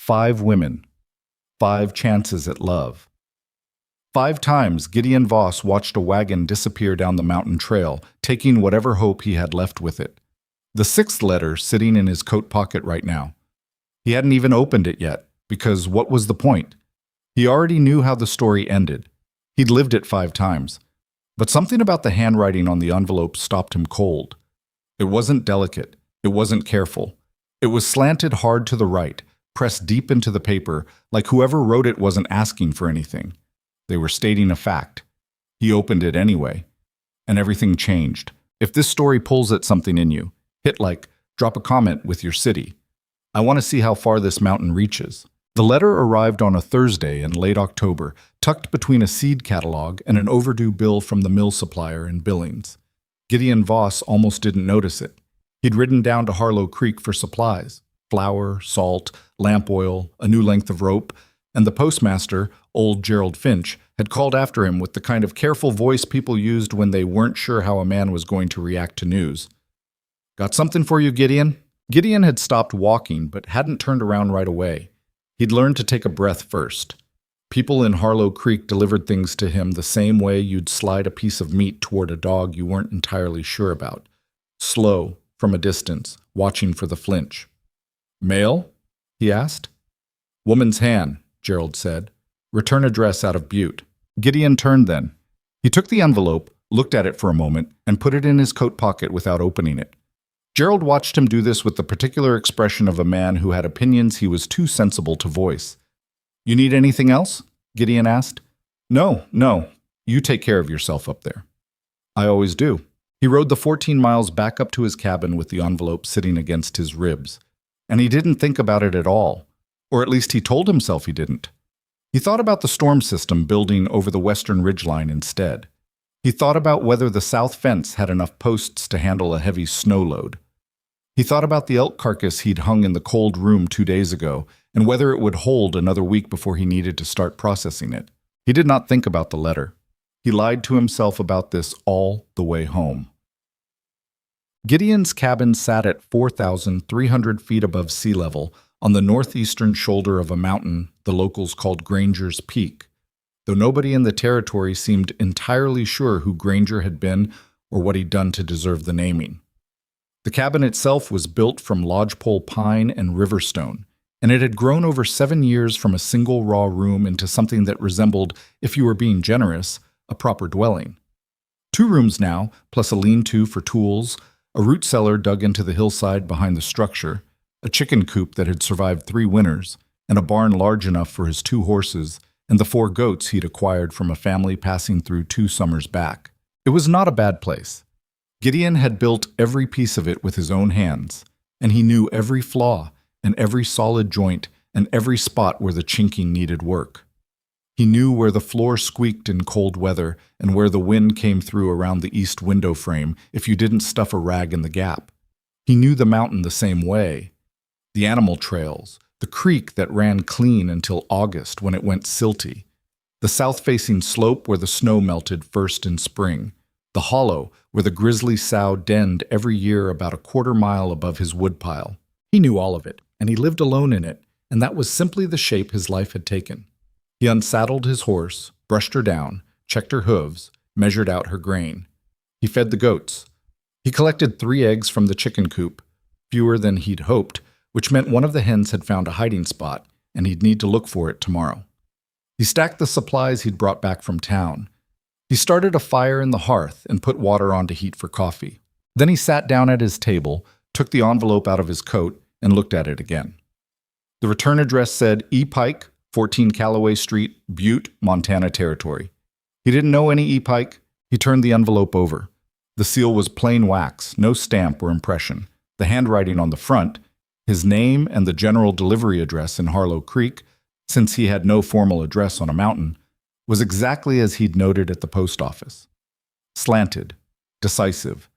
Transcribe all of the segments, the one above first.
5 women, 5 chances at love. 5 times Gideon Voss watched a wagon disappear down the mountain trail, taking whatever hope he had left with it. The 6th letter sitting in his coat pocket right now. He hadn't even opened it yet, because what was the point? He already knew how the story ended. He'd lived it 5 times. But something about the handwriting on the envelope stopped him cold. It wasn't delicate. It wasn't careful. It was slanted hard to the right, pressed deep into the paper, like whoever wrote it wasn't asking for anything. They were stating a fact. He opened it anyway. And everything changed. If this story pulls at something in you, hit like, drop a comment with your city. I want to see how far this mountain reaches. The letter arrived on a Thursday in late October, tucked between a seed catalog and an overdue bill from the mill supplier in Billings. Gideon Voss almost didn't notice it. He'd ridden down to Harlow Creek for supplies, flour, salt, lamp oil, a new length of rope, and the postmaster, old Gerald Finch, had called after him with the kind of careful voice people used when they weren't sure how a man was going to react to news. "Got something for you, Gideon?" Gideon had stopped walking, but hadn't turned around right away. He'd learned to take a breath first. People in Harlow Creek delivered things to him the same way you'd slide a piece of meat toward a dog you weren't entirely sure about. Slow, from a distance, watching for the flinch. "Mail?" he asked. "Woman's hand," Gerald said. "Return address out of Butte." Gideon turned then. He took the envelope, looked at it for a moment, and put it in his coat pocket without opening it. Gerald watched him do this with the particular expression of a man who had opinions he was too sensible to voice. "You need anything else?" Gideon asked. No. You take care of yourself up there." "I always do." He rode the 14 miles back up to his cabin with the envelope sitting against his ribs. And he didn't think about it at all. Or at least he told himself he didn't. He thought about the storm system building over the western ridgeline instead. He thought about whether the south fence had enough posts to handle a heavy snow load. He thought about the elk carcass he'd hung in the cold room 2 days ago, and whether it would hold another week before he needed to start processing it. He did not think about the letter. He lied to himself about this all the way home. Gideon's cabin sat at 4,300 feet above sea level on the northeastern shoulder of a mountain the locals called Granger's Peak, though nobody in the territory seemed entirely sure who Granger had been or what he'd done to deserve the naming. The cabin itself was built from lodgepole pine and riverstone, and it had grown over 7 years from a single raw room into something that resembled, if you were being generous, a proper dwelling. 2 rooms now, plus a lean-to for tools, a root cellar dug into the hillside behind the structure, a chicken coop that had survived 3 winters, and a barn large enough for his 2 horses and the 4 goats he'd acquired from a family passing through 2 summers back. It was not a bad place. Gideon had built every piece of it with his own hands, and he knew every flaw and every solid joint and every spot where the chinking needed work. He knew where the floor squeaked in cold weather and where the wind came through around the east window frame if you didn't stuff a rag in the gap. He knew the mountain the same way. The animal trails, the creek that ran clean until August when it went silty, the south-facing slope where the snow melted first in spring, the hollow where the grizzly sow denned every year about a quarter mile above his woodpile. He knew all of it, and he lived alone in it, and that was simply the shape his life had taken. He unsaddled his horse, brushed her down, checked her hooves, measured out her grain. He fed the goats. He collected 3 eggs from the chicken coop, fewer than he'd hoped, which meant one of the hens had found a hiding spot, and he'd need to look for it tomorrow. He stacked the supplies he'd brought back from town. He started a fire in the hearth and put water on to heat for coffee. Then he sat down at his table, took the envelope out of his coat, and looked at it again. The return address said E. Pike, 14 Callaway Street, Butte, Montana Territory. He didn't know any E. Pike. He turned the envelope over. The seal was plain wax, no stamp or impression. The handwriting on the front, his name and the general delivery address in Harlow Creek, since he had no formal address on a mountain, was exactly as he'd noted at the post office. Slanted, decisive,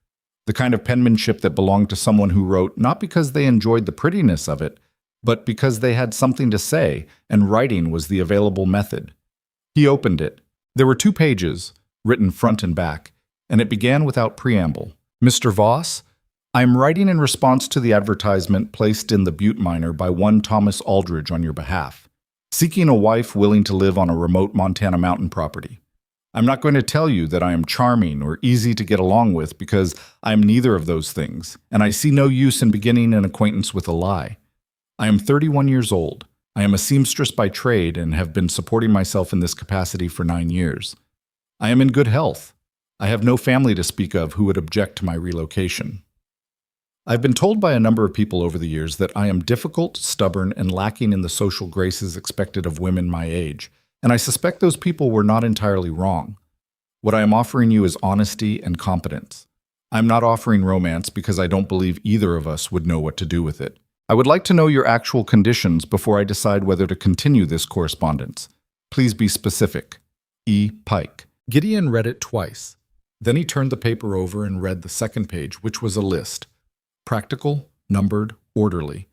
the kind of penmanship that belonged to someone who wrote not because they enjoyed the prettiness of it, but because they had something to say, and writing was the available method. He opened it. There were 2 pages, written front and back, and it began without preamble. "Mr. Voss, I am writing in response to the advertisement placed in the Butte Miner by one Thomas Aldridge on your behalf, seeking a wife willing to live on a remote Montana mountain property. I'm not going to tell you that I am charming or easy to get along with because I am neither of those things, and I see no use in beginning an acquaintance with a lie. I am 31 years old. I am a seamstress by trade and have been supporting myself in this capacity for 9 years. I am in good health. I have no family to speak of who would object to my relocation. I've been told by a number of people over the years that I am difficult, stubborn, and lacking in the social graces expected of women my age, and I suspect those people were not entirely wrong. What I am offering you is honesty and competence. I'm not offering romance because I don't believe either of us would know what to do with it. I would like to know your actual conditions before I decide whether to continue this correspondence. Please be specific. E. Pike. Gideon read it twice. Then he turned the paper over and read the second page, which was a list. Practical, numbered, orderly,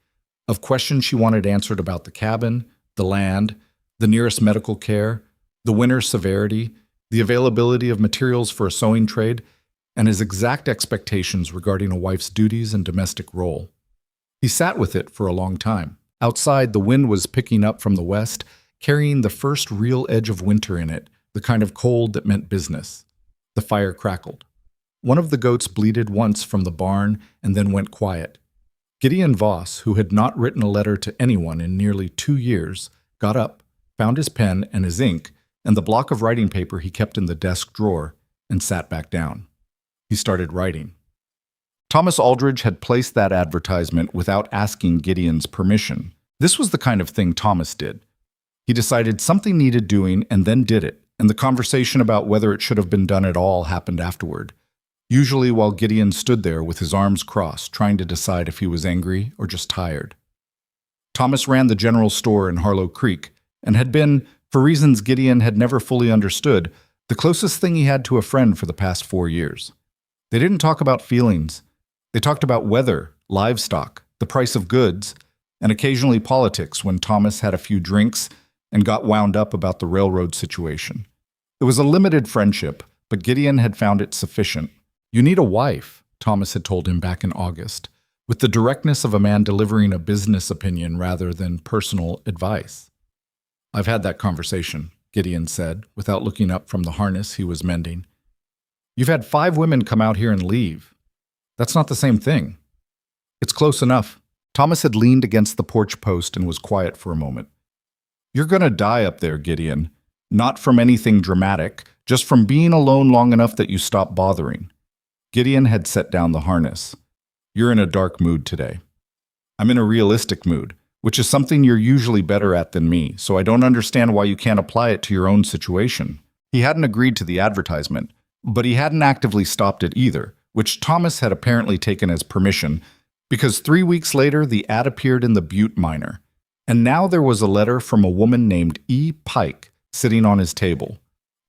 of questions she wanted answered about the cabin, the land, the nearest medical care, the winter's severity, the availability of materials for a sewing trade, and his exact expectations regarding a wife's duties and domestic role. He sat with it for a long time. Outside, the wind was picking up from the west, carrying the first real edge of winter in it, the kind of cold that meant business. The fire crackled. One of the goats bleated once from the barn and then went quiet. Gideon Voss, who had not written a letter to anyone in nearly 2 years, got up, found his pen and his ink and the block of writing paper he kept in the desk drawer, and sat back down. He started writing. Thomas Aldridge had placed that advertisement without asking Gideon's permission. This was the kind of thing Thomas did. He decided something needed doing and then did it, and the conversation about whether it should have been done at all happened afterward, usually while Gideon stood there with his arms crossed, trying to decide if he was angry or just tired. Thomas ran the general store in Harlow Creek, and had been, for reasons Gideon had never fully understood, the closest thing he had to a friend for the past 4 years. They didn't talk about feelings. They talked about weather, livestock, the price of goods, and occasionally politics when Thomas had a few drinks and got wound up about the railroad situation. It was a limited friendship, but Gideon had found it sufficient. "You need a wife," Thomas had told him back in August, with the directness of a man delivering a business opinion rather than personal advice. "I've had that conversation," Gideon said, without looking up from the harness he was mending. "You've had 5 women come out here and leave. That's not the same thing." "It's close enough." Thomas had leaned against the porch post and was quiet for a moment. "You're going to die up there, Gideon. Not from anything dramatic, just from being alone long enough that you stop bothering." Gideon had set down the harness. "You're in a dark mood today." "I'm in a realistic mood, which is something you're usually better at than me, so I don't understand why you can't apply it to your own situation." He hadn't agreed to the advertisement, but he hadn't actively stopped it either, which Thomas had apparently taken as permission, because 3 weeks later the ad appeared in the Butte Miner, and now there was a letter from a woman named E. Pike sitting on his table.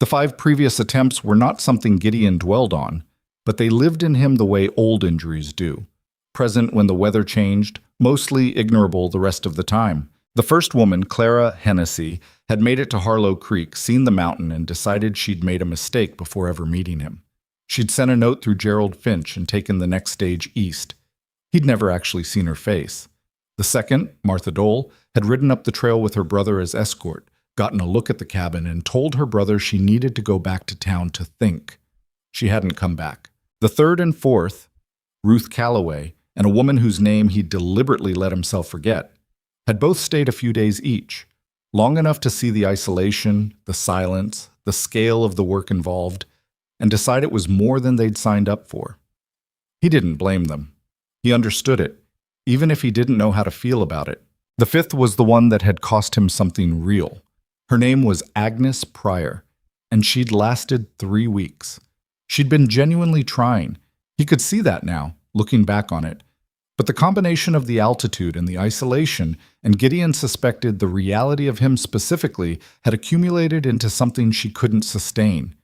The 5 previous attempts were not something Gideon dwelled on, but they lived in him the way old injuries do, present when the weather changed, mostly ignorable the rest of the time. The first woman, Clara Hennessy, had made it to Harlow Creek, seen the mountain, and decided she'd made a mistake before ever meeting him. She'd sent a note through Gerald Finch and taken the next stage east. He'd never actually seen her face. The second, Martha Dole, had ridden up the trail with her brother as escort, gotten a look at the cabin, and told her brother she needed to go back to town to think. She hadn't come back. The third and fourth, Ruth Calloway, and a woman whose name he deliberately let himself forget, had both stayed a few days each, long enough to see the isolation, the silence, the scale of the work involved, and decide it was more than they'd signed up for. He didn't blame them. He understood it, even if he didn't know how to feel about it. The fifth was the one that had cost him something real. Her name was Agnes Pryor, and she'd lasted 3 weeks. She'd been genuinely trying. He could see that now, looking back on it. But the combination of the altitude and the isolation, and Gideon suspected the reality of him specifically, had accumulated into something she couldn't sustain.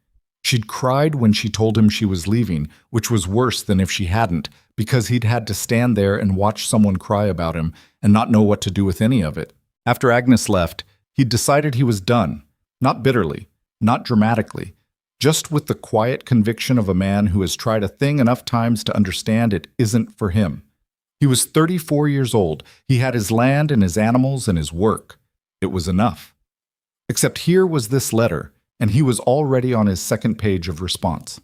She'd cried when she told him she was leaving, which was worse than if she hadn't, because he'd had to stand there and watch someone cry about him and not know what to do with any of it. After Agnes left, he'd decided he was done, not bitterly, not dramatically, just with the quiet conviction of a man who has tried a thing enough times to understand it isn't for him. He was 34 years old. He had his land and his animals and his work. It was enough. Except here was this letter, and he was already on his second page of response.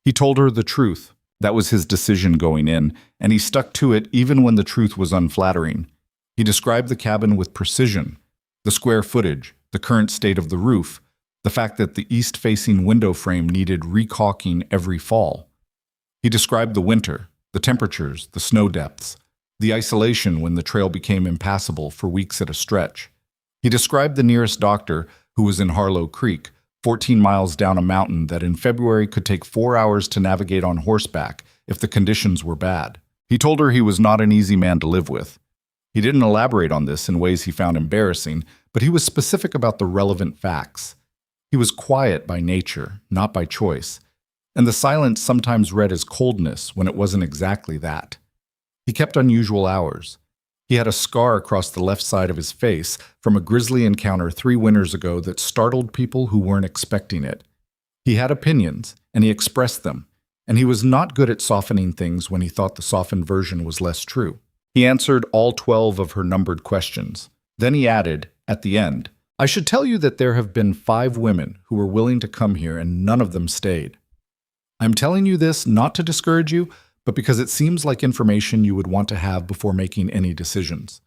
He told her the truth. That was his decision going in, and he stuck to it even when the truth was unflattering. He described the cabin with precision, the square footage, the current state of the roof, the fact that the east-facing window frame needed recaulking every fall. He described the winter, the temperatures, the snow depths, the isolation when the trail became impassable for weeks at a stretch. He described the nearest doctor, who was in Harlow Creek, 14 miles down a mountain that in February could take 4 hours to navigate on horseback if the conditions were bad. He told her he was not an easy man to live with. He didn't elaborate on this in ways he found embarrassing, but he was specific about the relevant facts. He was quiet by nature, not by choice, and the silence sometimes read as coldness when it wasn't exactly that. He kept unusual hours. He had a scar across the left side of his face from a grisly encounter 3 winters ago that startled people who weren't expecting it. He had opinions, and he expressed them, and he was not good at softening things when he thought the softened version was less true. He answered all 12 of her numbered questions. Then he added, at the end, "I should tell you that there have been 5 women who were willing to come here and none of them stayed. I'm telling you this not to discourage you, but because it seems like information you would want to have before making any decisions.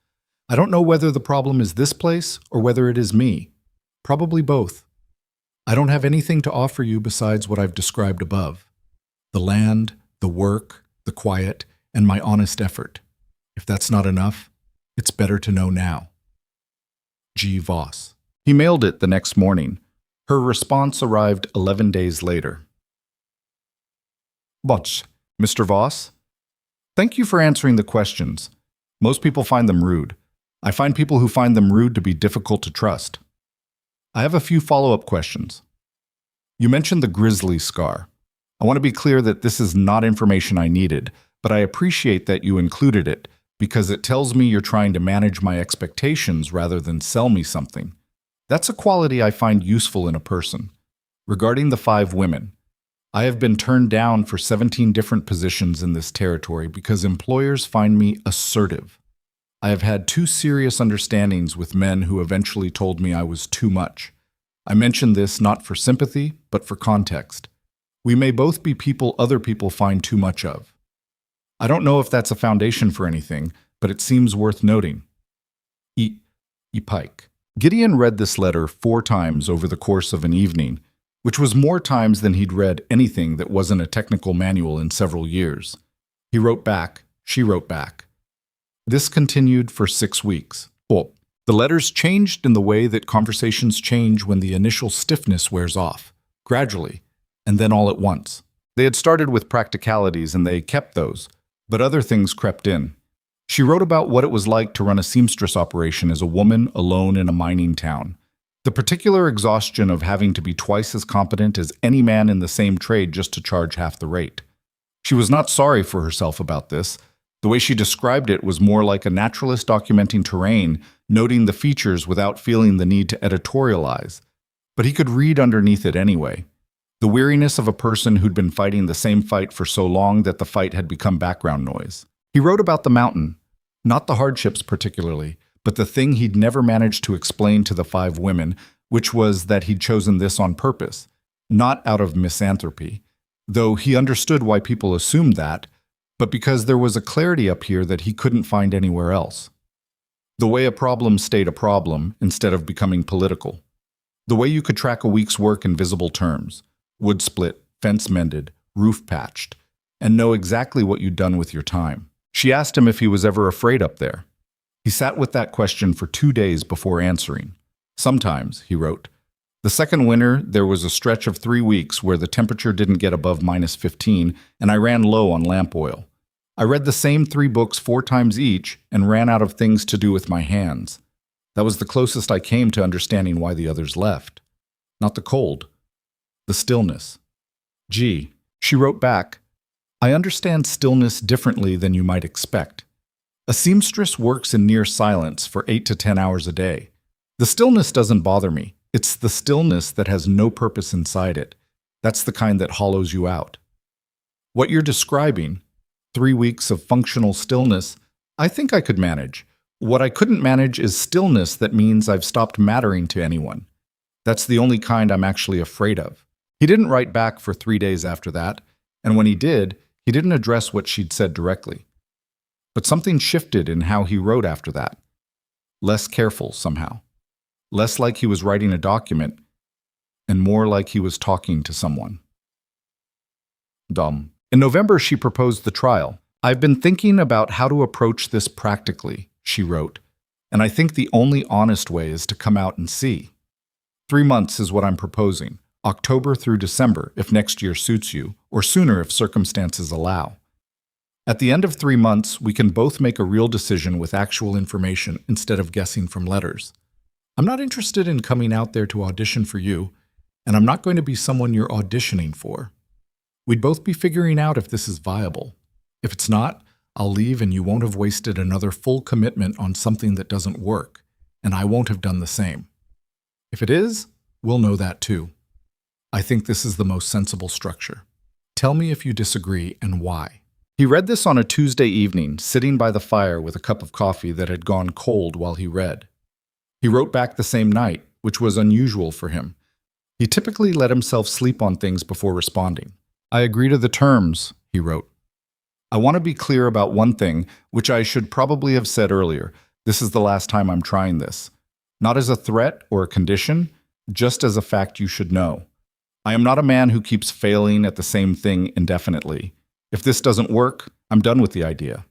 I don't know whether the problem is this place or whether it is me. Probably both. I don't have anything to offer you besides what I've described above. The land, the work, the quiet, and my honest effort. If that's not enough, it's better to know now. G. Voss." He mailed it the next morning. Her response arrived 11 days later. "Bots, Mr. Voss, thank you for answering the questions. Most people find them rude. I find people who find them rude to be difficult to trust. I have a few follow-up questions. You mentioned the grizzly scar. I want to be clear that this is not information I needed, but I appreciate that you included it because it tells me you're trying to manage my expectations rather than sell me something. That's a quality I find useful in a person. Regarding the 5 women, I have been turned down for 17 different positions in this territory because employers find me assertive. I have had 2 serious understandings with men who eventually told me I was too much. I mention this not for sympathy, but for context. We may both be people other people find too much of. I don't know if that's a foundation for anything, but it seems worth noting. E. Pike." Gideon read this letter 4 times over the course of an evening, which was more times than he'd read anything that wasn't a technical manual in several years. He wrote back, she wrote back. This continued for 6 weeks. The letters changed in the way that conversations change when the initial stiffness wears off, gradually, and then all at once. They had started with practicalities and they kept those, but other things crept in. She wrote about what it was like to run a seamstress operation as a woman alone in a mining town. The particular exhaustion of having to be twice as competent as any man in the same trade just to charge half the rate. She was not sorry for herself about this. The way she described it was more like a naturalist documenting terrain, noting the features without feeling the need to editorialize. But he could read underneath it anyway. The weariness of a person who'd been fighting the same fight for so long that the fight had become background noise. He wrote about the mountain, not the hardships particularly, but the thing he'd never managed to explain to the 5 women, which was that he'd chosen this on purpose, not out of misanthropy, though he understood why people assumed that, but because there was a clarity up here that he couldn't find anywhere else. The way a problem stayed a problem instead of becoming political. The way you could track a week's work in visible terms, wood split, fence mended, roof patched, and know exactly what you'd done with your time. She asked him if he was ever afraid up there. He sat with that question for 2 days before answering. Sometimes, he wrote. The second winter, there was a stretch of 3 weeks where the temperature didn't get above -15, and I ran low on lamp oil. I read the same 3 books 4 times each and ran out of things to do with my hands. That was the closest I came to understanding why the others left. Not the cold, the stillness. Gee, she wrote back, I understand stillness differently than you might expect. A seamstress works in near silence for 8 to 10 hours a day. The stillness doesn't bother me. It's the stillness that has no purpose inside it. That's the kind that hollows you out. What you're describing, 3 weeks of functional stillness, I think I could manage. What I couldn't manage is stillness that means I've stopped mattering to anyone. That's the only kind I'm actually afraid of. He didn't write back for 3 days after that, and when he did, he didn't address what she'd said directly. But something shifted in how he wrote after that. Less careful, somehow. Less like he was writing a document, and more like he was talking to someone. Dumb. In November, she proposed the trial. I've been thinking about how to approach this practically, she wrote, and I think the only honest way is to come out and see. 3 months is what I'm proposing, October through December, if next year suits you, or sooner if circumstances allow. At the end of 3 months, we can both make a real decision with actual information instead of guessing from letters. I'm not interested in coming out there to audition for you, and I'm not going to be someone you're auditioning for. We'd both be figuring out if this is viable. If it's not, I'll leave and you won't have wasted another full commitment on something that doesn't work, and I won't have done the same. If it is, we'll know that too. I think this is the most sensible structure. Tell me if you disagree and why. He read this on a Tuesday evening, sitting by the fire with a cup of coffee that had gone cold while he read. He wrote back the same night, which was unusual for him. He typically let himself sleep on things before responding. I agree to the terms, he wrote. I want to be clear about one thing, which I should probably have said earlier. This is the last time I'm trying this. Not as a threat or a condition, just as a fact you should know. I am not a man who keeps failing at the same thing indefinitely. If this doesn't work, I'm done with the idea.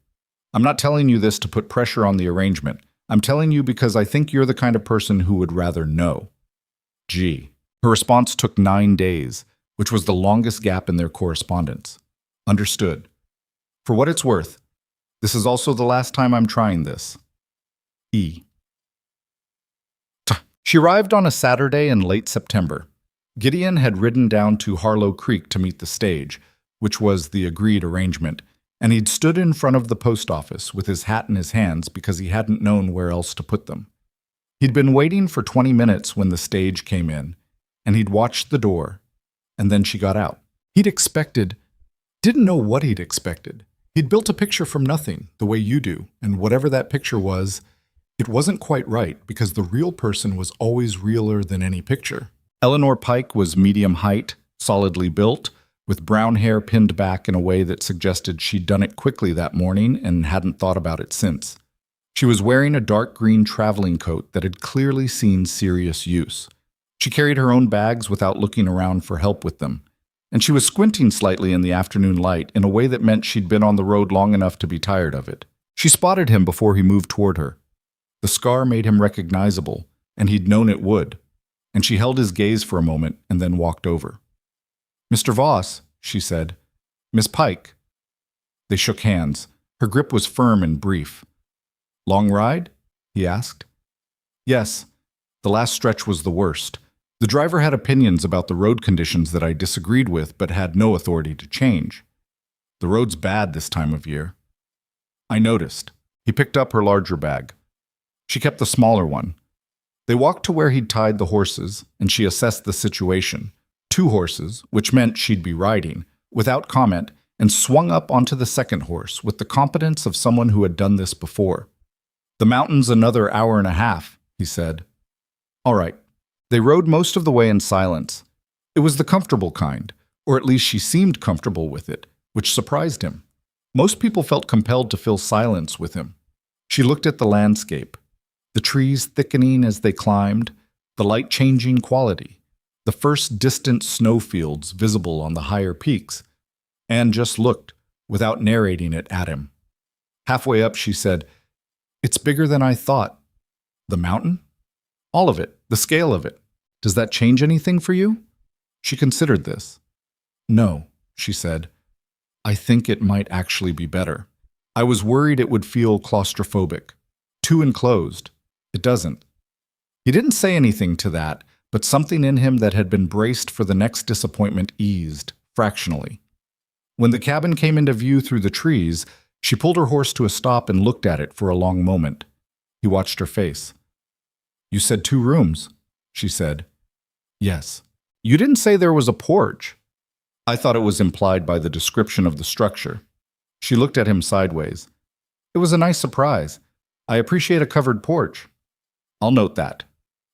I'm not telling you this to put pressure on the arrangement. I'm telling you because I think you're the kind of person who would rather know. G. Her response took 9 days, which was the longest gap in their correspondence. Understood. For what it's worth, this is also the last time I'm trying this. E. She arrived on a Saturday in late September. Gideon had ridden down to Harlow Creek to meet the stage, which was the agreed arrangement, and he'd stood in front of the post office with his hat in his hands because he hadn't known where else to put them. He'd been waiting for 20 minutes when the stage came in, and he'd watched the door, and then she got out. Didn't know what he'd expected. He'd built a picture from nothing, the way you do, and whatever that picture was, it wasn't quite right because the real person was always realer than any picture. Eleanor Pike was medium height, solidly built, with brown hair pinned back in a way that suggested she'd done it quickly that morning and hadn't thought about it since. She was wearing a dark green traveling coat that had clearly seen serious use. She carried her own bags without looking around for help with them, and she was squinting slightly in the afternoon light in a way that meant she'd been on the road long enough to be tired of it. She spotted him before he moved toward her. The scar made him recognizable, and he'd known it would, and she held his gaze for a moment and then walked over. Mr. Voss, she said. Miss Pike. They shook hands. Her grip was firm and brief. Long ride? He asked. Yes. The last stretch was the worst. The driver had opinions about the road conditions that I disagreed with but had no authority to change. The road's bad this time of year. I noticed. He picked up her larger bag. She kept the smaller one. They walked to where he'd tied the horses, and she assessed the situation. 2 horses, which meant she'd be riding, without comment, and swung up onto the second horse with the competence of someone who had done this before. The mountain's another hour and a half, he said. All right. They rode most of the way in silence. It was the comfortable kind, or at least she seemed comfortable with it, which surprised him. Most people felt compelled to fill silence with him. She looked at the landscape, the trees thickening as they climbed, the light-changing quality, the first distant snowfields visible on the higher peaks, and just looked, without narrating it at him. Halfway up, she said, It's bigger than I thought. The mountain? All of it, the scale of it. Does that change anything for you? She considered this. No, she said. I think it might actually be better. I was worried it would feel claustrophobic, too enclosed. It doesn't. He didn't say anything to that, but something in him that had been braced for the next disappointment eased, fractionally. When the cabin came into view through the trees, she pulled her horse to a stop and looked at it for a long moment. He watched her face. You said 2 rooms, she said. Yes. You didn't say there was a porch. I thought it was implied by the description of the structure. She looked at him sideways. It was a nice surprise. I appreciate a covered porch. I'll note that.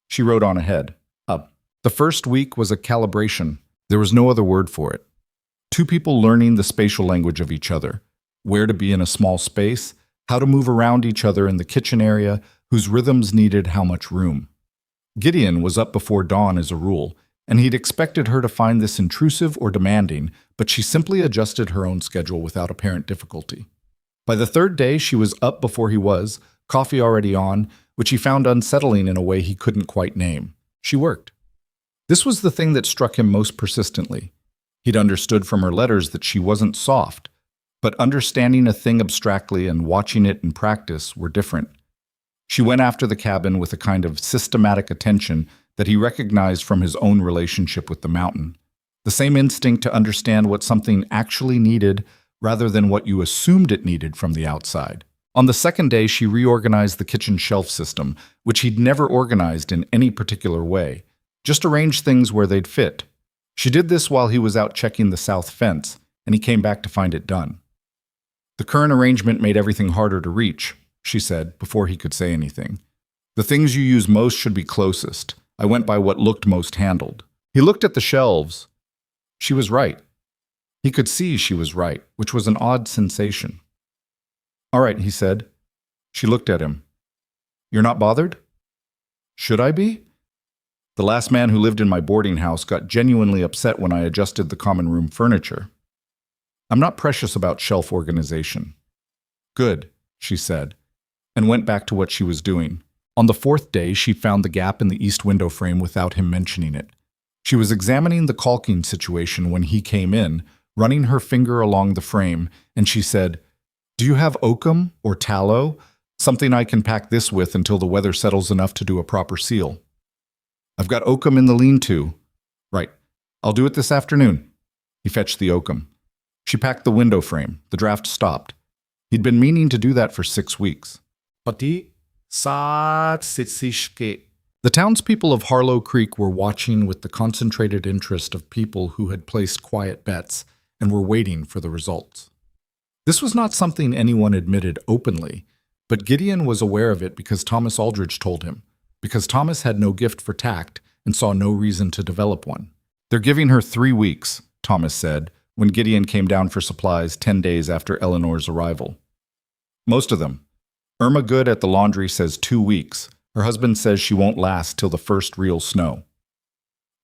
She wrote on ahead. Up. The first week was a calibration. There was no other word for it. Two people learning the spatial language of each other. Where to be in a small space, how to move around each other in the kitchen area, whose rhythms needed how much room. Gideon was up before dawn as a rule, and he'd expected her to find this intrusive or demanding, but she simply adjusted her own schedule without apparent difficulty. By the third day, she was up before he was, coffee already on, which he found unsettling in a way he couldn't quite name. She worked. This was the thing that struck him most persistently. He'd understood from her letters that she wasn't soft, but understanding a thing abstractly and watching it in practice were different. She went after the cabin with a kind of systematic attention that he recognized from his own relationship with the mountain. The same instinct to understand what something actually needed rather than what you assumed it needed from the outside. On the second day, she reorganized the kitchen shelf system, which he'd never organized in any particular way, just arranged things where they'd fit. She did this while he was out checking the south fence, and he came back to find it done. The current arrangement made everything harder to reach, she said, before he could say anything. The things you use most should be closest. I went by what looked most handled. He looked at the shelves. She was right. He could see she was right, which was an odd sensation. All right, he said. She looked at him. You're not bothered? Should I be? The last man who lived in my boarding house got genuinely upset when I adjusted the common room furniture. I'm not precious about shelf organization. Good, she said, and went back to what she was doing. On the fourth day, she found the gap in the east window frame without him mentioning it. She was examining the caulking situation when he came in, running her finger along the frame, and she said, Do you have oakum or tallow? Something I can pack this with until the weather settles enough to do a proper seal. I've got oakum in the lean-to. Right. I'll do it this afternoon. He fetched the oakum. She packed the window frame. The draft stopped. He'd been meaning to do that for 6 weeks. The townspeople of Harlow Creek were watching with the concentrated interest of people who had placed quiet bets and were waiting for the results. This was not something anyone admitted openly, but Gideon was aware of it because Thomas Aldridge told him, because Thomas had no gift for tact and saw no reason to develop one. They're giving her 3 weeks, Thomas said, when Gideon came down for supplies 10 days after Eleanor's arrival. Most of them. Irma Good at the laundry says 2 weeks. Her husband says she won't last till the first real snow.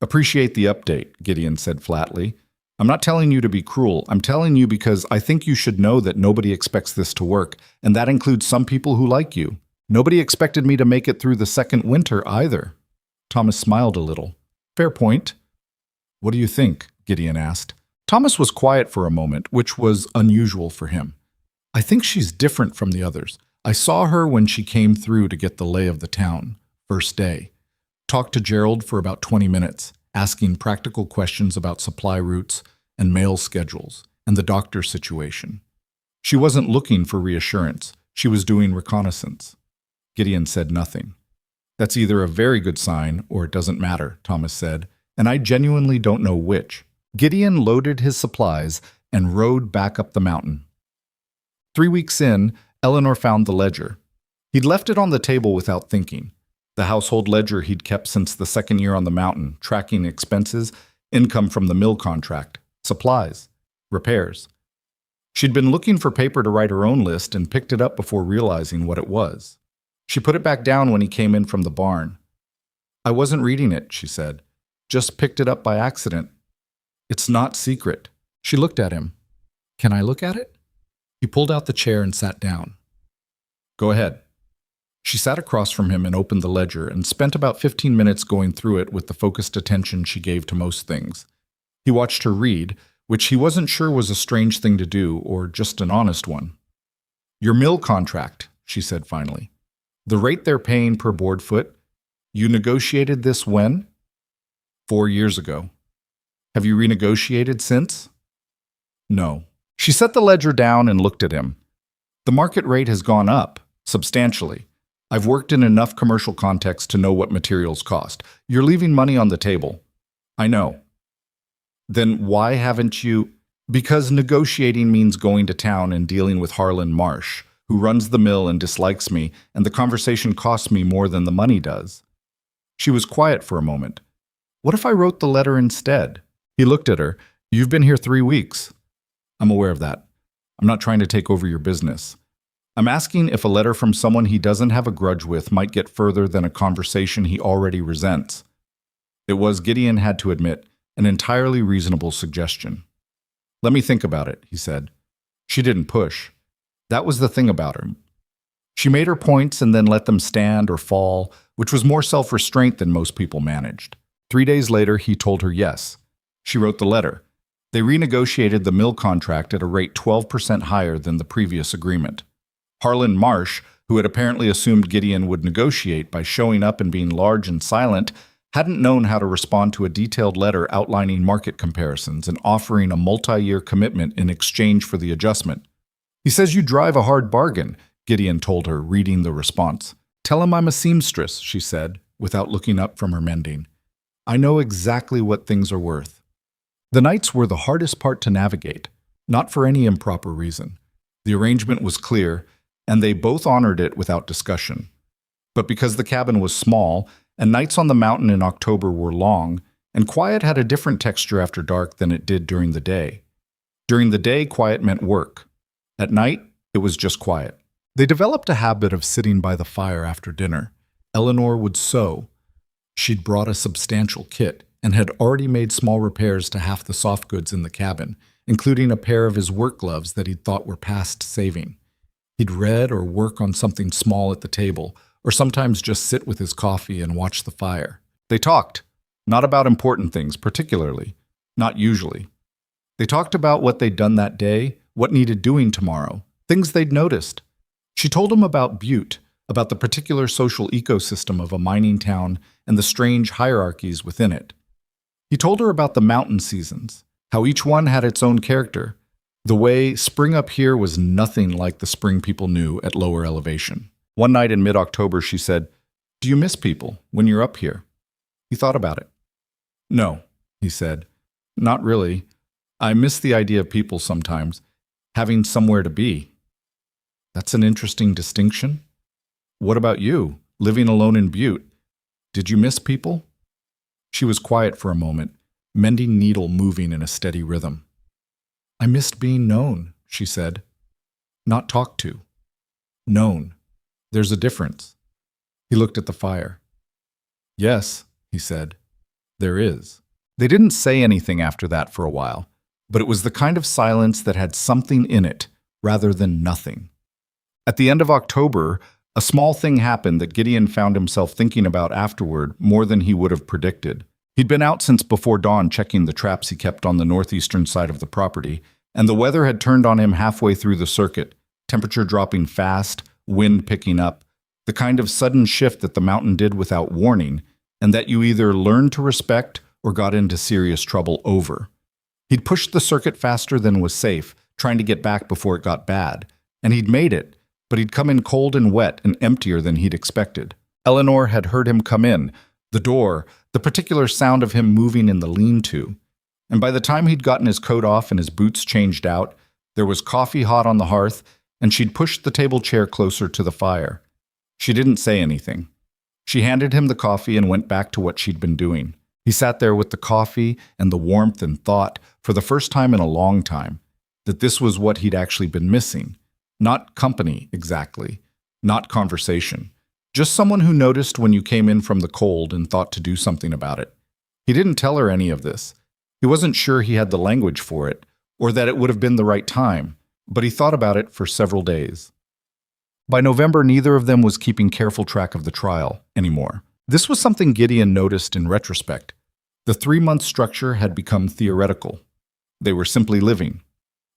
Appreciate the update, Gideon said flatly. I'm not telling you to be cruel. I'm telling you because I think you should know that nobody expects this to work, and that includes some people who like you. Nobody expected me to make it through the second winter either. Thomas smiled a little. Fair point. What do you think? Gideon asked. Thomas was quiet for a moment, which was unusual for him. I think she's different from the others. I saw her when she came through to get the lay of the town, first day. Talked to Gerald for about 20 minutes, asking practical questions about supply routes and mail schedules and the doctor situation. She wasn't looking for reassurance. She was doing reconnaissance. Gideon said nothing. That's either a very good sign or it doesn't matter, Thomas said, and I genuinely don't know which. Gideon loaded his supplies and rode back up the mountain. 3 weeks in, Eleanor found the ledger. He'd left it on the table without thinking. The household ledger he'd kept since the second year on the mountain, tracking expenses, income from the mill contract, supplies, repairs. She'd been looking for paper to write her own list and picked it up before realizing what it was. She put it back down when he came in from the barn. I wasn't reading it, she said. Just picked it up by accident. It's not secret. She looked at him. Can I look at it? He pulled out the chair and sat down. Go ahead. She sat across from him and opened the ledger and spent about 15 minutes going through it with the focused attention she gave to most things. He watched her read, which he wasn't sure was a strange thing to do or just an honest one. Your mill contract, she said finally. The rate they're paying per board foot, you negotiated this when? 4 years ago. Have you renegotiated since? No. She set the ledger down and looked at him. The market rate has gone up, substantially. I've worked in enough commercial context to know what materials cost. You're leaving money on the table. I know. Then why haven't you? Because negotiating means going to town and dealing with Harlan Marsh, who runs the mill and dislikes me, and the conversation costs me more than the money does. She was quiet for a moment. What if I wrote the letter instead? He looked at her. You've been here 3 weeks. I'm aware of that. I'm not trying to take over your business. I'm asking if a letter from someone he doesn't have a grudge with might get further than a conversation he already resents. It was, Gideon had to admit, an entirely reasonable suggestion. Let me think about it, he said. She didn't push. That was the thing about her. She made her points and then let them stand or fall, which was more self-restraint than most people managed. 3 days later, he told her yes. She wrote the letter. They renegotiated the mill contract at a rate 12% higher than the previous agreement. Harlan Marsh, who had apparently assumed Gideon would negotiate by showing up and being large and silent, hadn't known how to respond to a detailed letter outlining market comparisons and offering a multi-year commitment in exchange for the adjustment. He says you drive a hard bargain, Gideon told her, reading the response. Tell him I'm a seamstress, she said, without looking up from her mending. I know exactly what things are worth. The nights were the hardest part to navigate, not for any improper reason. The arrangement was clear, and they both honored it without discussion. But because the cabin was small, and nights on the mountain in October were long, and quiet had a different texture after dark than it did during the day. During the day, quiet meant work. At night, it was just quiet. They developed a habit of sitting by the fire after dinner. Eleanor would sew. She'd brought a substantial kit and had already made small repairs to half the soft goods in the cabin, including a pair of his work gloves that he'd thought were past saving. He'd read or work on something small at the table, or sometimes just sit with his coffee and watch the fire. They talked, not about important things particularly, not usually. They talked about what they'd done that day, what needed doing tomorrow, things they'd noticed. She told him about Butte, about the particular social ecosystem of a mining town and the strange hierarchies within it. He told her about the mountain seasons, how each one had its own character, the way spring up here was nothing like the spring people knew at lower elevation. One night in mid-October, she said, "Do you miss people when you're up here?" He thought about it. "No," he said, "not really. I miss the idea of people sometimes, having somewhere to be." That's an interesting distinction. What about you, living alone in Butte? Did you miss people? She was quiet for a moment, mending needle moving in a steady rhythm. I missed being known, she said. Not talked to. Known. There's a difference. He looked at the fire. Yes, he said, there is. They didn't say anything after that for a while, but it was the kind of silence that had something in it rather than nothing. At the end of October, a small thing happened that Gideon found himself thinking about afterward more than he would have predicted. He'd been out since before dawn checking the traps he kept on the northeastern side of the property, and the weather had turned on him halfway through the circuit, temperature dropping fast, wind picking up, the kind of sudden shift that the mountain did without warning, and that you either learned to respect or got into serious trouble over. He'd pushed the circuit faster than was safe, trying to get back before it got bad, and he'd made it, but he'd come in cold and wet and emptier than he'd expected. Eleanor had heard him come in, the door, the particular sound of him moving in the lean-to. And by the time he'd gotten his coat off and his boots changed out, there was coffee hot on the hearth, and she'd pushed the table chair closer to the fire. She didn't say anything. She handed him the coffee and went back to what she'd been doing. He sat there with the coffee and the warmth and thought, for the first time in a long time, that this was what he'd actually been missing. Not company, exactly. Not conversation. Just someone who noticed when you came in from the cold and thought to do something about it. He didn't tell her any of this. He wasn't sure he had the language for it, or that it would have been the right time, but he thought about it for several days. By November, neither of them was keeping careful track of the trial anymore. This was something Gideon noticed in retrospect. The 3-month structure had become theoretical. They were simply living.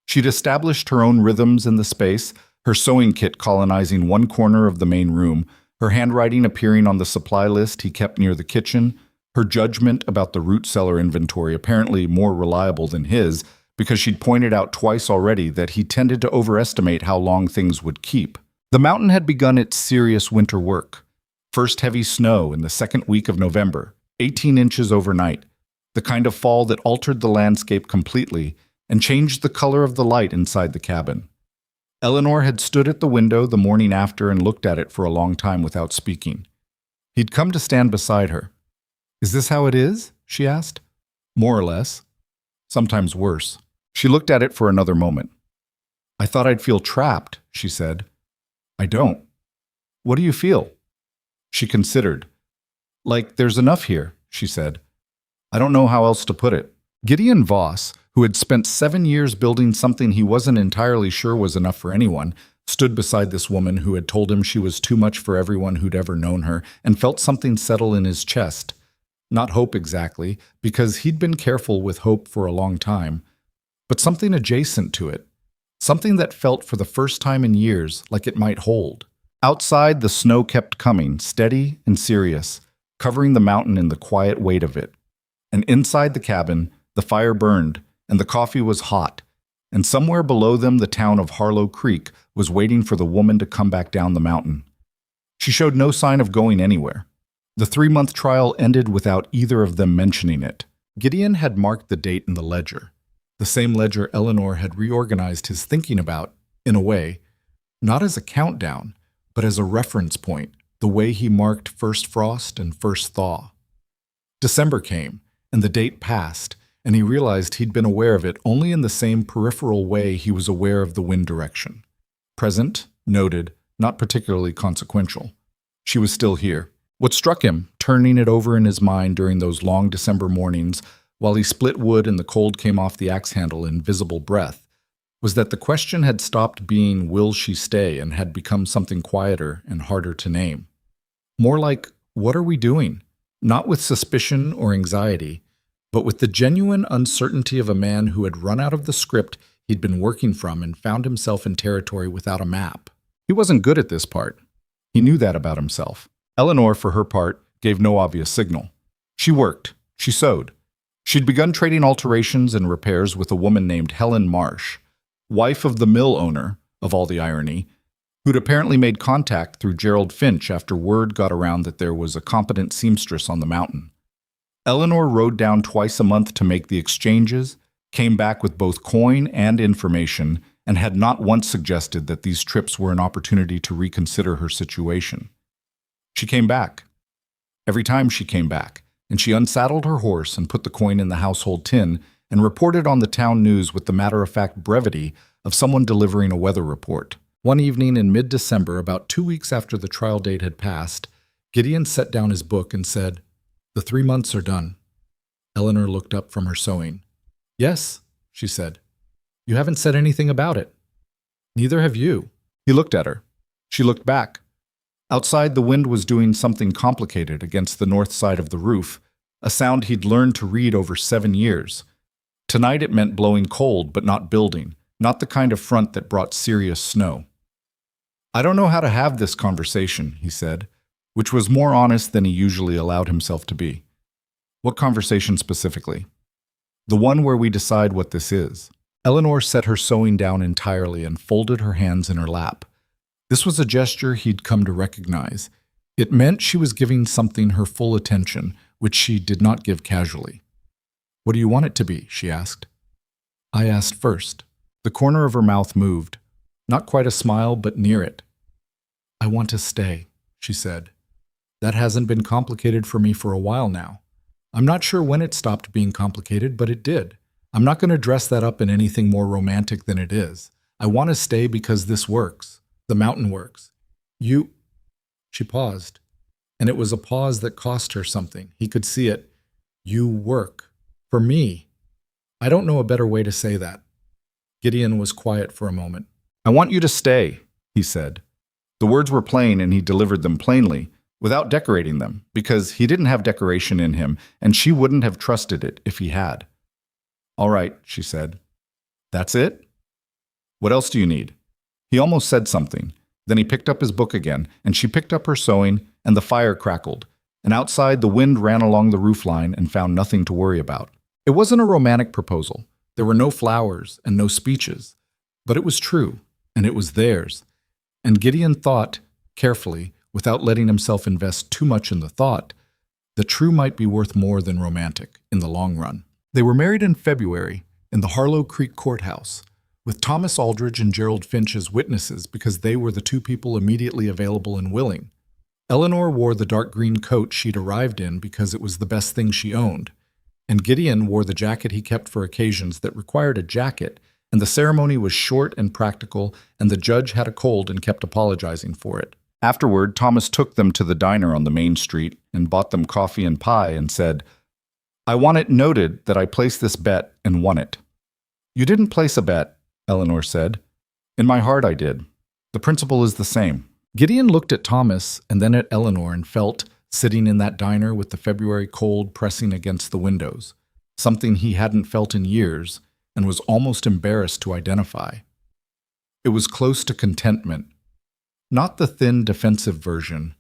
She'd established her own rhythms in the space, her sewing kit colonizing one corner of the main room, her handwriting appearing on the supply list he kept near the kitchen, her judgment about the root cellar inventory apparently more reliable than his because she'd pointed out twice already that he tended to overestimate how long things would keep. The mountain had begun its serious winter work. First heavy snow in the second week of November, 18 inches overnight. the kind of fall that altered the landscape completely and changed the color of the light inside the cabin. Eleanor had stood at the window the morning after and looked at it for a long time without speaking. He'd come to stand beside her. "Is this how it is?" she asked. "More or less. Sometimes worse." She looked at it for another moment. "I thought I'd feel trapped," she said. "I don't." "What do you feel?" She considered. "Like there's enough here," she said. "I don't know how else to put it." Gideon Voss, who had spent 7 years building something he wasn't entirely sure was enough for anyone, stood beside this woman who had told him she was too much for everyone who'd ever known her, and felt something settle in his chest. Not hope exactly, because he'd been careful with hope for a long time, but something adjacent to it, something that felt for the first time in years like it might hold. Outside, the snow kept coming, steady and serious, covering the mountain in the quiet weight of it. And inside the cabin, the fire burned, and the coffee was hot, and somewhere below them the town of Harlow Creek was waiting for the woman to come back down the mountain. She showed no sign of going anywhere. The 3-month trial ended without either of them mentioning it. Gideon had marked the date in the ledger, the same ledger Eleanor had reorganized his thinking about, in a way, not as a countdown, but as a reference point, the way he marked first frost and first thaw. December came, and the date passed, and he realized he'd been aware of it only in the same peripheral way he was aware of the wind direction. Present, noted, not particularly consequential. She was still here. What struck him, turning it over in his mind during those long December mornings, while he split wood and the cold came off the axe handle in visible breath, was that the question had stopped being "will she stay" and had become something quieter and harder to name. More like, what are we doing? Not with suspicion or anxiety, but with the genuine uncertainty of a man who had run out of the script he'd been working from and found himself in territory without a map. He wasn't good at this part. He knew that about himself. Eleanor, for her part, gave no obvious signal. She worked. She sewed. She'd begun trading alterations and repairs with a woman named Helen Marsh, wife of the mill owner, of all the irony, who'd apparently made contact through Gerald Finch after word got around that there was a competent seamstress on the mountain. Eleanor rode down twice a month to make the exchanges, came back with both coin and information, and had not once suggested that these trips were an opportunity to reconsider her situation. She came back. Every time she came back, and she unsaddled her horse and put the coin in the household tin and reported on the town news with the matter-of-fact brevity of someone delivering a weather report. One evening in mid-December, about 2 weeks after the trial date had passed, Gideon set down his book and said, "The 3 months are done." Eleanor looked up from her sewing. "Yes," she said. "You haven't said anything about it." "Neither have you." He looked at her. She looked back. Outside, the wind was doing something complicated against the north side of the roof, a sound he'd learned to read over 7 years. Tonight it meant blowing cold, but not building, not the kind of front that brought serious snow. "I don't know how to have this conversation," he said, which was more honest than he usually allowed himself to be. "What conversation specifically?" "The one where we decide what this is." Eleanor set her sewing down entirely and folded her hands in her lap. This was a gesture he'd come to recognize. It meant she was giving something her full attention, which she did not give casually. "What do you want it to be?" she asked. I asked first. The corner of her mouth moved. Not quite a smile, but near it. "I want to stay," she said. "That hasn't been complicated for me for a while now. I'm not sure when it stopped being complicated, but it did. I'm not going to dress that up in anything more romantic than it is. I want to stay because this works. The mountain works. You—" She paused, and it was a pause that cost her something. He could see it. "You work. For me. I don't know a better way to say that." Gideon was quiet for a moment. "I want you to stay," he said. The words were plain, and he delivered them plainly, without decorating them, because he didn't have decoration in him, and she wouldn't have trusted it if he had. "All right," she said. "That's it? What else do you need?" He almost said something. Then he picked up his book again, and she picked up her sewing, and the fire crackled, and outside the wind ran along the roofline and found nothing to worry about. It wasn't a romantic proposal. There were no flowers and no speeches, but it was true, and it was theirs. And Gideon thought, carefully, without letting himself invest too much in the thought, that true might be worth more than romantic. in the long run. They were married in February in the Harlow Creek Courthouse, with Thomas Aldridge and Gerald Finch as witnesses because they were the two people immediately available and willing. Eleanor wore the dark green coat she'd arrived in because it was the best thing she owned, and Gideon wore the jacket he kept for occasions that required a jacket, and the ceremony was short and practical, and the judge had a cold and kept apologizing for it. Afterward, Thomas took them to the diner on the main street and bought them coffee and pie and said, "I want it noted that I placed this bet and won it." "You didn't place a bet," Eleanor said. "In my heart I did. The principle is the same." Gideon looked at Thomas and then at Eleanor and felt, sitting in that diner with the February cold pressing against the windows, something he hadn't felt in years and was almost embarrassed to identify. It was close to contentment. Not the thin, defensive version,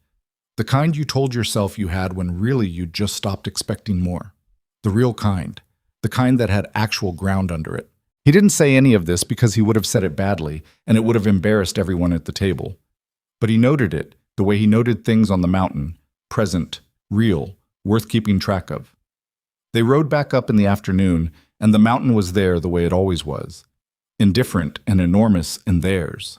the kind you told yourself you had when really you'd just stopped expecting more. The real kind, the kind that had actual ground under it. He didn't say any of this because he would have said it badly, and it would have embarrassed everyone at the table. But he noted it, the way he noted things on the mountain, present, real, worth keeping track of. They rode back up in the afternoon, and the mountain was there the way it always was, indifferent and enormous in theirs.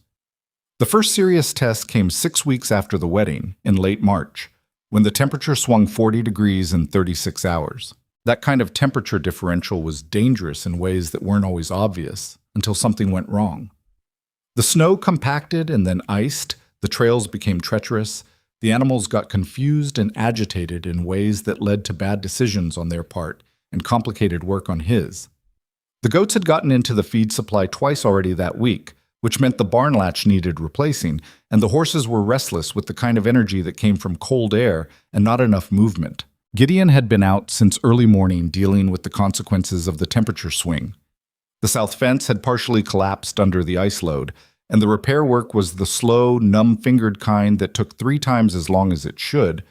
The first serious test came 6 weeks after the wedding, in late March, when the temperature swung 40 degrees in 36 hours. That kind of temperature differential was dangerous in ways that weren't always obvious, until something went wrong. The snow compacted and then iced, the trails became treacherous, the animals got confused and agitated in ways that led to bad decisions on their part and complicated work on his. The goats had gotten into the feed supply twice already that week, which meant the barn latch needed replacing, and the horses were restless with the kind of energy that came from cold air and not enough movement. Gideon had been out since early morning dealing with the consequences of the temperature swing. The south fence had partially collapsed under the ice load, and the repair work was the slow, numb-fingered kind that took 3 times as long as it should.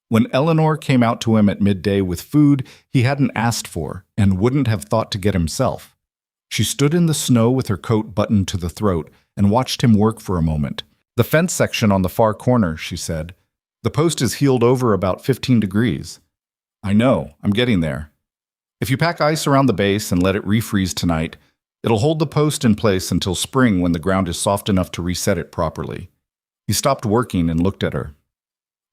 When Eleanor came out to him at midday with food he hadn't asked for and wouldn't have thought to get himself, she stood in the snow with her coat buttoned to the throat and watched him work for a moment. "The fence section on the far corner," she said. "The post is heeled over about 15 degrees. "I know, I'm getting there. If you pack ice around the base and let it refreeze tonight, it'll hold the post in place until spring when the ground is soft enough to reset it properly." He stopped working and looked at her.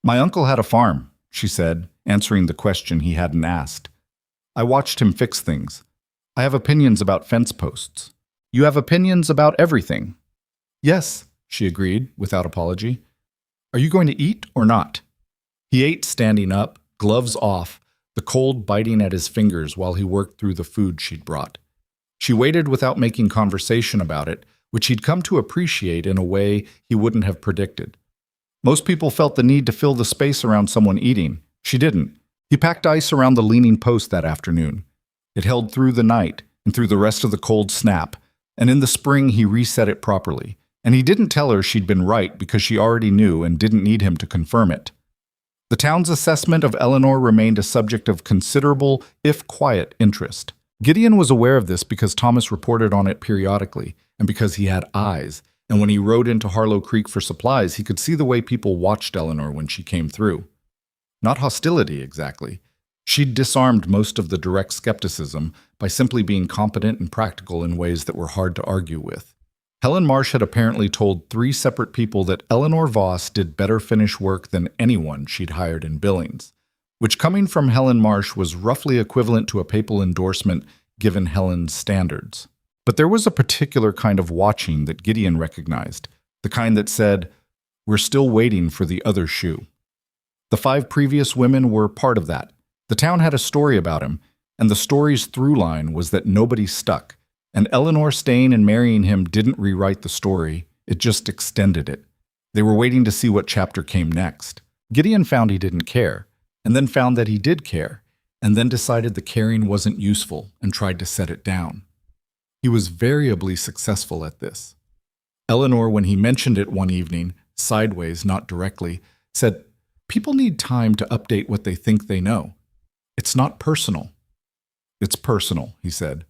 "My uncle had a farm," she said, answering the question he hadn't asked. "I watched him fix things. I have opinions about fence posts." "You have opinions about everything." "Yes," she agreed, without apology. "Are you going to eat or not?" He ate standing up, gloves off, the cold biting at his fingers while he worked through the food she'd brought. She waited without making conversation about it, which he'd come to appreciate in a way he wouldn't have predicted. Most people felt the need to fill the space around someone eating. She didn't. He packed ice around the leaning post that afternoon. It held through the night and through the rest of the cold snap, and in the spring he reset it properly. And he didn't tell her she'd been right because she already knew and didn't need him to confirm it. The town's assessment of Eleanor remained a subject of considerable, if quiet, interest. Gideon was aware of this because Thomas reported on it periodically, and because he had eyes, and when he rode into Harlow Creek for supplies, he could see the way people watched Eleanor when she came through. Not hostility, exactly. She'd disarmed most of the direct skepticism by simply being competent and practical in ways that were hard to argue with. Helen Marsh had apparently told 3 separate people that Eleanor Voss did better finish work than anyone she'd hired in Billings, which coming from Helen Marsh was roughly equivalent to a papal endorsement given Helen's standards. But there was a particular kind of watching that Gideon recognized, the kind that said, "We're still waiting for the other shoe." The 5 previous women were part of that. The town had a story about him, and the story's through line was that nobody stuck. And Eleanor staying and marrying him didn't rewrite the story, it just extended it. They were waiting to see what chapter came next. Gideon found he didn't care, and then found that he did care, and then decided the caring wasn't useful and tried to set it down. He was variably successful at this. Eleanor, when he mentioned it one evening, sideways, not directly, said, "People need time to update what they think they know. It's not personal." "It's personal," he said.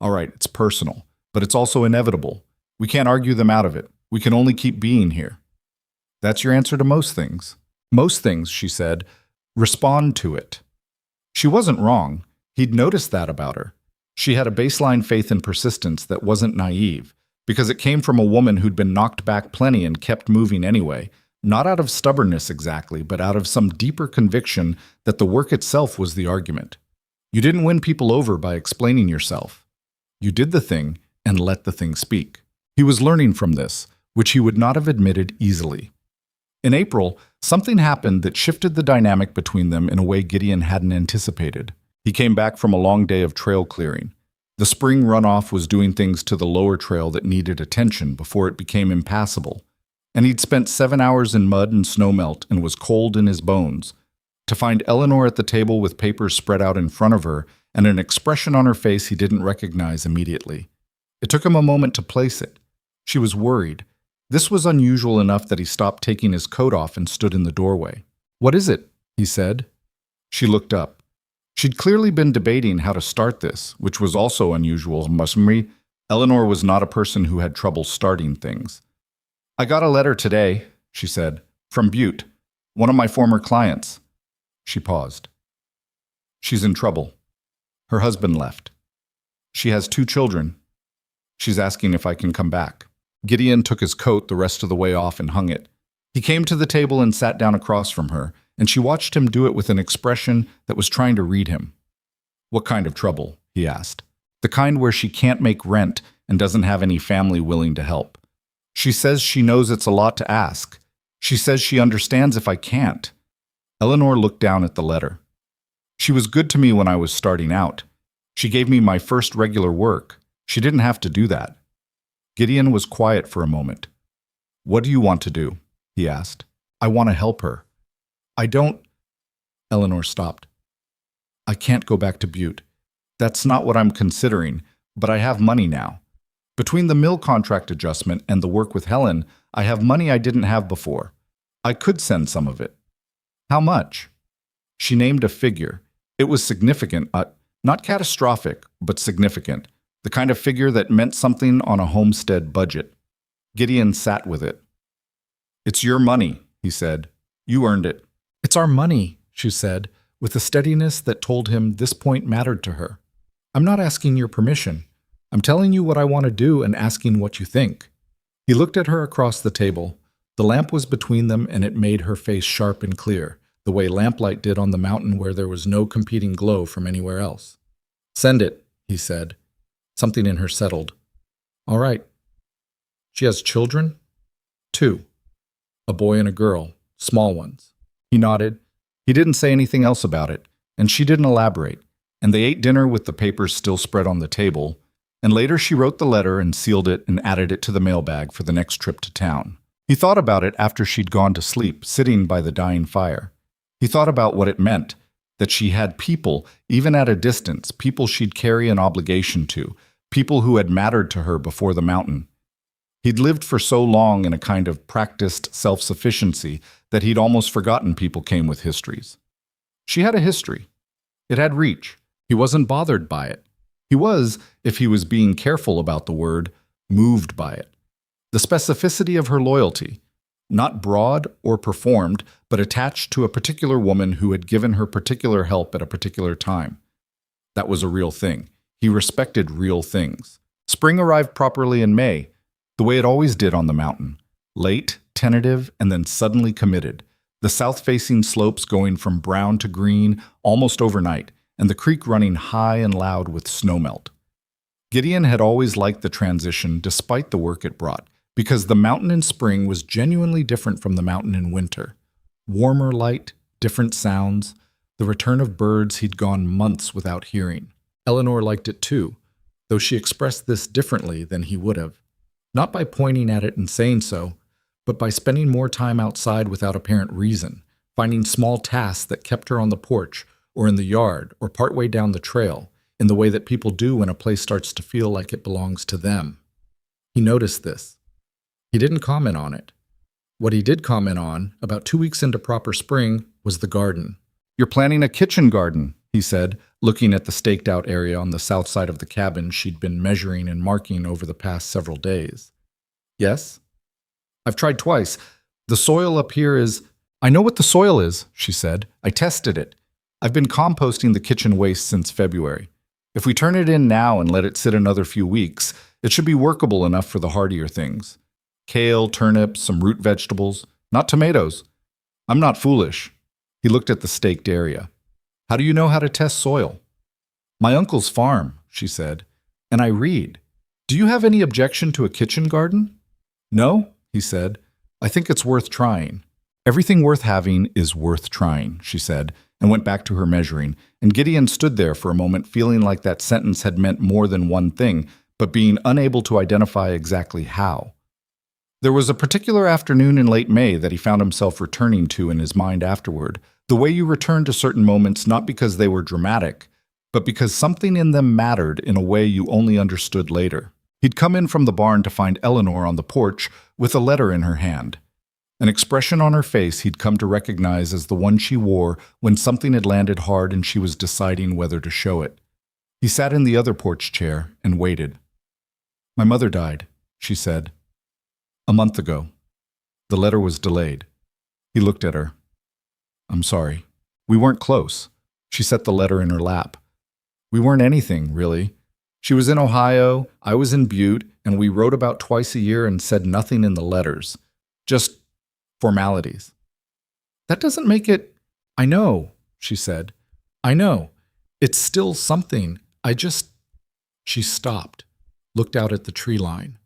"All right, it's personal, but it's also inevitable. We can't argue them out of it. We can only keep being here." "That's your answer to most things." "Most things," she said, "respond to it." She wasn't wrong. He'd noticed that about her. She had a baseline faith and persistence that wasn't naive, because it came from a woman who'd been knocked back plenty and kept moving anyway, not out of stubbornness exactly, but out of some deeper conviction that the work itself was the argument. You didn't win people over by explaining yourself. You did the thing and let the thing speak. He was learning from this, which he would not have admitted easily. In April, something happened that shifted the dynamic between them in a way Gideon hadn't anticipated. He came back from a long day of trail clearing. The spring runoff was doing things to the lower trail that needed attention before it became impassable, and he'd spent 7 hours in mud and snowmelt and was cold in his bones. To find Eleanor at the table with papers spread out in front of her and an expression on her face he didn't recognize immediately. It took him a moment to place it. She was worried. This was unusual enough that he stopped taking his coat off and stood in the doorway. "What is it?" he said. She looked up. She'd clearly been debating how to start this, which was also unusual, mustn't we? Eleanor was not a person who had trouble starting things. "I got a letter today," she said, "from Butte, one of my former clients." She paused. "She's in trouble. Her husband left. She has 2 children. She's asking if I can come back." Gideon took his coat the rest of the way off and hung it. He came to the table and sat down across from her, and she watched him do it with an expression that was trying to read him. "What kind of trouble?" he asked. "The kind where she can't make rent and doesn't have any family willing to help. She says she knows it's a lot to ask. She says she understands if I can't." Eleanor looked down at the letter. "She was good to me when I was starting out. She gave me my first regular work. She didn't have to do that." Gideon was quiet for a moment. "What do you want to do?" he asked. "I want to help her." "I don't—" Eleanor stopped. "I can't go back to Butte. That's not what I'm considering, but I have money now. Between the mill contract adjustment and the work with Helen, I have money I didn't have before. I could send some of it." "How much?" She named a figure. It was significant, not catastrophic, but significant. The kind of figure that meant something on a homestead budget. Gideon sat with it. "It's your money," he said. "You earned it." "It's our money," she said, with a steadiness that told him this point mattered to her. "I'm not asking your permission. I'm telling you what I want to do and asking what you think." He looked at her across the table. The lamp was between them, and it made her face sharp and clear, the way lamplight did on the mountain where there was no competing glow from anywhere else. "Send it," he said. Something in her settled. "All right." "She has children?" "2. A boy and a girl, small ones." He nodded. He didn't say anything else about it, and she didn't elaborate, and they ate dinner with the papers still spread on the table, and later she wrote the letter and sealed it and added it to the mailbag for the next trip to town. He thought about it after she'd gone to sleep, sitting by the dying fire. He thought about what it meant, that she had people, even at a distance, people she'd carry an obligation to, people who had mattered to her before the mountain. He'd lived for so long in a kind of practiced self-sufficiency that he'd almost forgotten people came with histories. She had a history. It had reach. He wasn't bothered by it. He was, if he was being careful about the word, moved by it. The specificity of her loyalty, not broad or performed, but attached to a particular woman who had given her particular help at a particular time. That was a real thing. He respected real things. Spring arrived properly in May, the way it always did on the mountain. Late, tentative, and then suddenly committed. The south-facing slopes going from brown to green almost overnight, and the creek running high and loud with snowmelt. Gideon had always liked the transition despite the work it brought, because the mountain in spring was genuinely different from the mountain in winter. Warmer light, different sounds, the return of birds he'd gone months without hearing. Eleanor liked it too, though she expressed this differently than he would have. Not by pointing at it and saying so, but by spending more time outside without apparent reason, finding small tasks that kept her on the porch or in the yard or partway down the trail, in the way that people do when a place starts to feel like it belongs to them. He noticed this. He didn't comment on it. What he did comment on, about 2 weeks into proper spring, was the garden. "You're planning a kitchen garden," he said, looking at the staked-out area on the south side of the cabin she'd been measuring and marking over the past several days. "Yes?" "I've tried twice. The soil up here is—" "I know what the soil is," she said. "I tested it. I've been composting the kitchen waste since February. If we turn it in now and let it sit another few weeks, it should be workable enough for the hardier things. Kale, turnips, some root vegetables, not tomatoes. I'm not foolish. He looked at the staked area. How do you know how to test soil? My uncle's farm, she said, and I read. Do you have any objection to a kitchen garden? No, he said. I think it's worth trying. Everything worth having is worth trying, she said, and went back to her measuring, and Gideon stood there for a moment feeling like that sentence had meant more than one thing, but being unable to identify exactly how. There was a particular afternoon in late May that he found himself returning to in his mind afterward, the way you return to certain moments not because they were dramatic, but because something in them mattered in a way you only understood later. He'd come in from the barn to find Eleanor on the porch with a letter in her hand. An expression on her face he'd come to recognize as the one she wore when something had landed hard and she was deciding whether to show it. He sat in the other porch chair and waited. My mother died, she said. A month ago. The letter was delayed. He looked at her. I'm sorry. We weren't close. She set the letter in her lap. We weren't anything, really. She was in Ohio, I was in Butte, and we wrote about twice a year and said nothing in the letters. Just formalities. That doesn't make it... I know, she said. I know. It's still something. She stopped, looked out at the tree line.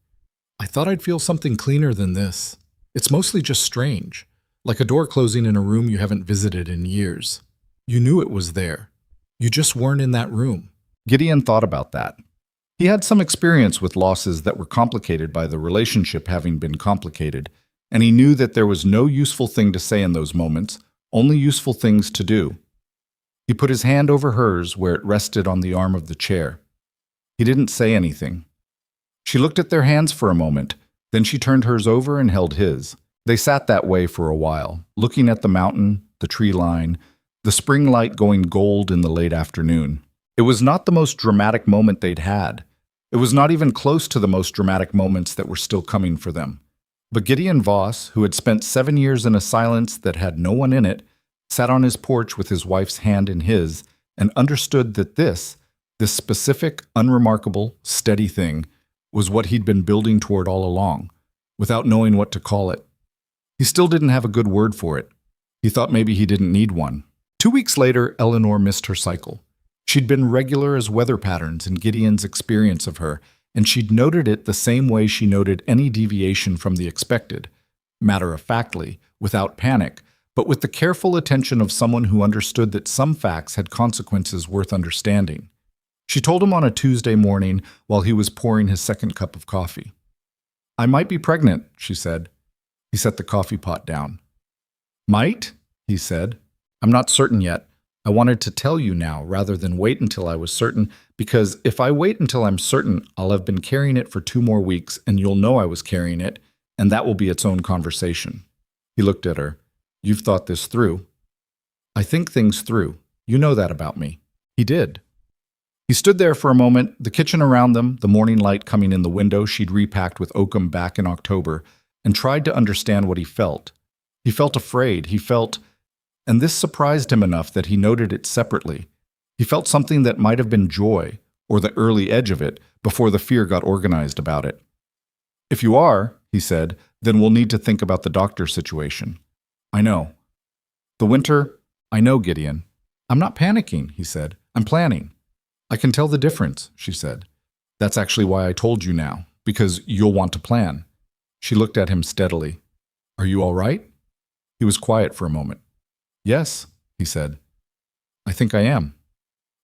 I thought I'd feel something cleaner than this. It's mostly just strange, like a door closing in a room you haven't visited in years. You knew it was there. You just weren't in that room. Gideon thought about that. He had some experience with losses that were complicated by the relationship having been complicated, and he knew that there was no useful thing to say in those moments, only useful things to do. He put his hand over hers where it rested on the arm of the chair. He didn't say anything. She looked at their hands for a moment, then she turned hers over and held his. They sat that way for a while, looking at the mountain, the tree line, the spring light going gold in the late afternoon. It was not the most dramatic moment they'd had. It was not even close to the most dramatic moments that were still coming for them. But Gideon Voss, who had spent 7 years in a silence that had no one in it, sat on his porch with his wife's hand in his and understood that this specific, unremarkable, steady thing was what he'd been building toward all along, without knowing what to call it. He still didn't have a good word for it. He thought maybe he didn't need one. 2 weeks later, Eleanor missed her cycle. She'd been regular as weather patterns in Gideon's experience of her, and she'd noted it the same way she noted any deviation from the expected, matter-of-factly, without panic, but with the careful attention of someone who understood that some facts had consequences worth understanding. She told him on a Tuesday morning while he was pouring his second cup of coffee. I might be pregnant, she said. He set the coffee pot down. Might? He said. I'm not certain yet. I wanted to tell you now rather than wait until I was certain, because if I wait until I'm certain, I'll have been carrying it for 2 more weeks and you'll know I was carrying it, and that will be its own conversation. He looked at her. You've thought this through. I think things through. You know that about me. He did. He stood there for a moment, the kitchen around them, the morning light coming in the window she'd repacked with oakum back in October, and tried to understand what he felt. He felt afraid. He felt... And this surprised him enough that he noted it separately. He felt something that might have been joy, or the early edge of it, before the fear got organized about it. If you are, he said, then we'll need to think about the doctor situation. I know. The winter, I know, Gideon. I'm not panicking, he said. I'm planning. I can tell the difference, she said. That's actually why I told you now, because you'll want to plan. She looked at him steadily. Are you all right? He was quiet for a moment. Yes, he said. I think I am.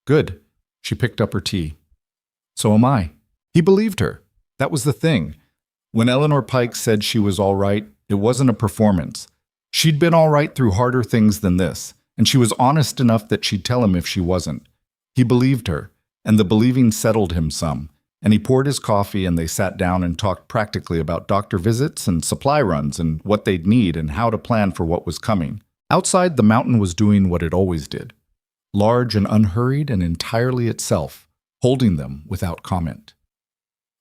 Good. She picked up her tea. So am I. He believed her. That was the thing. When Eleanor Pike said she was all right, it wasn't a performance. She'd been all right through harder things than this, and she was honest enough that she'd tell him if she wasn't. He believed her, and the believing settled him some, and he poured his coffee and they sat down and talked practically about doctor visits and supply runs and what they'd need and how to plan for what was coming. Outside, the mountain was doing what it always did, large and unhurried and entirely itself, holding them without comment.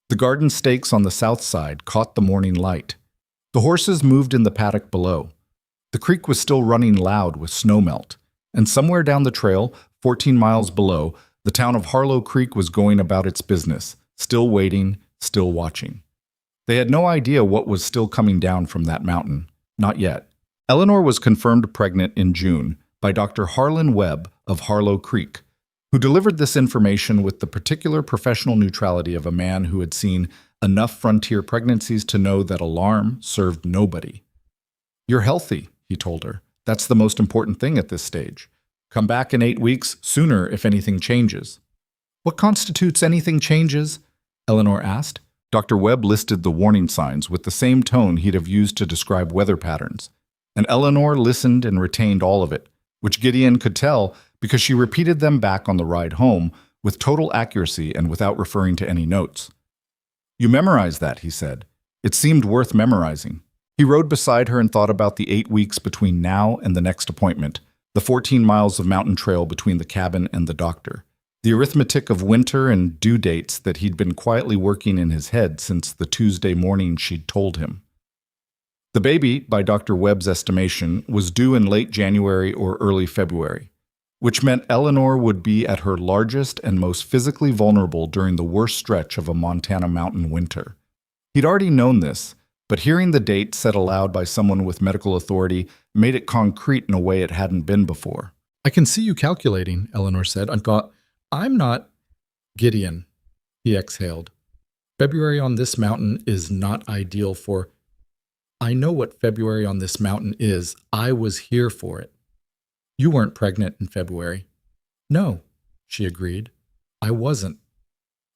The garden stakes on the south side caught the morning light. The horses moved in the paddock below. The creek was still running loud with snowmelt, And somewhere down the trail, 14 miles below, the town of Harlow Creek was going about its business, still waiting, still watching. They had no idea what was still coming down from that mountain. Not yet. Eleanor was confirmed pregnant in June by Dr. Harlan Webb of Harlow Creek, who delivered this information with the particular professional neutrality of a man who had seen enough frontier pregnancies to know that alarm served nobody. "You're healthy," he told her. "That's the most important thing at this stage. Come back in 8 weeks, sooner if anything changes." "What constitutes anything changes?" Eleanor asked. Dr. Webb listed the warning signs with the same tone he'd have used to describe weather patterns, and Eleanor listened and retained all of it, which Gideon could tell because she repeated them back on the ride home with total accuracy and without referring to any notes. "You memorized that," he said. It seemed worth memorizing. He rode beside her and thought about the 8 weeks between now and the next appointment, the 14 miles of mountain trail between the cabin and the doctor, the arithmetic of winter and due dates that he'd been quietly working in his head since the Tuesday morning she'd told him. The baby, by Dr. Webb's estimation, was due in late January or early February, which meant Eleanor would be at her largest and most physically vulnerable during the worst stretch of a Montana mountain winter. He'd already known this, but hearing the date said aloud by someone with medical authority made it concrete in a way it hadn't been before. "I can see you calculating," Eleanor said. I'm not Gideon," he exhaled. "February on this mountain is not ideal for... I know what February on this mountain is. I was here for it." "You weren't pregnant in February." "No," she agreed. "I wasn't."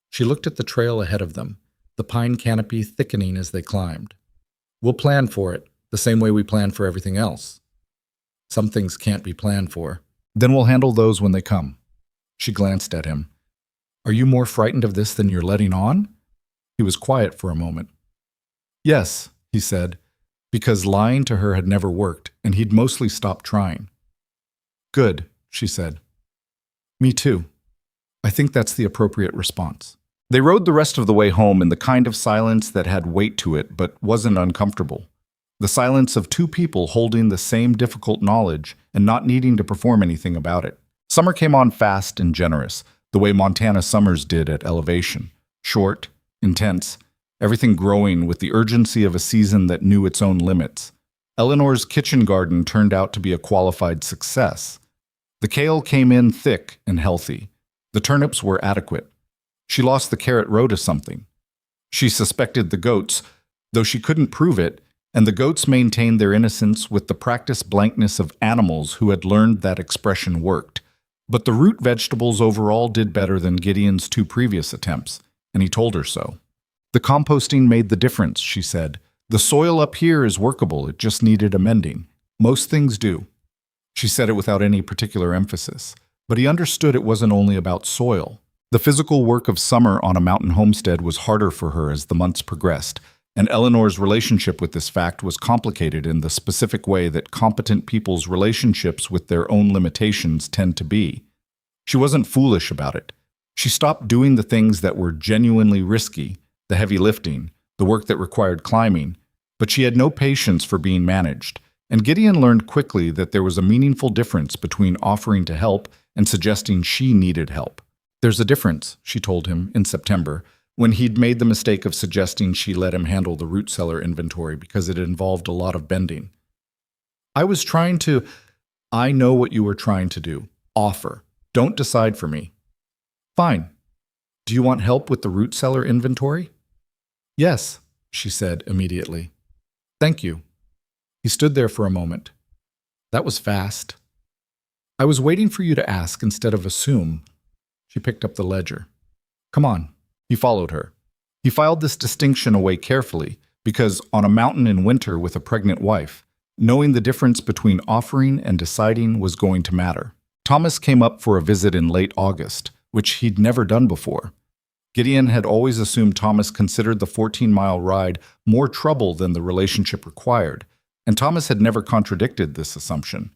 She looked at the trail ahead of them, the pine canopy thickening as they climbed. "We'll plan for it, the same way we plan for everything else." "Some things can't be planned for." "Then we'll handle those when they come." She glanced at him. "Are you more frightened of this than you're letting on?" He was quiet for a moment. "Yes," he said, because lying to her had never worked, and he'd mostly stopped trying. "Good," she said. "Me too. I think that's the appropriate response." They rode the rest of the way home in the kind of silence that had weight to it but wasn't uncomfortable. The silence of two people holding the same difficult knowledge and not needing to perform anything about it. Summer came on fast and generous, the way Montana summers did at elevation. Short, intense, everything growing with the urgency of a season that knew its own limits. Eleanor's kitchen garden turned out to be a qualified success. The kale came in thick and healthy. The turnips were adequate. She lost the carrot row to something. She suspected the goats, though she couldn't prove it, and the goats maintained their innocence with the practiced blankness of animals who had learned that expression worked. But the root vegetables overall did better than Gideon's 2 previous attempts, and he told her so. "The composting made the difference," she said. "The soil up here is workable, it just needed amending. Most things do." She said it without any particular emphasis, but he understood it wasn't only about soil. The physical work of summer on a mountain homestead was harder for her as the months progressed, and Eleanor's relationship with this fact was complicated in the specific way that competent people's relationships with their own limitations tend to be. She wasn't foolish about it. She stopped doing the things that were genuinely risky, the heavy lifting, the work that required climbing, but she had no patience for being managed, and Gideon learned quickly that there was a meaningful difference between offering to help and suggesting she needed help. "There's a difference," she told him in September, when he'd made the mistake of suggesting she let him handle the root cellar inventory because it involved a lot of bending. "I know what you were trying to do. Offer. Don't decide for me." "Fine. Do you want help with the root cellar inventory?" "Yes," she said immediately. "Thank you." He stood there for a moment. "That was fast." "I was waiting for you to ask instead of assume." She picked up the ledger. "Come on." He followed her. He filed this distinction away carefully because on a mountain in winter with a pregnant wife, knowing the difference between offering and deciding was going to matter. Thomas came up for a visit in late August, which he'd never done before. Gideon had always assumed Thomas considered the 14-mile ride more trouble than the relationship required, and Thomas had never contradicted this assumption.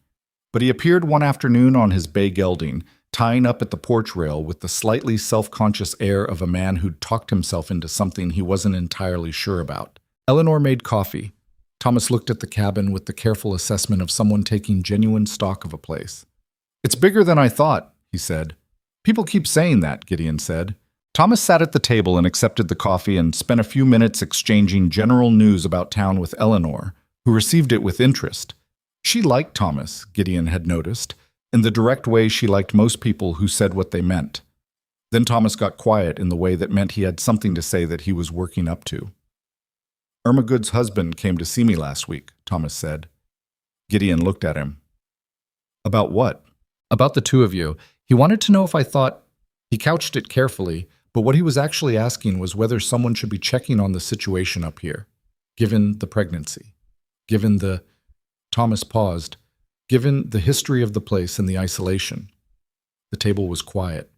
But he appeared one afternoon on his bay gelding, tying up at the porch rail with the slightly self-conscious air of a man who'd talked himself into something he wasn't entirely sure about. Eleanor made coffee. Thomas looked at the cabin with the careful assessment of someone taking genuine stock of a place. It's bigger than I thought, he said. People keep saying that, Gideon said. Thomas sat at the table and accepted the coffee and spent a few minutes exchanging general news about town with Eleanor, who received it with interest. She liked Thomas, Gideon had noticed, in the direct way she liked most people who said what they meant. Then Thomas got quiet in the way that meant he had something to say that he was working up to. Irma Good's husband came to see me last week, Thomas said. Gideon looked at him. About what? About the two of you. He wanted to know if I thought... He couched it carefully, but what he was actually asking was whether someone should be checking on the situation up here, given the pregnancy, given the... Thomas paused. Given the history of the place and the isolation. The table was quiet.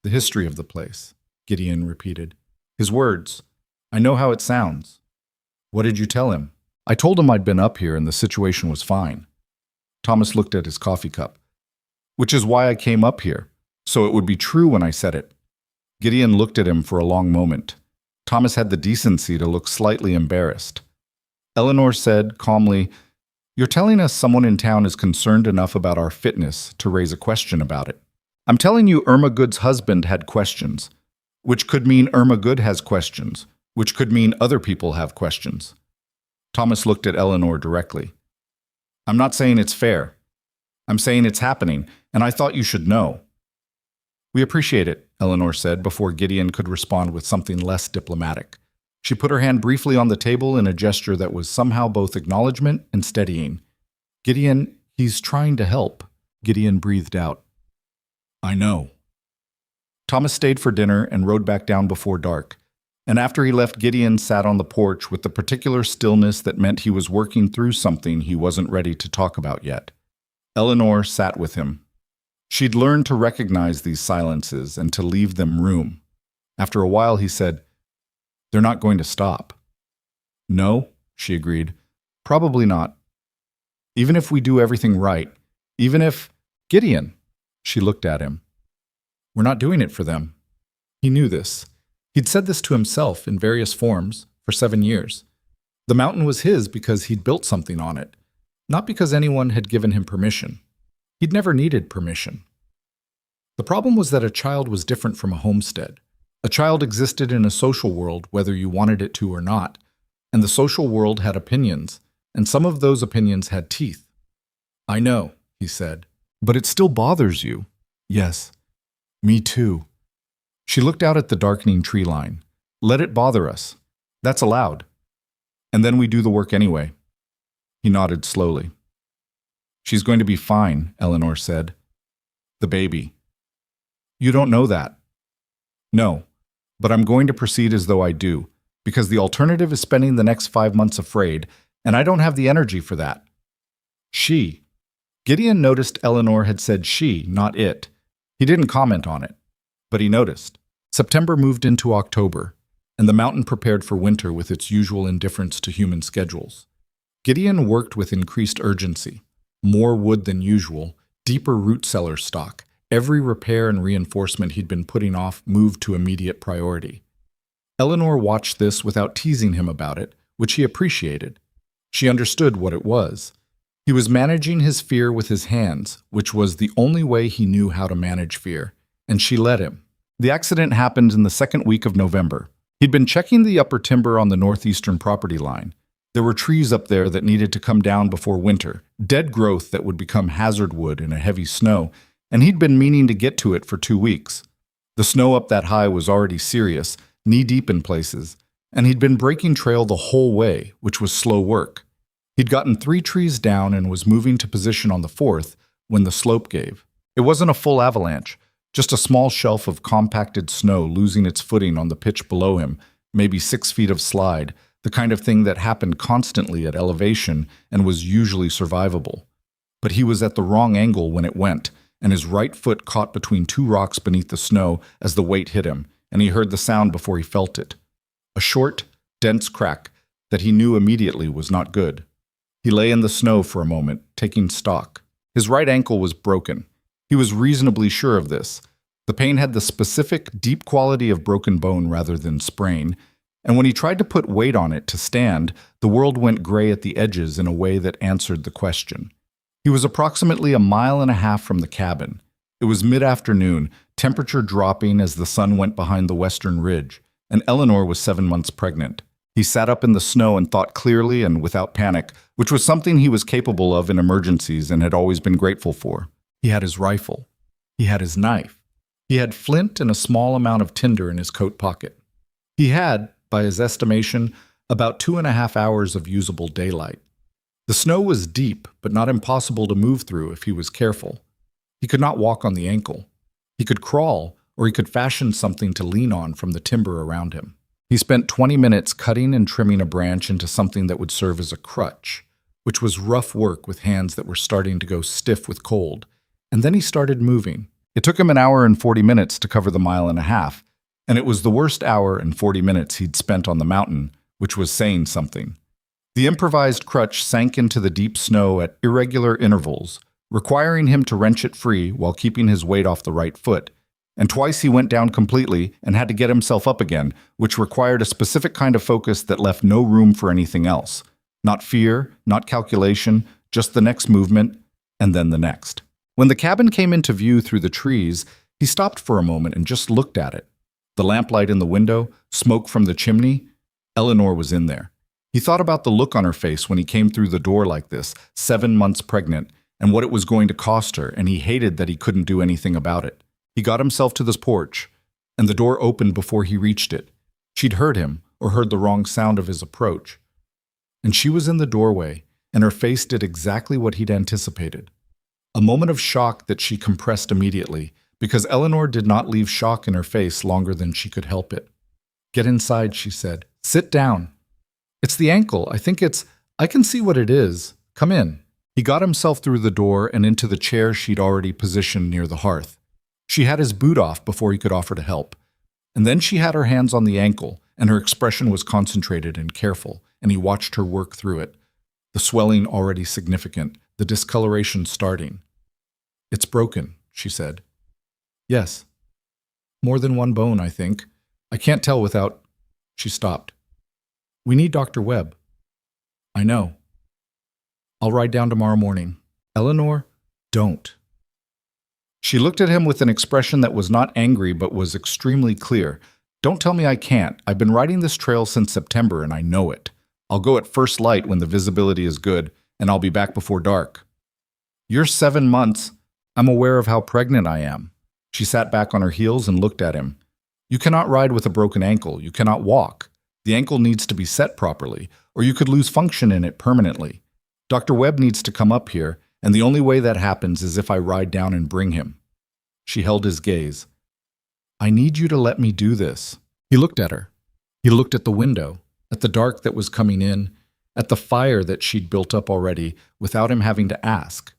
The history of the place, Gideon repeated. His words. I know how it sounds. What did you tell him? I told him I'd been up here and the situation was fine. Thomas looked at his coffee cup. Which is why I came up here, so it would be true when I said it. Gideon looked at him for a long moment. Thomas had the decency to look slightly embarrassed. Eleanor said calmly, You're telling us someone in town is concerned enough about our fitness to raise a question about it. I'm telling you Irma Good's husband had questions, which could mean Irma Good has questions, which could mean other people have questions. Thomas looked at Eleanor directly. I'm not saying it's fair. I'm saying it's happening, and I thought you should know. We appreciate it, Eleanor said before Gideon could respond with something less diplomatic. She put her hand briefly on the table in a gesture that was somehow both acknowledgement and steadying. Gideon, he's trying to help, Gideon breathed out. I know. Thomas stayed for dinner and rode back down before dark, and after he left, Gideon sat on the porch with the particular stillness that meant he was working through something he wasn't ready to talk about yet. Eleanor sat with him. She'd learned to recognize these silences and to leave them room. After a while, he said, They're not going to stop. No, she agreed. Probably not. Even if we do everything right, even if... Gideon, she looked at him. We're not doing it for them. He knew this. He'd said this to himself in various forms for 7 years. The mountain was his because he'd built something on it, not because anyone had given him permission. He'd never needed permission. The problem was that a child was different from a homestead. A child existed in a social world whether you wanted it to or not, and the social world had opinions, and some of those opinions had teeth. I know, he said, but it still bothers you. Yes, me too. She looked out at the darkening tree line. Let it bother us. That's allowed. And then we do the work anyway. He nodded slowly. She's going to be fine, Eleanor said. The baby. You don't know that. No, but I'm going to proceed as though I do, because the alternative is spending the next 5 months afraid, and I don't have the energy for that. She. Gideon noticed Eleanor had said she, not it. He didn't comment on it, but he noticed. September moved into October, and the mountain prepared for winter with its usual indifference to human schedules. Gideon worked with increased urgency. More wood than usual, deeper root cellar stock. Every repair and reinforcement he'd been putting off moved to immediate priority. Eleanor watched this without teasing him about it, which he appreciated. She understood what it was. He was managing his fear with his hands, which was the only way he knew how to manage fear, and she let him. The accident happened in the second week of November. He'd been checking the upper timber on the northeastern property line. There were trees up there that needed to come down before winter, dead growth that would become hazard wood in a heavy snow, and he'd been meaning to get to it for 2 weeks. The snow up that high was already serious, knee-deep in places, and he'd been breaking trail the whole way, which was slow work. He'd gotten 3 trees down and was moving to position on the 4th when the slope gave. It wasn't a full avalanche, just a small shelf of compacted snow losing its footing on the pitch below him, maybe 6 feet of slide, the kind of thing that happened constantly at elevation and was usually survivable. But he was at the wrong angle when it went, and his right foot caught between 2 rocks beneath the snow as the weight hit him, and he heard the sound before he felt it. A short, dense crack that he knew immediately was not good. He lay in the snow for a moment, taking stock. His right ankle was broken. He was reasonably sure of this. The pain had the specific, deep quality of broken bone rather than sprain, and when he tried to put weight on it to stand, the world went gray at the edges in a way that answered the question. He He was approximately a mile and a half from the cabin. It was mid-afternoon, temperature dropping as the sun went behind the western ridge, and Eleanor was 7 months pregnant. He sat up in the snow and thought clearly and without panic, which was something he was capable of in emergencies and had always been grateful for. He had his rifle. He had his knife. He had flint and a small amount of tinder in his coat pocket. He had, by his estimation, about 2.5 hours of usable daylight. The snow was deep, but not impossible to move through if he was careful. He could not walk on the ankle. He could crawl, or he could fashion something to lean on from the timber around him. He spent 20 minutes cutting and trimming a branch into something that would serve as a crutch, which was rough work with hands that were starting to go stiff with cold. And then he started moving. It took him 1 hour and 40 minutes to cover the 1.5 miles, and it was the worst 1 hour and 40 minutes he'd spent on the mountain, which was saying something. The improvised crutch sank into the deep snow at irregular intervals, requiring him to wrench it free while keeping his weight off the right foot. And twice he went down completely and had to get himself up again, which required a specific kind of focus that left no room for anything else. Not fear, not calculation, just the next movement, and then the next. When the cabin came into view through the trees, he stopped for a moment and just looked at it. The lamplight in the window, smoke from the chimney. Eleanor was in there. He thought about the look on her face when he came through the door like this, 7 months pregnant, and what it was going to cost her, and he hated that he couldn't do anything about it. He got himself to this porch, and the door opened before he reached it. She'd heard him, or heard the wrong sound of his approach. And she was in the doorway, and her face did exactly what he'd anticipated. A moment of shock that she compressed immediately, because Eleanor did not leave shock in her face longer than she could help it. "Get inside," she said. "Sit down." "It's the ankle. I can see what it is. Come in." He got himself through the door and into the chair she'd already positioned near the hearth. She had his boot off before he could offer to help. And then she had her hands on the ankle, and her expression was concentrated and careful, and he watched her work through it. The swelling already significant, the discoloration starting. "It's broken," she said. "Yes. More than one bone, I think. I can't tell without—" She stopped. "We need Dr. Webb." "I know. I'll ride down tomorrow morning." "Eleanor, don't." She looked at him with an expression that was not angry but was extremely clear. "Don't tell me I can't. I've been riding this trail since September and I know it. I'll go at first light when the visibility is good, and I'll be back before dark." "You're 7 months. I'm aware of how pregnant I am." She sat back on her heels and looked at him. "You cannot ride with a broken ankle. You cannot walk. The ankle needs to be set properly, or you could lose function in it permanently. Dr. Webb needs to come up here, and the only way that happens is if I ride down and bring him." She held his gaze. "I need you to let me do this." He looked at her. He looked at the window, at the dark that was coming in, at the fire that she'd built up already without him having to ask.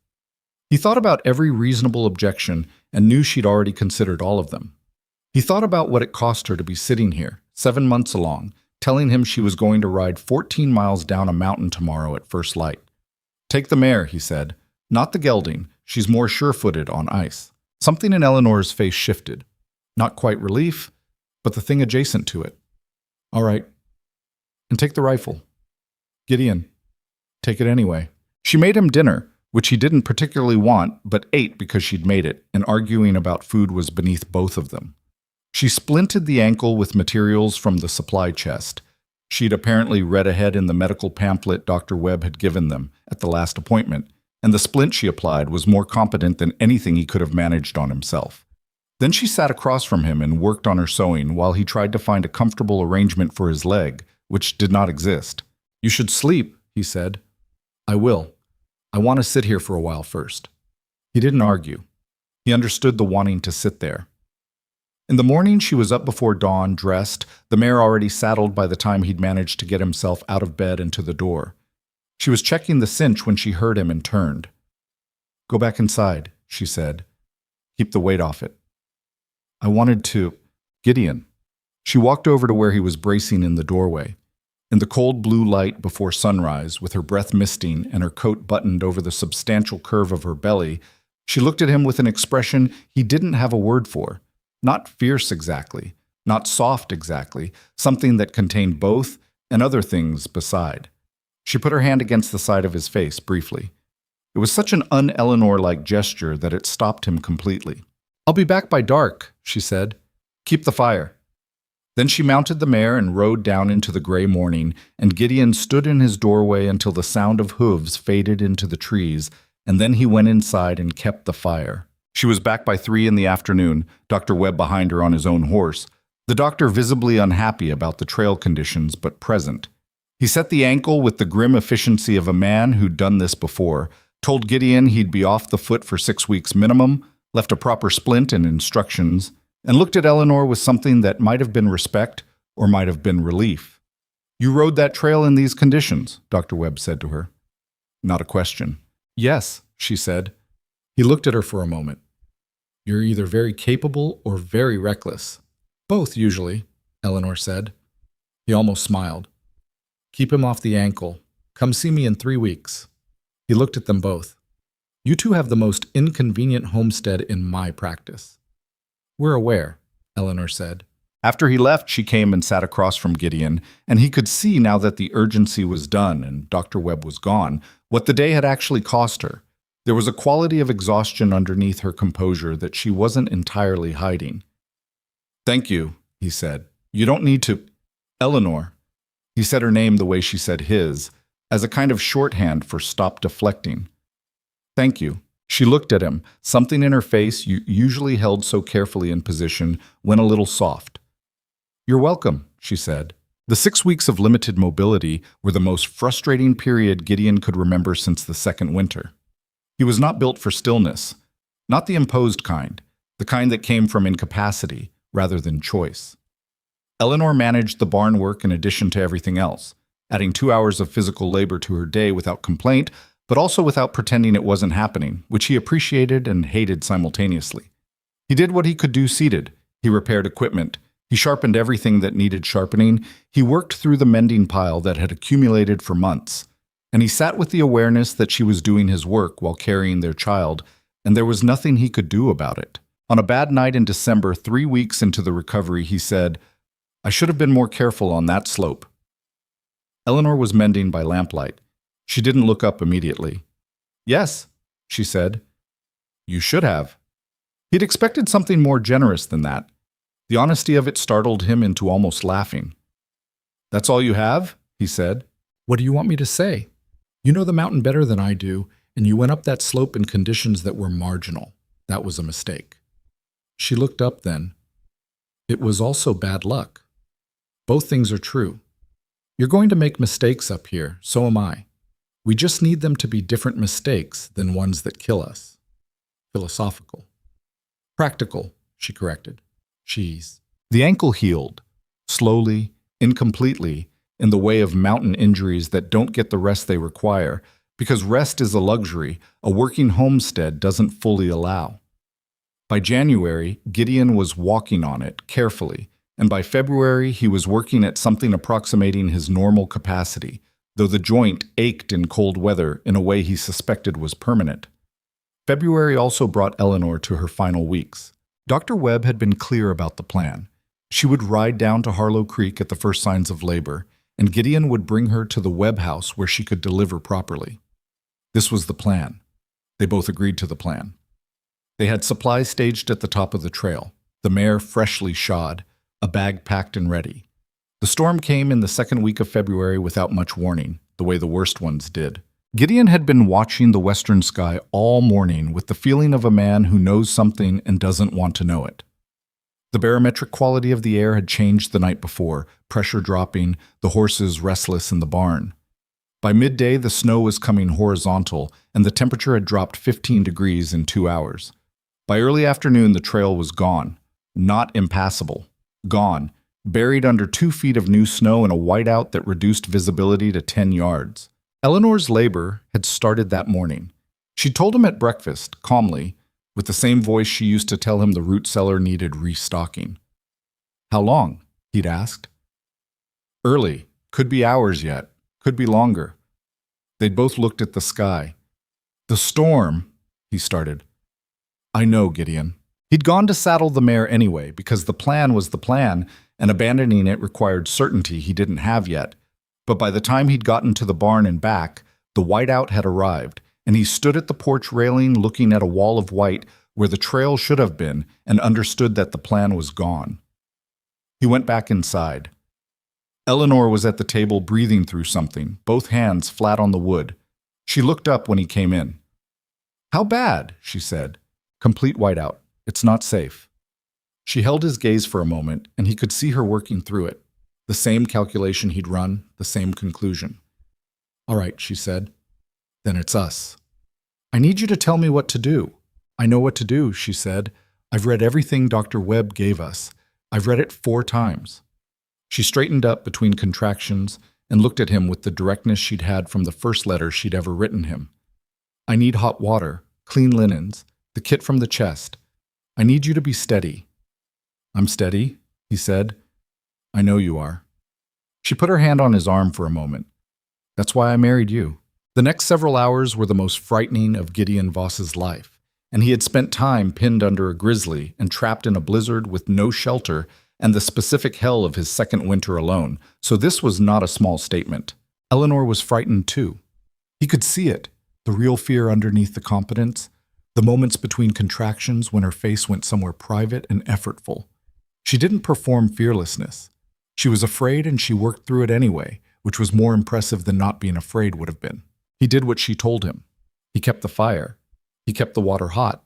He thought about every reasonable objection and knew she'd already considered all of them. He thought about what it cost her to be sitting here, 7 months along, telling him she was going to ride 14 miles down a mountain tomorrow at first light. "Take the mare," he said. "Not the gelding. She's more sure-footed on ice." Something in Eleanor's face shifted. Not quite relief, but the thing adjacent to it. "All right. And take the rifle." "Gideon, take it anyway." She made him dinner, which he didn't particularly want, but ate because she'd made it, and arguing about food was beneath both of them. She splinted the ankle with materials from the supply chest. She'd apparently read ahead in the medical pamphlet Dr. Webb had given them at the last appointment, and the splint she applied was more competent than anything he could have managed on himself. Then she sat across from him and worked on her sewing while he tried to find a comfortable arrangement for his leg, which did not exist. "You should sleep," he said. "I will. I want to sit here for a while first." He didn't argue. He understood the wanting to sit there. In the morning, she was up before dawn, dressed, the mare already saddled by the time he'd managed to get himself out of bed and to the door. She was checking the cinch when she heard him and turned. "Go back inside," she said. "Keep the weight off it." "I wanted to—" "Gideon." She walked over to where he was bracing in the doorway. In the cold blue light before sunrise, with her breath misting and her coat buttoned over the substantial curve of her belly, she looked at him with an expression he didn't have a word for. Not fierce exactly, not soft exactly, something that contained both and other things beside. She put her hand against the side of his face briefly. It was such an un-Eleanor-like gesture that it stopped him completely. "I'll be back by dark," she said. "Keep the fire." Then she mounted the mare and rode down into the gray morning, and Gideon stood in his doorway until the sound of hooves faded into the trees, and then he went inside and kept the fire. She was back by 3 in the afternoon, Dr. Webb behind her on his own horse, the doctor visibly unhappy about the trail conditions but present. He set the ankle with the grim efficiency of a man who'd done this before, told Gideon he'd be off the foot for 6 weeks minimum, left a proper splint and instructions, and looked at Eleanor with something that might have been respect or might have been relief. "You rode that trail in these conditions," Dr. Webb said to her. Not a question. "Yes," she said. He looked at her for a moment. "You're either very capable or very reckless." "Both, usually," Eleanor said. He almost smiled. "Keep him off the ankle. Come see me in 3 weeks." He looked at them both. "You two have the most inconvenient homestead in my practice." "We're aware," Eleanor said. After he left, she came and sat across from Gideon, and he could see now that the urgency was done and Dr. Webb was gone, what the day had actually cost her. There was a quality of exhaustion underneath her composure that she wasn't entirely hiding. "Thank you," he said. "You don't need to—" "Eleanor." He said her name the way she said his, as a kind of shorthand for stop deflecting. "Thank you." She looked at him. Something in her face, usually held so carefully in position, went a little soft. "You're welcome," she said. The 6 weeks of limited mobility were the most frustrating period Gideon could remember since the second winter. He was not built for stillness, not the imposed kind, the kind that came from incapacity rather than choice. Eleanor managed the barn work in addition to everything else, adding 2 hours of physical labor to her day without complaint, but also without pretending it wasn't happening, which he appreciated and hated simultaneously. He did what he could do seated. He repaired equipment. He sharpened everything that needed sharpening. He worked through the mending pile that had accumulated for months. And he sat with the awareness that she was doing his work while carrying their child, and there was nothing he could do about it. On a bad night in December, 3 weeks into the recovery, he said, "I should have been more careful on that slope." Eleanor was mending by lamplight. She didn't look up immediately. "Yes," she said. "You should have." He'd expected something more generous than that. The honesty of it startled him into almost laughing. "That's all you have?" he said. "What do you want me to say? You know the mountain better than I do, and you went up that slope in conditions that were marginal. That was a mistake." She looked up then. "It was also bad luck. Both things are true. You're going to make mistakes up here, so am I. We just need them to be different mistakes than ones that kill us." Philosophical. "Practical," she corrected. The ankle healed, slowly, incompletely, in the way of mountain injuries that don't get the rest they require, because rest is a luxury a working homestead doesn't fully allow. By January, Gideon was walking on it carefully, and by February he was working at something approximating his normal capacity, though the joint ached in cold weather in a way he suspected was permanent. February also brought Eleanor to her final weeks. Dr. Webb had been clear about the plan. She would ride down to Harlow Creek at the first signs of labor, and Gideon would bring her to the Webb house where she could deliver properly. This was the plan. They both agreed to the plan. They had supplies staged at the top of the trail, the mare freshly shod, a bag packed and ready. The storm came in the second week of February without much warning, the way the worst ones did. Gideon had been watching the western sky all morning with the feeling of a man who knows something and doesn't want to know it. The barometric quality of the air had changed the night before, pressure dropping, the horses restless in the barn. By midday, the snow was coming horizontal, and the temperature had dropped 15 degrees in 2 hours. By early afternoon, the trail was gone. Not impassable. Gone. Buried under 2 feet of new snow and a whiteout that reduced visibility to 10 yards. Eleanor's labor had started that morning. She told him at breakfast, calmly, with the same voice she used to tell him the root cellar needed restocking. "How long?" he'd asked. "Early. Could be hours yet. Could be longer." They'd both looked at the sky. "The storm," he started. "I know, Gideon." He'd gone to saddle the mare anyway, because the plan was the plan, and abandoning it required certainty he didn't have yet. But by the time he'd gotten to the barn and back, the whiteout had arrived, and he stood at the porch railing looking at a wall of white where the trail should have been and understood that the plan was gone. He went back inside. Eleanor was at the table breathing through something, both hands flat on the wood. She looked up when he came in. "How bad?" she said. "Complete whiteout. It's not safe." She held his gaze for a moment, and he could see her working through it. The same calculation he'd run, the same conclusion. "All right," she said. "Then it's us." "I need you to tell me what to do." "I know what to do," she said. "I've read everything Dr. Webb gave us. I've read it 4 times. She straightened up between contractions and looked at him with the directness she'd had from the first letter she'd ever written him. "I need hot water, clean linens, the kit from the chest. I need you to be steady." "I'm steady," he said. "I know you are." She put her hand on his arm for a moment. "That's why I married you." The next several hours were the most frightening of Gideon Voss's life, and he had spent time pinned under a grizzly and trapped in a blizzard with no shelter and the specific hell of his second winter alone, so this was not a small statement. Eleanor was frightened too. He could see it, the real fear underneath the competence, the moments between contractions when her face went somewhere private and effortful. She didn't perform fearlessness. She was afraid and she worked through it anyway, which was more impressive than not being afraid would have been. He did what she told him. He kept the fire. He kept the water hot.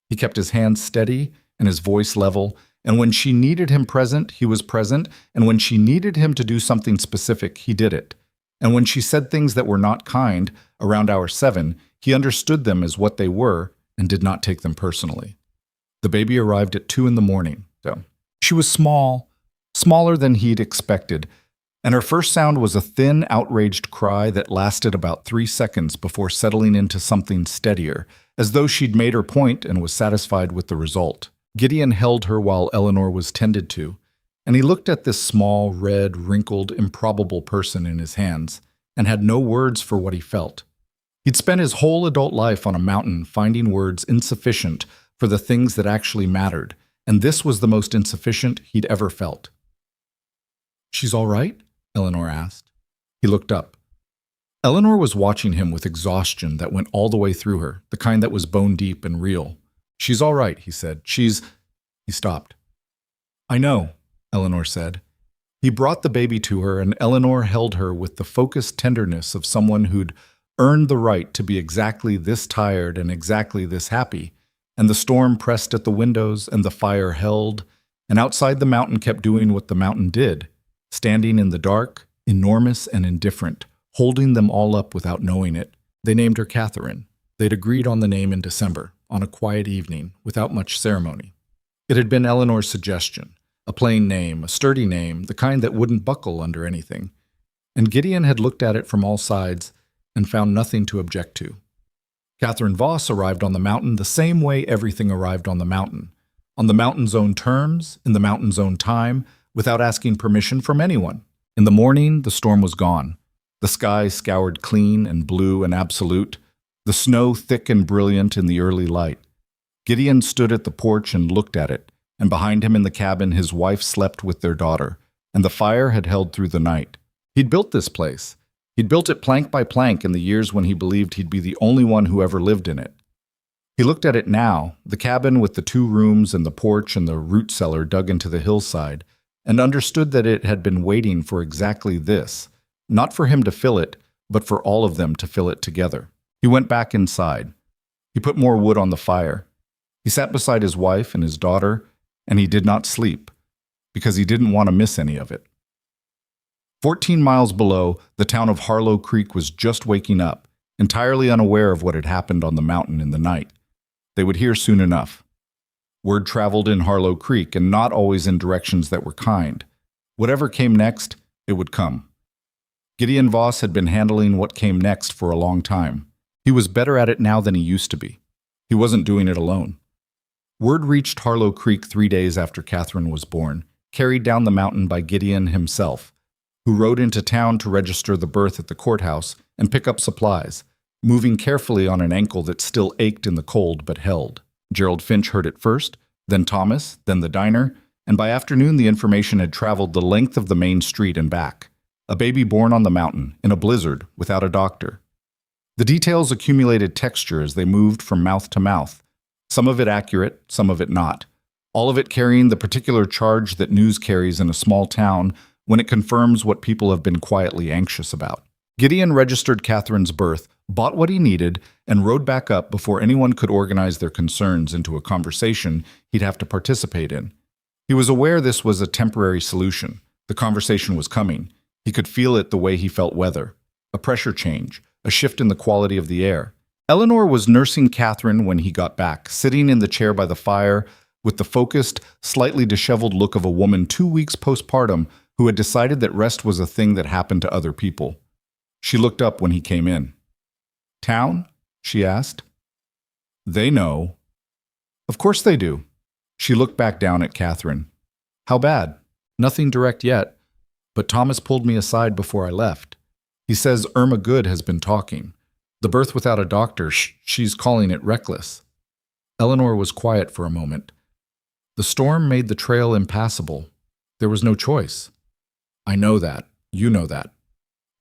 He kept his hands steady and his voice level, and when she needed him present, he was present, and when she needed him to do something specific, he did it. And when she said things that were not kind, around hour 7, he understood them as what they were and did not take them personally. The baby arrived at 2 in the morning. She was small, smaller than he'd expected, and her first sound was a thin, outraged cry that lasted about 3 seconds before settling into something steadier, as though she'd made her point and was satisfied with the result. Gideon held her while Eleanor was tended to, and he looked at this small, red, wrinkled, improbable person in his hands and had no words for what he felt. He'd spent his whole adult life on a mountain finding words insufficient for the things that actually mattered, and this was the most insufficient he'd ever felt. "She's all right?" Eleanor asked. He looked up. Eleanor was watching him with exhaustion that went all the way through her, the kind that was bone deep and real. "She's all right," he said. He stopped. "I know," Eleanor said. He brought the baby to her, and Eleanor held her with the focused tenderness of someone who'd earned the right to be exactly this tired and exactly this happy. And the storm pressed at the windows, and the fire held, and outside the mountain kept doing what the mountain did, standing in the dark, enormous and indifferent, holding them all up without knowing it. They named her Catherine. They'd agreed on the name in December, on a quiet evening, without much ceremony. It had been Eleanor's suggestion, a plain name, a sturdy name, the kind that wouldn't buckle under anything. And Gideon had looked at it from all sides and found nothing to object to. Catherine Voss arrived on the mountain the same way everything arrived on the mountain's own terms, in the mountain's own time, without asking permission from anyone. In the morning, the storm was gone. The sky scoured clean and blue and absolute, the snow thick and brilliant in the early light. Gideon stood at the porch and looked at it, and behind him in the cabin his wife slept with their daughter, and the fire had held through the night. He'd built this place. He'd built it plank by plank in the years when he believed he'd be the only one who ever lived in it. He looked at it now, the cabin with the 2 rooms and the porch and the root cellar dug into the hillside, and understood that it had been waiting for exactly this, not for him to fill it, but for all of them to fill it together. He went back inside. He put more wood on the fire. He sat beside his wife and his daughter, and he did not sleep, because he didn't want to miss any of it. 14 miles below, the town of Harlow Creek was just waking up, entirely unaware of what had happened on the mountain in the night. They would hear soon enough. Word traveled in Harlow Creek, and not always in directions that were kind. Whatever came next, it would come. Gideon Voss had been handling what came next for a long time. He was better at it now than he used to be. He wasn't doing it alone. Word reached Harlow Creek 3 days after Catherine was born, carried down the mountain by Gideon himself, who rode into town to register the birth at the courthouse and pick up supplies, moving carefully on an ankle that still ached in the cold but held. Gerald Finch heard it first, then Thomas, then the diner, and by afternoon the information had traveled the length of the main street and back. A baby born on the mountain, in a blizzard, without a doctor. The details accumulated texture as they moved from mouth to mouth, some of it accurate, some of it not, all of it carrying the particular charge that news carries in a small town when it confirms what people have been quietly anxious about. Gideon registered Catherine's birth, bought what he needed, and rode back up before anyone could organize their concerns into a conversation he'd have to participate in. He was aware this was a temporary solution. The conversation was coming. He could feel it the way he felt weather. A pressure change, a shift in the quality of the air. Eleanor was nursing Catherine when he got back, sitting in the chair by the fire with the focused, slightly disheveled look of a woman 2 weeks postpartum who had decided that rest was a thing that happened to other people. She looked up when he came in. "Town?" she asked. "They know." "Of course they do." She looked back down at Catherine. "How bad?" "Nothing direct yet, but Thomas pulled me aside before I left. He says Irma Good has been talking. The birth without a doctor, she's calling it reckless." Eleanor was quiet for a moment. The storm made the trail impassable. There was no choice. "I know that. You know that."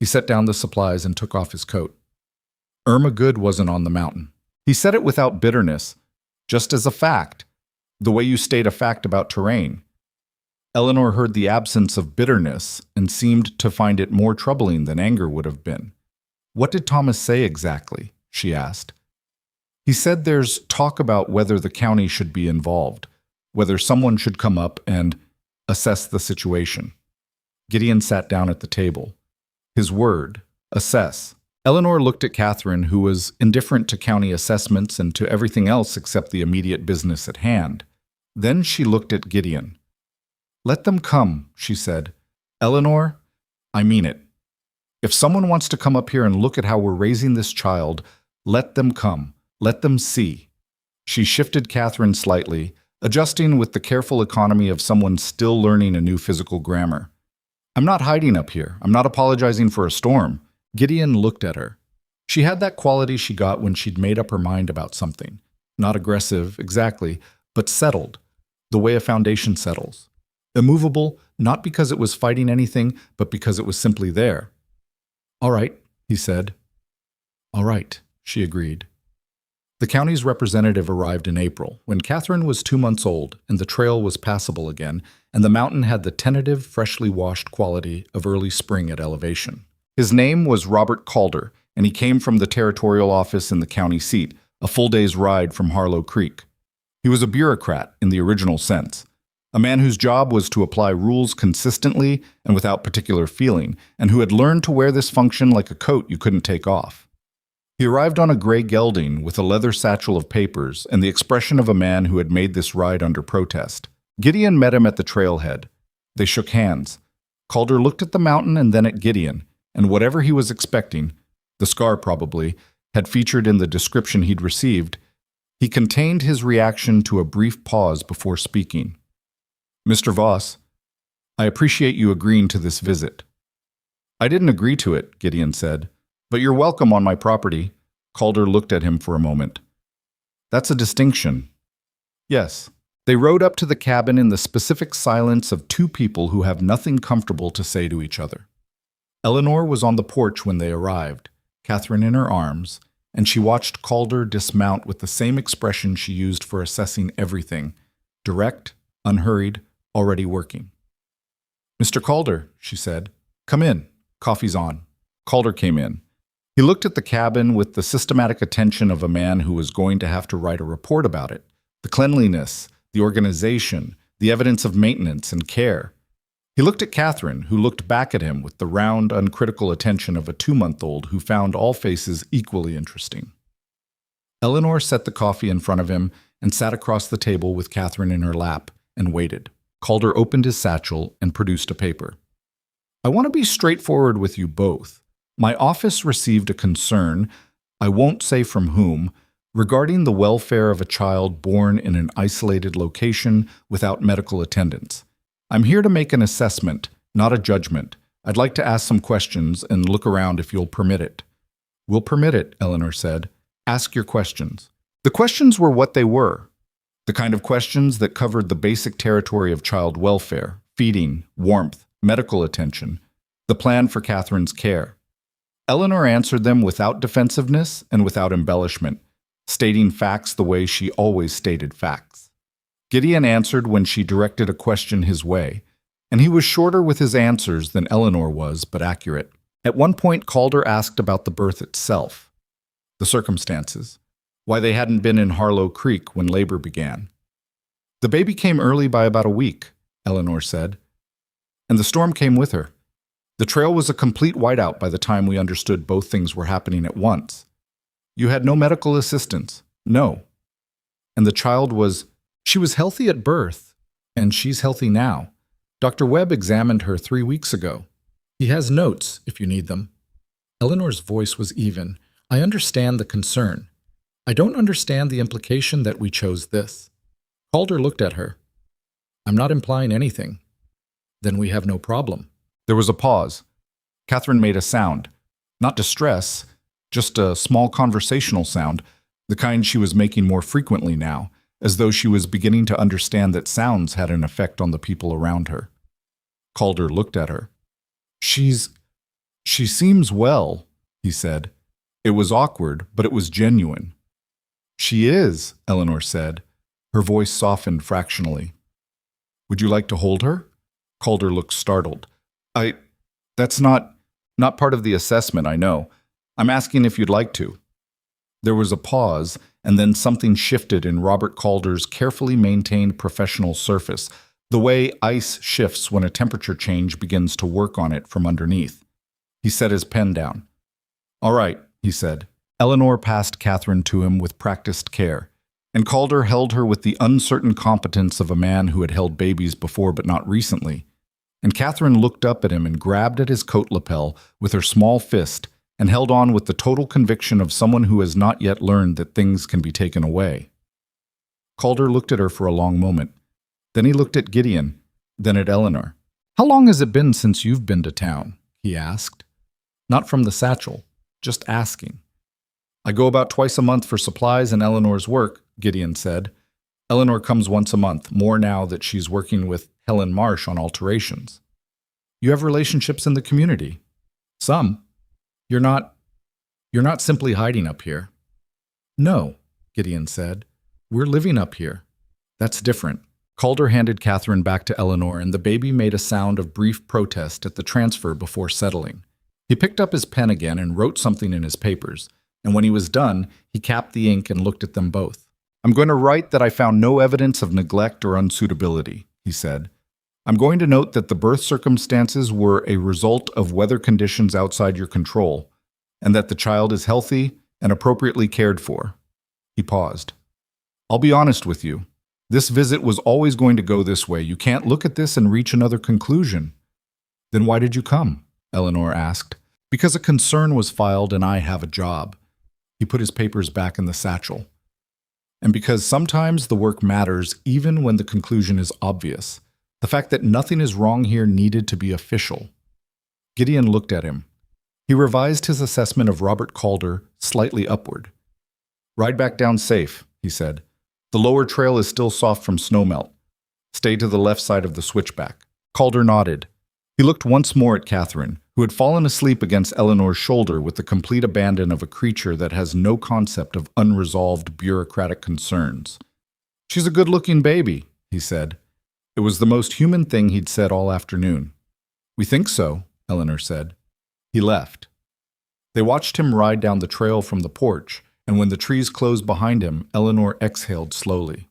He set down the supplies and took off his coat. Irma Good wasn't on the mountain. He said it without bitterness, just as a fact, the way you state a fact about terrain. Eleanor heard the absence of bitterness and seemed to find it more troubling than anger would have been. "What did Thomas say exactly?" she asked. "He said there's talk about whether the county should be involved, whether someone should come up and assess the situation." Gideon sat down at the table. His word, assess. Eleanor looked at Catherine, who was indifferent to county assessments and to everything else except the immediate business at hand. Then she looked at Gideon. "Let them come," she said. "Eleanor, I mean it. If someone wants to come up here and look at how we're raising this child, let them come. Let them see." She shifted Catherine slightly, adjusting with the careful economy of someone still learning a new physical grammar. "I'm not hiding up here. I'm not apologizing for a storm." Gideon looked at her. She had that quality she got when she'd made up her mind about something. Not aggressive, exactly, but settled, the way a foundation settles. Immovable, not because it was fighting anything, but because it was simply there. "All right," he said. "All right," she agreed. The county's representative arrived in April, when Catherine was 2 months old and the trail was passable again, and the mountain had the tentative, freshly washed quality of early spring at elevation. His name was Robert Calder, and he came from the territorial office in the county seat, a full day's ride from Harlow Creek. He was a bureaucrat in the original sense, a man whose job was to apply rules consistently and without particular feeling, and who had learned to wear this function like a coat you couldn't take off. He arrived on a gray gelding with a leather satchel of papers and the expression of a man who had made this ride under protest. Gideon met him at the trailhead. They shook hands. Calder looked at the mountain and then at Gideon, and whatever he was expecting, the scar probably, had featured in the description he'd received, he contained his reaction to a brief pause before speaking. "Mr. Voss, I appreciate you agreeing to this visit." "I didn't agree to it," Gideon said. "But you're welcome on my property." Calder looked at him for a moment. "That's a distinction." "Yes." They rode up to the cabin in the specific silence of two people who have nothing comfortable to say to each other. Eleanor was on the porch when they arrived, Catherine in her arms, and she watched Calder dismount with the same expression she used for assessing everything, direct, unhurried, already working. "Mr. Calder," she said, "come in. Coffee's on." Calder came in. He looked at the cabin with the systematic attention of a man who was going to have to write a report about it. The cleanliness, the organization, the evidence of maintenance and care. He looked at Catherine, who looked back at him with the round, uncritical attention of a 2-month-old who found all faces equally interesting. Eleanor set the coffee in front of him and sat across the table with Catherine in her lap and waited. Calder opened his satchel and produced a paper. "I want to be straightforward with you both. My office received a concern, I won't say from whom, regarding the welfare of a child born in an isolated location without medical attendance. I'm here to make an assessment, not a judgment. I'd like to ask some questions and look around if you'll permit it." "We'll permit it," Eleanor said. "Ask your questions." The questions were what they were. The kind of questions that covered the basic territory of child welfare, feeding, warmth, medical attention, the plan for Catherine's care. Eleanor answered them without defensiveness and without embellishment, stating facts the way she always stated facts. Gideon answered when she directed a question his way, and he was shorter with his answers than Eleanor was, but accurate. At one point, Calder asked about the birth itself, the circumstances, why they hadn't been in Harlow Creek when labor began. The baby came early by about a week, Eleanor said, and the storm came with her. The trail was a complete whiteout by the time we understood both things were happening at once. You had no medical assistance, no. And the child she was healthy at birth, and she's healthy now. Dr. Webb examined her 3 weeks ago. He has notes, if you need them. Eleanor's voice was even. I understand the concern. I don't understand the implication that we chose this. Calder looked at her. I'm not implying anything. Then we have no problem. There was a pause. Catherine made a sound. Not distress, just a small conversational sound, the kind she was making more frequently now, as though she was beginning to understand that sounds had an effect on the people around her. Calder looked at her. She seems well, he said. It was awkward, but it was genuine. She is, Eleanor said. Her voice softened fractionally. Would you like to hold her? Calder looked startled. That's not part of the assessment, I know. I'm asking if you'd like to. There was a pause, and then something shifted in Robert Calder's carefully maintained professional surface, the way ice shifts when a temperature change begins to work on it from underneath. He set his pen down. All right, he said. Eleanor passed Catherine to him with practiced care, and Calder held her with the uncertain competence of a man who had held babies before but not recently. And Catherine looked up at him and grabbed at his coat lapel with her small fist and held on with the total conviction of someone who has not yet learned that things can be taken away. Calder looked at her for a long moment. Then he looked at Gideon, then at Eleanor. How long has it been since you've been to town? He asked. Not from the satchel, just asking. I go about twice a month for supplies and Eleanor's work, Gideon said. Eleanor comes once a month, more now that she's working with Helen Marsh on alterations. You have relationships in the community. Some. You're not simply hiding up here. No, Gideon said. We're living up here. That's different. Calder handed Catherine back to Eleanor, and the baby made a sound of brief protest at the transfer before settling. He picked up his pen again and wrote something in his papers, and when he was done, he capped the ink and looked at them both. I'm going to write that I found no evidence of neglect or unsuitability, he said. I'm going to note that the birth circumstances were a result of weather conditions outside your control, and that the child is healthy and appropriately cared for. He paused. I'll be honest with you. This visit was always going to go this way. You can't look at this and reach another conclusion. Then why did you come? Eleanor asked. Because a concern was filed and I have a job. He put his papers back in the satchel. And because sometimes the work matters even when the conclusion is obvious. The fact that nothing is wrong here needed to be official. Gideon looked at him. He revised his assessment of Robert Calder slightly upward. Ride back down safe, he said. The lower trail is still soft from snowmelt. Stay to the left side of the switchback. Calder nodded. He looked once more at Catherine, who had fallen asleep against Eleanor's shoulder with the complete abandon of a creature that has no concept of unresolved bureaucratic concerns. She's a good-looking baby, he said. It was the most human thing he'd said all afternoon. We think so, Eleanor said. He left. They watched him ride down the trail from the porch, and when the trees closed behind him, Eleanor exhaled slowly.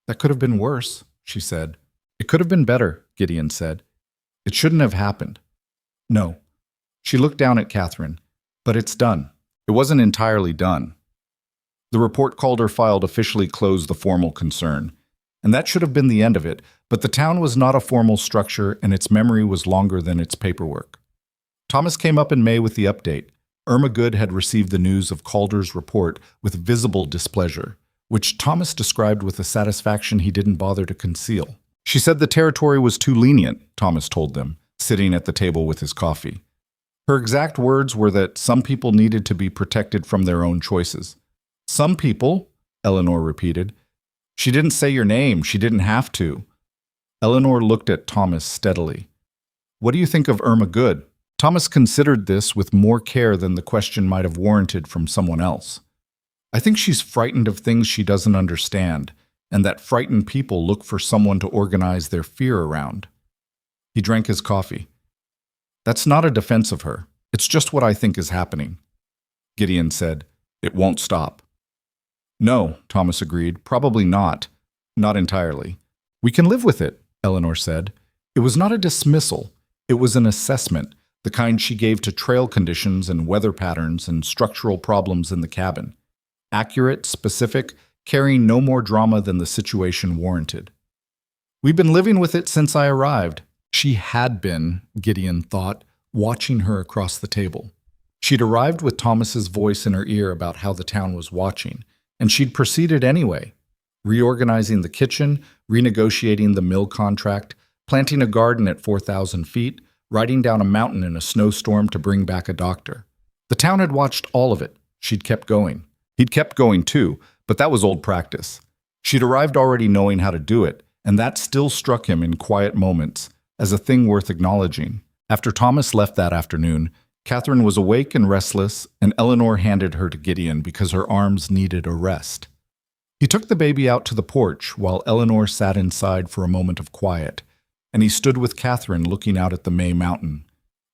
That could have been worse, she said. It could have been better, Gideon said. It shouldn't have happened. No. She looked down at Catherine. But it's done. It wasn't entirely done. The report Calder filed officially closed the formal concern, and that should have been the end of it, but the town was not a formal structure and its memory was longer than its paperwork. Thomas came up in May with the update. Irma Good had received the news of Calder's report with visible displeasure, which Thomas described with a satisfaction he didn't bother to conceal. She said the territory was too lenient, Thomas told them, sitting at the table with his coffee. Her exact words were that some people needed to be protected from their own choices. Some people, Eleanor repeated. She didn't say your name. She didn't have to. Eleanor looked at Thomas steadily. What do you think of Irma Good? Thomas considered this with more care than the question might have warranted from someone else. I think she's frightened of things she doesn't understand, and that frightened people look for someone to organize their fear around. He drank his coffee. That's not a defense of her. It's just what I think is happening. Gideon said, "It won't stop." No, Thomas agreed, probably not. Not entirely. We can live with it, Eleanor said. It was not a dismissal. It was an assessment, the kind she gave to trail conditions and weather patterns and structural problems in the cabin. Accurate, specific, carrying no more drama than the situation warranted. We've been living with it since I arrived. She had been, Gideon thought, watching her across the table. She'd arrived with Thomas's voice in her ear about how the town was watching, and she'd proceeded anyway, reorganizing the kitchen, renegotiating the mill contract, planting a garden at 4,000 feet, riding down a mountain in a snowstorm to bring back a doctor. The town had watched all of it. She'd kept going. He'd kept going too, but that was old practice. She'd arrived already knowing how to do it, and that still struck him in quiet moments as a thing worth acknowledging. After Thomas left that afternoon, Catherine was awake and restless, and Eleanor handed her to Gideon because her arms needed a rest. He took the baby out to the porch while Eleanor sat inside for a moment of quiet, and he stood with Catherine looking out at the May Mountain,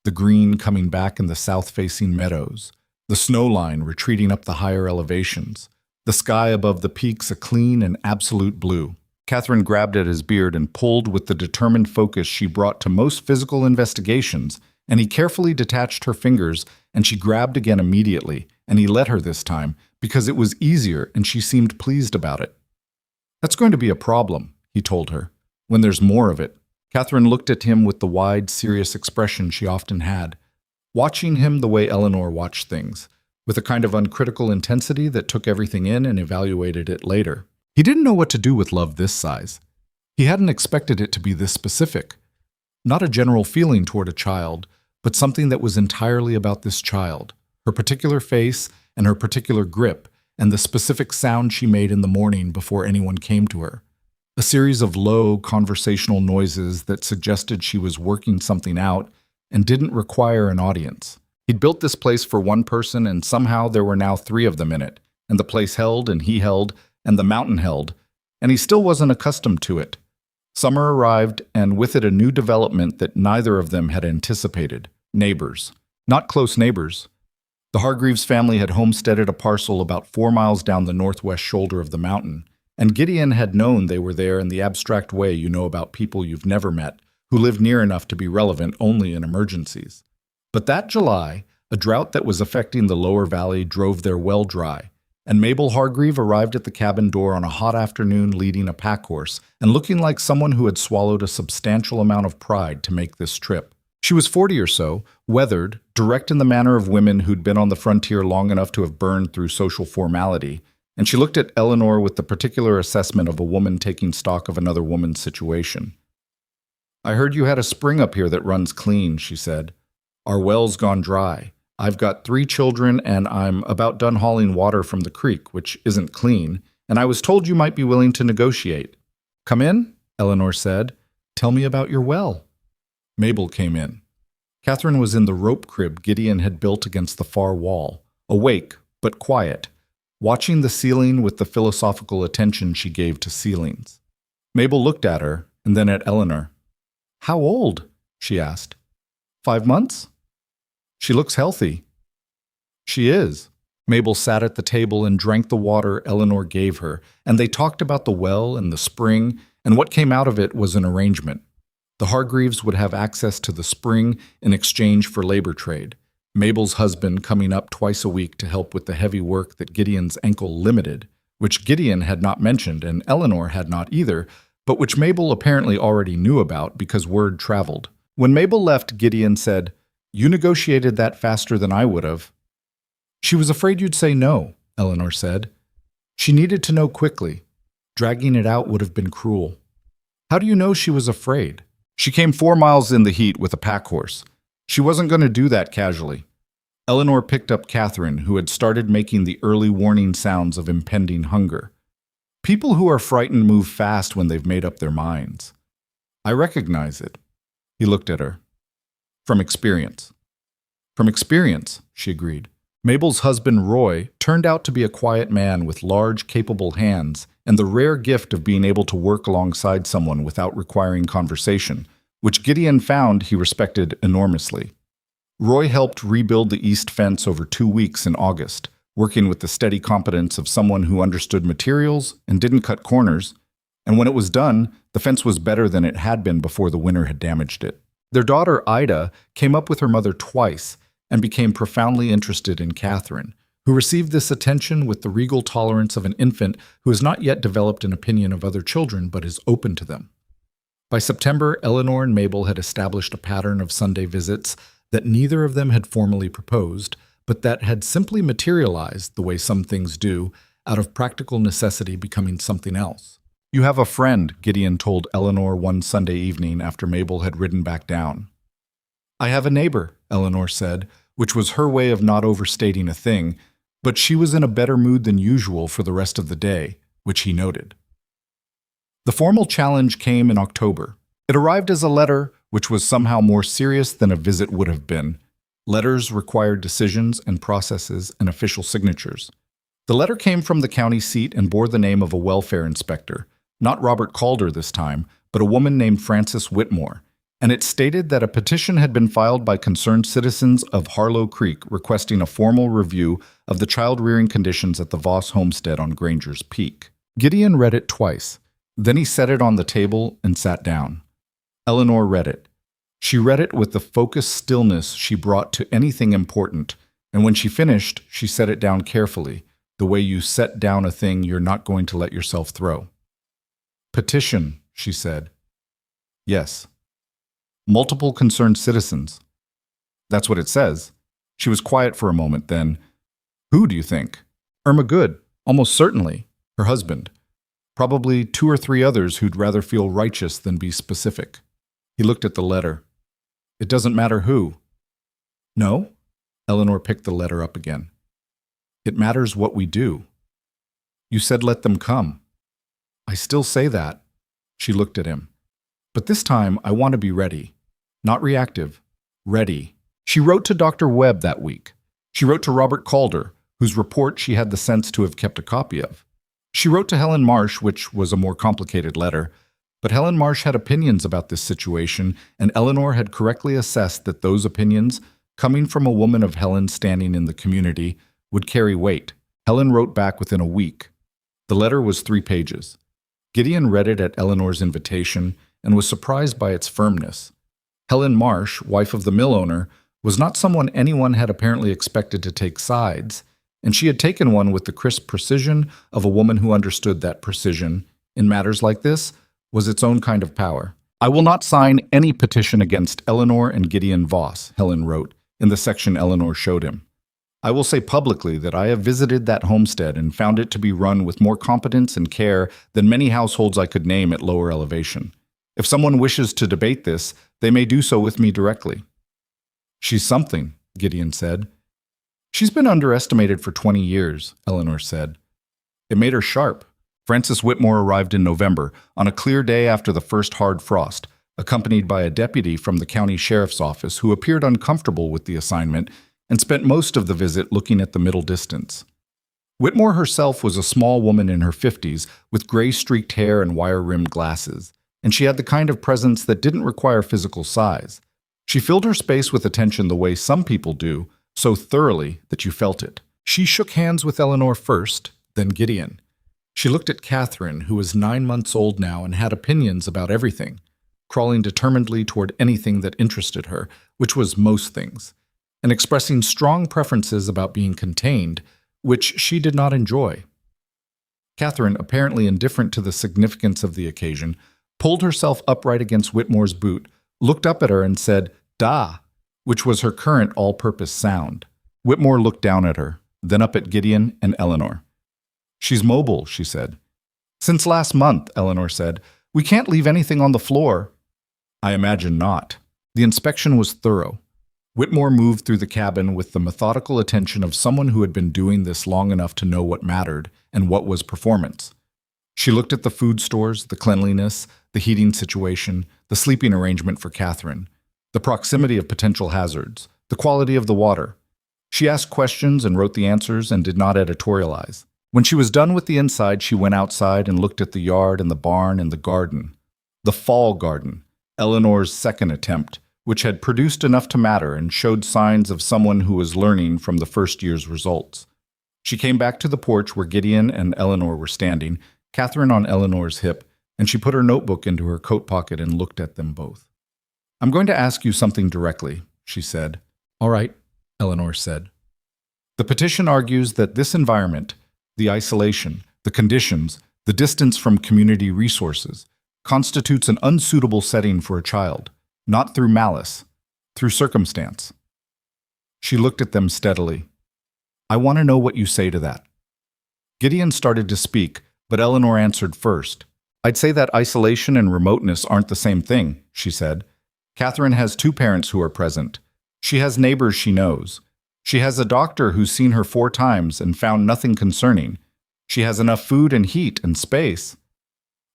the green coming back in the south-facing meadows, the snow line retreating up the higher elevations, the sky above the peaks a clean and absolute blue. Catherine grabbed at his beard and pulled with the determined focus she brought to most physical investigations, and he carefully detached her fingers, and she grabbed again immediately, and he let her this time, because it was easier and she seemed pleased about it. That's going to be a problem, he told her, when there's more of it. Catherine looked at him with the wide, serious expression she often had, watching him the way Eleanor watched things, with a kind of uncritical intensity that took everything in and evaluated it later. He didn't know what to do with love this size. He hadn't expected it to be this specific. Not a general feeling toward a child, but something that was entirely about this child, her particular face and her particular grip, and the specific sound she made in the morning before anyone came to her. A series of low, conversational noises that suggested she was working something out and didn't require an audience. He'd built this place for one person, and somehow there were now 3 of them in it, and the place held, and he held, and the mountain held, and he still wasn't accustomed to it. Summer arrived, and with it a new development that neither of them had anticipated. Neighbors. Not close neighbors. The Hargreaves family had homesteaded a parcel about 4 miles down the northwest shoulder of the mountain, and Gideon had known they were there in the abstract way you know about people you've never met, who live near enough to be relevant only in emergencies. But that July, a drought that was affecting the lower valley drove their well dry, and Mabel Hargreave arrived at the cabin door on a hot afternoon leading a pack horse and looking like someone who had swallowed a substantial amount of pride to make this trip. She was 40 or so, weathered, direct in the manner of women who'd been on the frontier long enough to have burned through social formality, and she looked at Eleanor with the particular assessment of a woman taking stock of another woman's situation. "I heard you had a spring up here that runs clean," she said. "Our well's gone dry. I've got 3 children, and I'm about done hauling water from the creek, which isn't clean, and I was told you might be willing to negotiate." "Come in," Eleanor said. "Tell me about your well." Mabel came in. Catherine was in the rope crib Gideon had built against the far wall, awake but quiet, watching the ceiling with the philosophical attention she gave to ceilings. Mabel looked at her, and then at Eleanor. "How old?" she asked. 5 months? "She looks healthy." "She is." Mabel sat at the table and drank the water Eleanor gave her, and they talked about the well and the spring, and what came out of it was an arrangement. The Hargreaves would have access to the spring in exchange for labor trade, Mabel's husband coming up twice a week to help with the heavy work that Gideon's ankle limited, which Gideon had not mentioned and Eleanor had not either, but which Mabel apparently already knew about because word traveled. When Mabel left, Gideon said, "You negotiated that faster than I would have." "She was afraid you'd say no," Eleanor said. "She needed to know quickly. Dragging it out would have been cruel." "How do you know she was afraid?" "She came 4 miles in the heat with a pack horse. She wasn't going to do that casually." Eleanor picked up Catherine, who had started making the early warning sounds of impending hunger. People who are frightened move fast when they've made up their minds. "I recognize it." He looked at her. "From experience." From experience, she agreed. Mabel's husband, Roy, turned out to be a quiet man with large, capable hands and the rare gift of being able to work alongside someone without requiring conversation, which Gideon found he respected enormously. Roy helped rebuild the east fence over 2 weeks in August, working with the steady competence of someone who understood materials and didn't cut corners, and when it was done, the fence was better than it had been before the winter had damaged it. Their daughter, Ida, came up with her mother twice and became profoundly interested in Catherine, who received this attention with the regal tolerance of an infant who has not yet developed an opinion of other children but is open to them. By September, Eleanor and Mabel had established a pattern of Sunday visits that neither of them had formally proposed, but that had simply materialized, the way some things do, out of practical necessity becoming something else. "You have a friend," Gideon told Eleanor one Sunday evening after Mabel had ridden back down. "I have a neighbor," Eleanor said, which was her way of not overstating a thing, but she was in a better mood than usual for the rest of the day, which he noted. The formal challenge came in October. It arrived as a letter, which was somehow more serious than a visit would have been. Letters required decisions and processes and official signatures. The letter came from the county seat and bore the name of a welfare inspector, not Robert Calder this time, but a woman named Frances Whitmore, and it stated that a petition had been filed by concerned citizens of Harlow Creek requesting a formal review of the child-rearing conditions at the Voss homestead on Granger's Peak. Gideon read it twice. Then he set it on the table and sat down. Eleanor read it. She read it with the focused stillness she brought to anything important, and when she finished, she set it down carefully, the way you set down a thing you're not going to let yourself throw. "Petition," she said. "Yes." "Multiple concerned citizens." "That's what it says." She was quiet for a moment, then, "Who do you think?" "Irma Good, almost certainly. Her husband. Probably 2 or 3 others who'd rather feel righteous than be specific." He looked at the letter. "It doesn't matter who." "No?" Eleanor picked the letter up again. "It matters what we do." "You said let them come." "I still say that." She looked at him. "But this time I want to be ready. Not reactive. Ready." She wrote to Dr. Webb that week. She wrote to Robert Calder, whose report she had the sense to have kept a copy of. She wrote to Helen Marsh, which was a more complicated letter, but Helen Marsh had opinions about this situation, and Eleanor had correctly assessed that those opinions, coming from a woman of Helen's standing in the community, would carry weight. Helen wrote back within a week. The letter was 3 pages. Gideon read it at Eleanor's invitation and was surprised by its firmness. Helen Marsh, wife of the mill owner, was not someone anyone had apparently expected to take sides, and she had taken one with the crisp precision of a woman who understood that precision, in matters like this, was its own kind of power. "I will not sign any petition against Eleanor and Gideon Voss," Helen wrote, in the section Eleanor showed him. "I will say publicly that I have visited that homestead and found it to be run with more competence and care than many households I could name at lower elevation. If someone wishes to debate this, they may do so with me directly." "She's something," Gideon said. "She's been underestimated for 20 years, Eleanor said. It made her sharp. Frances Whitmore arrived in November, on a clear day after the first hard frost, accompanied by a deputy from the county sheriff's office who appeared uncomfortable with the assignment and spent most of the visit looking at the middle distance. Whitmore herself was a small woman in her 50s with gray-streaked hair and wire-rimmed glasses, and she had the kind of presence that didn't require physical size. She filled her space with attention the way some people do, so thoroughly that you felt it. She shook hands with Eleanor first, then Gideon. She looked at Catherine, who was 9 months old now and had opinions about everything, crawling determinedly toward anything that interested her, which was most things, and expressing strong preferences about being contained, which she did not enjoy. Catherine, apparently indifferent to the significance of the occasion, pulled herself upright against Whitmore's boot, looked up at her and said, "Da," which was her current all-purpose sound. Whitmore looked down at her, then up at Gideon and Eleanor. "She's mobile," she said. "Since last month," Eleanor said. "We can't leave anything on the floor." "I imagine not." The inspection was thorough. Whitmore moved through the cabin with the methodical attention of someone who had been doing this long enough to know what mattered and what was performance. She looked at the food stores, the cleanliness, the heating situation, the sleeping arrangement for Catherine, the proximity of potential hazards, The quality of the water. She asked questions and wrote the answers and did not editorialize. When she was done with the inside, she went outside and looked at the yard and the barn and the garden. The fall garden, Eleanor's second attempt, which had produced enough to matter and showed signs of someone who was learning from the first year's results. She came back to the porch where Gideon and Eleanor were standing, Catherine on Eleanor's hip, and she put her notebook into her coat pocket and looked at them both. "I'm going to ask you something directly," she said. "All right," Eleanor said. "The petition argues that this environment, the isolation, the conditions, the distance from community resources, constitutes an unsuitable setting for a child, not through malice, through circumstance." She looked at them steadily. "I want to know what you say to that." Gideon started to speak, but Eleanor answered first. "I'd say that isolation and remoteness aren't the same thing," she said. "Catherine has 2 parents who are present. She has neighbors she knows. She has a doctor who's seen her 4 times and found nothing concerning. She has enough food and heat and space."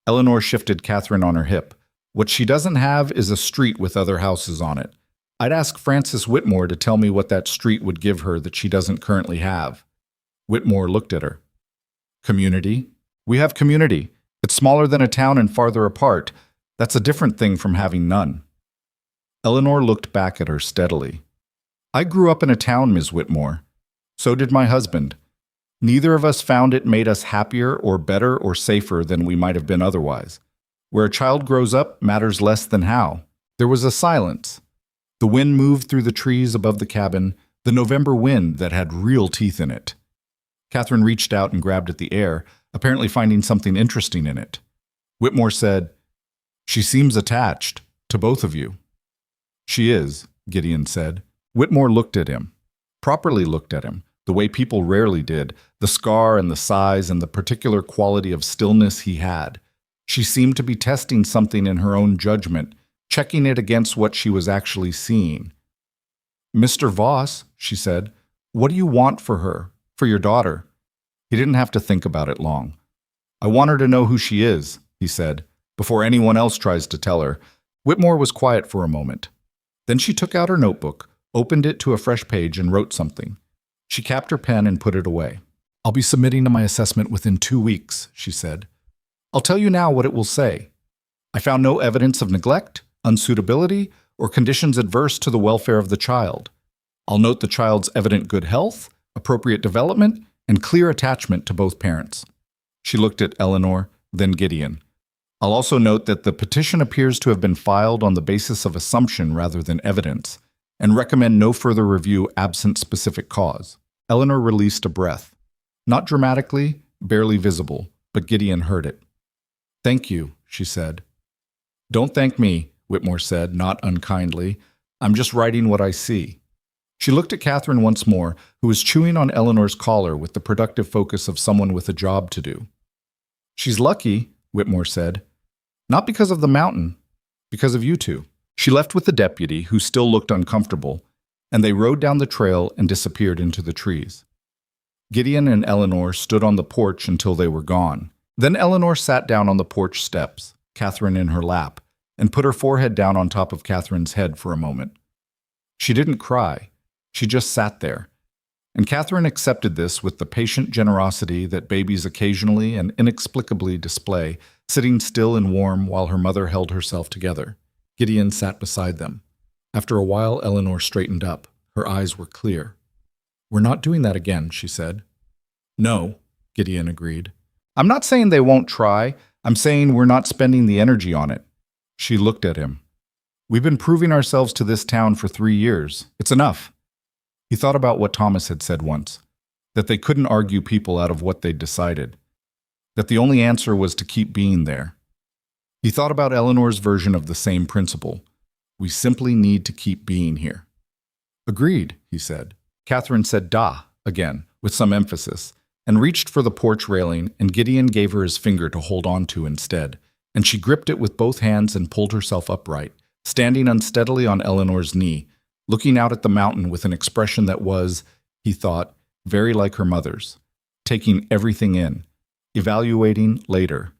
Eleanor shifted Catherine on her hip. "What she doesn't have is a street with other houses on it. I'd ask Frances Whitmore to tell me what that street would give her that she doesn't currently have." Whitmore looked at her. "Community? We have community. It's smaller than a town and farther apart. That's a different thing from having none." Eleanor looked back at her steadily. "I grew up in a town, Ms. Whitmore. So did my husband. Neither of us found it made us happier or better or safer than we might have been otherwise. Where a child grows up matters less than how." There was a silence. The wind moved through the trees above the cabin, the November wind that had real teeth in it. Catherine reached out and grabbed at the air, apparently finding something interesting in it. Whitmore said, "She seems attached to both of you." "She is," Gideon said. Whitmore looked at him, properly looked at him, the way people rarely did, the scar and the size and the particular quality of stillness he had. She seemed to be testing something in her own judgment, checking it against what she was actually seeing. "Mr. Voss," she said, "what do you want for her, for your daughter?" He didn't have to think about it long. "I want her to know who she is," he said, "before anyone else tries to tell her." Whitmore was quiet for a moment. Then she took out her notebook, opened it to a fresh page, and wrote something. She capped her pen and put it away. "I'll be submitting to my assessment within 2 weeks," she said. "I'll tell you now what it will say. I found no evidence of neglect, unsuitability, or conditions adverse to the welfare of the child. I'll note the child's evident good health, appropriate development, and clear attachment to both parents." She looked at Eleanor, then Gideon. "I'll also note that the petition appears to have been filed on the basis of assumption rather than evidence, and recommend no further review absent specific cause." Eleanor released a breath. Not dramatically, barely visible, but Gideon heard it. "Thank you," she said. "Don't thank me," Whitmore said, not unkindly. "I'm just writing what I see." She looked at Catherine once more, who was chewing on Eleanor's collar with the productive focus of someone with a job to do. "She's lucky," Whitmore said. "Not because of the mountain, because of you two." She left with the deputy, who still looked uncomfortable, and they rode down the trail and disappeared into the trees. Gideon and Eleanor stood on the porch until they were gone. Then Eleanor sat down on the porch steps, Catherine in her lap, and put her forehead down on top of Catherine's head for a moment. She didn't cry. She just sat there. And Catherine accepted this with the patient generosity that babies occasionally and inexplicably display, sitting still and warm while her mother held herself together. Gideon sat beside them. After a while, Eleanor straightened up. Her eyes were clear. "We're not doing that again," she said. "No," Gideon agreed. "I'm not saying they won't try. I'm saying we're not spending the energy on it." She looked at him. "We've been proving ourselves to this town for 3 years. It's enough." He thought about what Thomas had said once, that they couldn't argue people out of what they'd decided, that the only answer was to keep being there. He thought about Eleanor's version of the same principle. We simply need to keep being here. "Agreed," he said. Catherine said "da" again, with some emphasis, and reached for the porch railing, and Gideon gave her his finger to hold on to instead, and she gripped it with both hands and pulled herself upright, standing unsteadily on Eleanor's knee, looking out at the mountain with an expression that was, he thought, very like her mother's, taking everything in, evaluating later.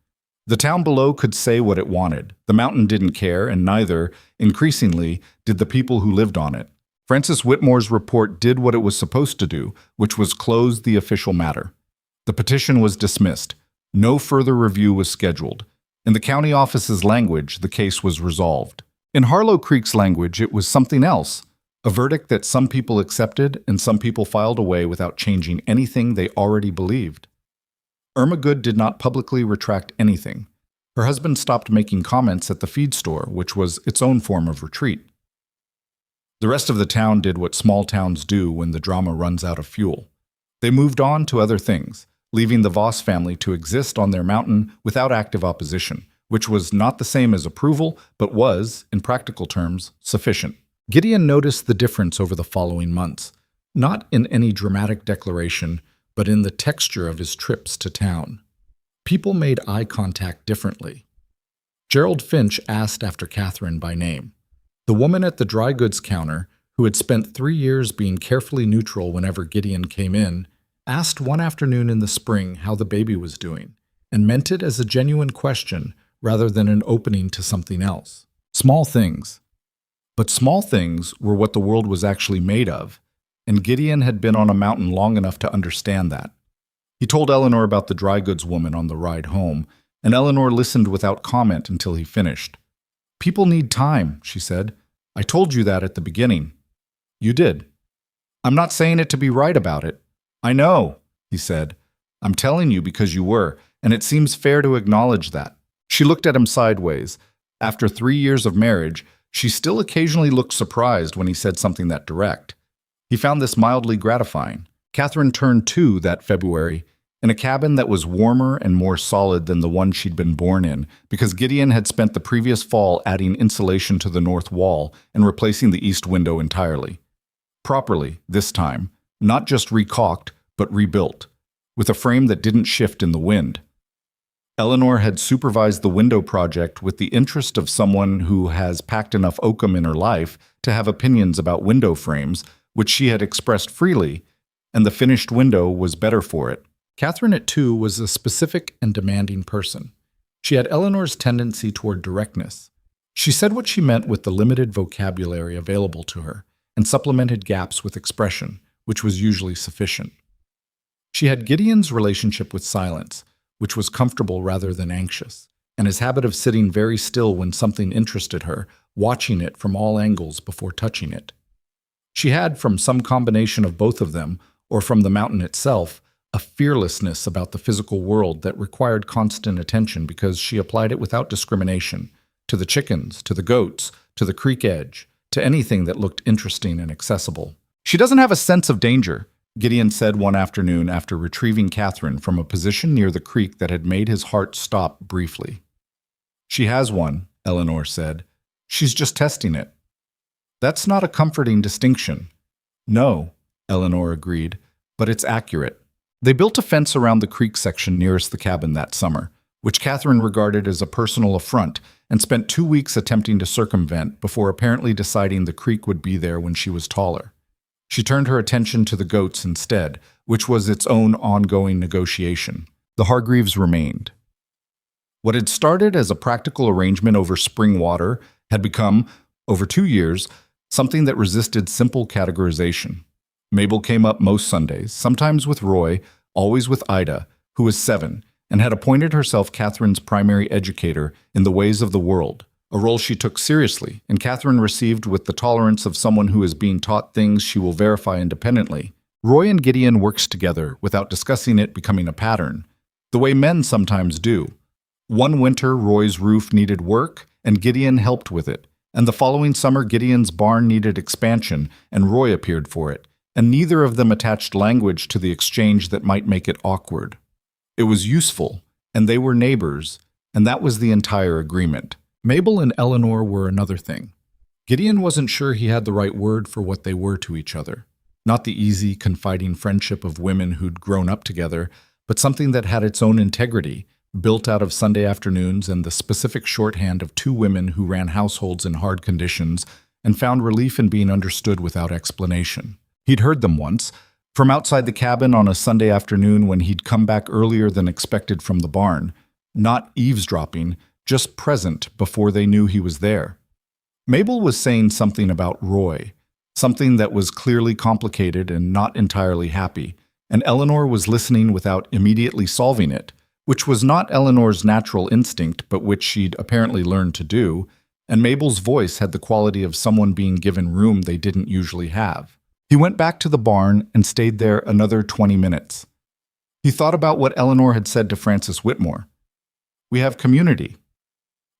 The town below could say what it wanted. The mountain didn't care, and neither, increasingly, did the people who lived on it. Francis Whitmore's report did what it was supposed to do, which was close the official matter. The petition was dismissed. No further review was scheduled. In the county office's language, the case was resolved. In Harlow Creek's language, it was something else. A verdict that some people accepted and some people filed away without changing anything they already believed. Irma Good did not publicly retract anything. Her husband stopped making comments at the feed store, which was its own form of retreat. The rest of the town did what small towns do when the drama runs out of fuel. They moved on to other things, leaving the Voss family to exist on their mountain without active opposition, which was not the same as approval, but was, in practical terms, sufficient. Gideon noticed the difference over the following months, not in any dramatic declaration, but in the texture of his trips to town. People made eye contact differently. Gerald Finch asked after Catherine by name. The woman at the dry goods counter, who had spent 3 years being carefully neutral whenever Gideon came in, asked one afternoon in the spring how the baby was doing, and meant it as a genuine question rather than an opening to something else. Small things. But small things were what the world was actually made of, and Gideon had been on a mountain long enough to understand that. He told Eleanor about the dry goods woman on the ride home, and Eleanor listened without comment until he finished. "People need time," she said. "I told you that at the beginning." "You did." "I'm not saying it to be right about it." "I know," he said. "I'm telling you because you were, and it seems fair to acknowledge that." She looked at him sideways. After 3 years of marriage, she still occasionally looked surprised when he said something that direct. He found this mildly gratifying. Catherine turned 2 that February, in a cabin that was warmer and more solid than the one she'd been born in, because Gideon had spent the previous fall adding insulation to the north wall and replacing the east window entirely. Properly, this time, not just recaulked, but rebuilt, with a frame that didn't shift in the wind. Eleanor had supervised the window project with the interest of someone who has packed enough oakum in her life to have opinions about window frames, which she had expressed freely, and the finished window was better for it. Catherine at 2 was a specific and demanding person. She had Eleanor's tendency toward directness. She said what she meant with the limited vocabulary available to her, and supplemented gaps with expression, which was usually sufficient. She had Gideon's relationship with silence, which was comfortable rather than anxious, and his habit of sitting very still when something interested her, watching it from all angles before touching it. She had, from some combination of both of them, or from the mountain itself, a fearlessness about the physical world that required constant attention because she applied it without discrimination, to the chickens, to the goats, to the creek edge, to anything that looked interesting and accessible. "She doesn't have a sense of danger," Gideon said one afternoon after retrieving Catherine from a position near the creek that had made his heart stop briefly. "She has one," Eleanor said. "She's just testing it." "That's not a comforting distinction." "No," Eleanor agreed, "but it's accurate." They built a fence around the creek section nearest the cabin that summer, which Catherine regarded as a personal affront, and spent 2 weeks attempting to circumvent before apparently deciding the creek would be there when she was taller. She turned her attention to the goats instead, which was its own ongoing negotiation. The Hargreaves remained. What had started as a practical arrangement over spring water had become, over 2 years, something that resisted simple categorization. Mabel came up most Sundays, sometimes with Roy, always with Ida, who was 7, and had appointed herself Catherine's primary educator in the ways of the world, a role she took seriously, and Catherine received with the tolerance of someone who is being taught things she will verify independently. Roy and Gideon worked together without discussing it becoming a pattern, the way men sometimes do. One winter, Roy's roof needed work, and Gideon helped with it, and the following summer, Gideon's barn needed expansion, and Roy appeared for it, and neither of them attached language to the exchange that might make it awkward. It was useful, and they were neighbors, and that was the entire agreement. Mabel and Eleanor were another thing. Gideon wasn't sure he had the right word for what they were to each other. Not the easy, confiding friendship of women who'd grown up together, but something that had its own integrity, built out of Sunday afternoons and the specific shorthand of 2 women who ran households in hard conditions and found relief in being understood without explanation. He'd heard them once, from outside the cabin on a Sunday afternoon when he'd come back earlier than expected from the barn, not eavesdropping, just present before they knew he was there. Mabel was saying something about Roy, something that was clearly complicated and not entirely happy, and Eleanor was listening without immediately solving it, which was not Eleanor's natural instinct, but which she'd apparently learned to do, and Mabel's voice had the quality of someone being given room they didn't usually have. He went back to the barn and stayed there another 20 minutes. He thought about what Eleanor had said to Frances Whitmore. "We have community."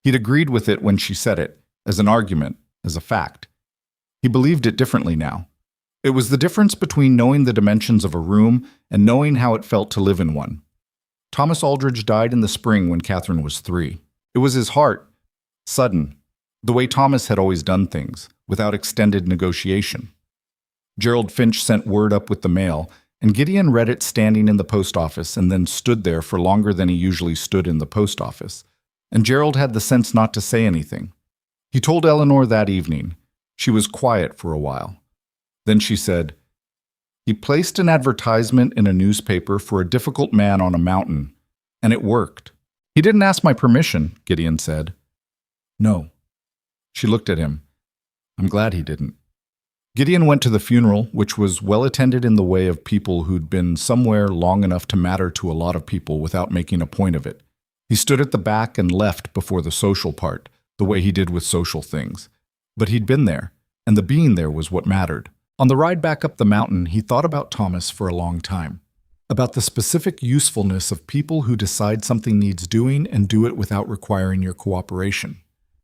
He'd agreed with it when she said it, as an argument, as a fact. He believed it differently now. It was the difference between knowing the dimensions of a room and knowing how it felt to live in one. Thomas Aldridge died in the spring when Catherine was 3. It was his heart, sudden, the way Thomas had always done things, without extended negotiation. Gerald Finch sent word up with the mail, and Gideon read it standing in the post office and then stood there for longer than he usually stood in the post office. And Gerald had the sense not to say anything. He told Eleanor that evening. She was quiet for a while. Then she said, "He placed an advertisement in a newspaper for a difficult man on a mountain, and it worked." "He didn't ask my permission," Gideon said. "No." She looked at him. "I'm glad he didn't." Gideon went to the funeral, which was well attended in the way of people who'd been somewhere long enough to matter to a lot of people without making a point of it. He stood at the back and left before the social part, the way he did with social things. But he'd been there, and the being there was what mattered. On the ride back up the mountain, he thought about Thomas for a long time, about the specific usefulness of people who decide something needs doing and do it without requiring your cooperation,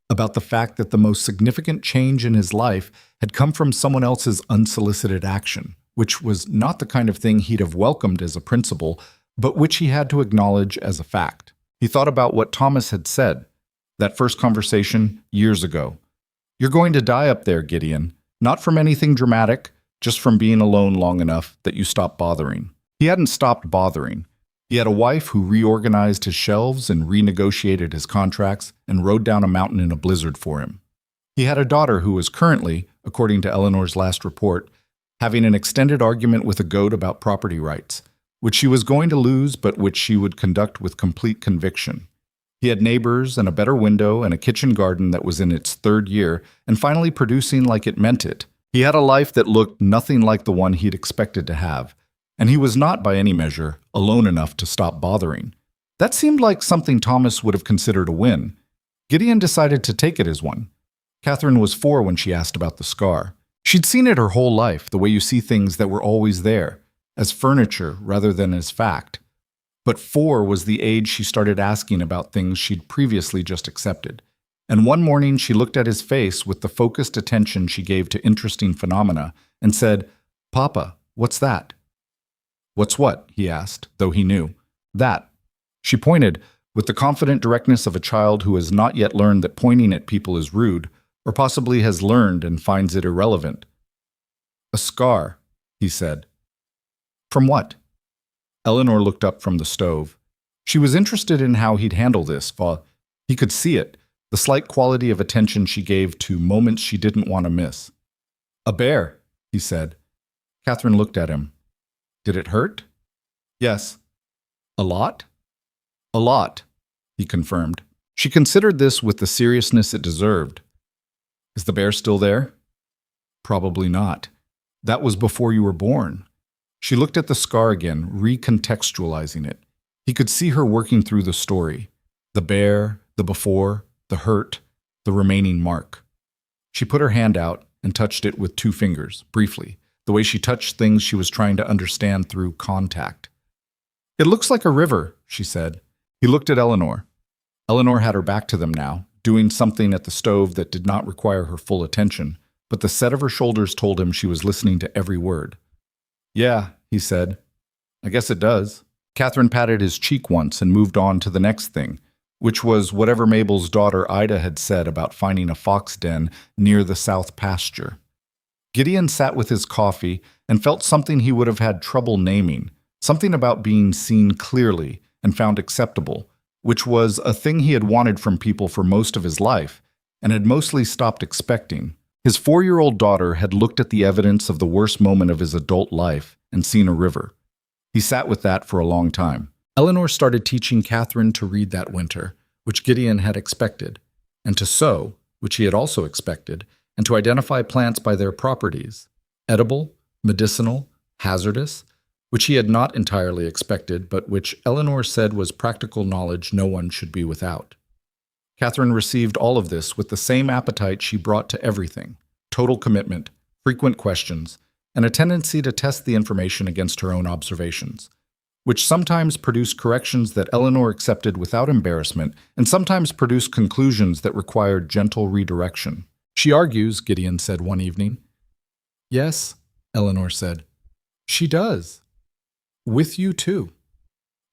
about the fact that the most significant change in his life had come from someone else's unsolicited action, which was not the kind of thing he'd have welcomed as a principle, but which he had to acknowledge as a fact. He thought about what Thomas had said, that first conversation years ago. "You're going to die up there, Gideon, not from anything dramatic, just from being alone long enough that you stop bothering." He hadn't stopped bothering. He had a wife who reorganized his shelves and renegotiated his contracts and rode down a mountain in a blizzard for him. He had a daughter who was currently, according to Eleanor's last report, having an extended argument with a goat about property rights, which she was going to lose but which she would conduct with complete conviction. He had neighbors and a better window and a kitchen garden that was in its 3rd year and finally producing like it meant it. He had a life that looked nothing like the one he'd expected to have, and he was not, by any measure, alone enough to stop bothering. That seemed like something Thomas would have considered a win. Gideon decided to take it as one. Catherine was 4 when she asked about the scar. She'd seen it her whole life, the way you see things that were always there, as furniture rather than as fact. But 4 was the age she started asking about things she'd previously just accepted. And one morning she looked at his face with the focused attention she gave to interesting phenomena and said, "Papa, what's that?" "What's what?" he asked, though he knew. "That." She pointed, with the confident directness of a child who has not yet learned that pointing at people is rude, or possibly has learned and finds it irrelevant. "A scar," he said. "From what?" Eleanor looked up from the stove. She was interested in how he'd handle this, for he could see it, the slight quality of attention she gave to moments she didn't want to miss. "A bear," he said. Catherine looked at him. "Did it hurt?" "Yes." "A lot?" "A lot," he confirmed. She considered this with the seriousness it deserved. "Is the bear still there?" "Probably not. That was before you were born." She looked at the scar again, recontextualizing it. He could see her working through the story. The bear, the before, the hurt, the remaining mark. She put her hand out and touched it with 2 fingers, briefly, the way she touched things she was trying to understand through contact. "It looks like a river," she said. He looked at Eleanor. Eleanor had her back to them now, doing something at the stove that did not require her full attention, but the set of her shoulders told him she was listening to every word. "Yeah," he said. "I guess it does." Catherine patted his cheek once and moved on to the next thing, which was whatever Mabel's daughter Ida had said about finding a fox den near the south pasture. Gideon sat with his coffee and felt something he would have had trouble naming, something about being seen clearly and found acceptable, which was a thing he had wanted from people for most of his life and had mostly stopped expecting. His 4-year-old daughter had looked at the evidence of the worst moment of his adult life and seen a river. He sat with that for a long time. Eleanor started teaching Catherine to read that winter, which Gideon had expected, and to sew, which he had also expected, and to identify plants by their properties: edible, medicinal, hazardous, which he had not entirely expected, but which Eleanor said was practical knowledge no one should be without. Catherine received all of this with the same appetite she brought to everything: total commitment, frequent questions, and a tendency to test the information against her own observations, which sometimes produced corrections that Eleanor accepted without embarrassment and sometimes produced conclusions that required gentle redirection. "She argues," Gideon said one evening. "Yes," Eleanor said. "She does. With you, too.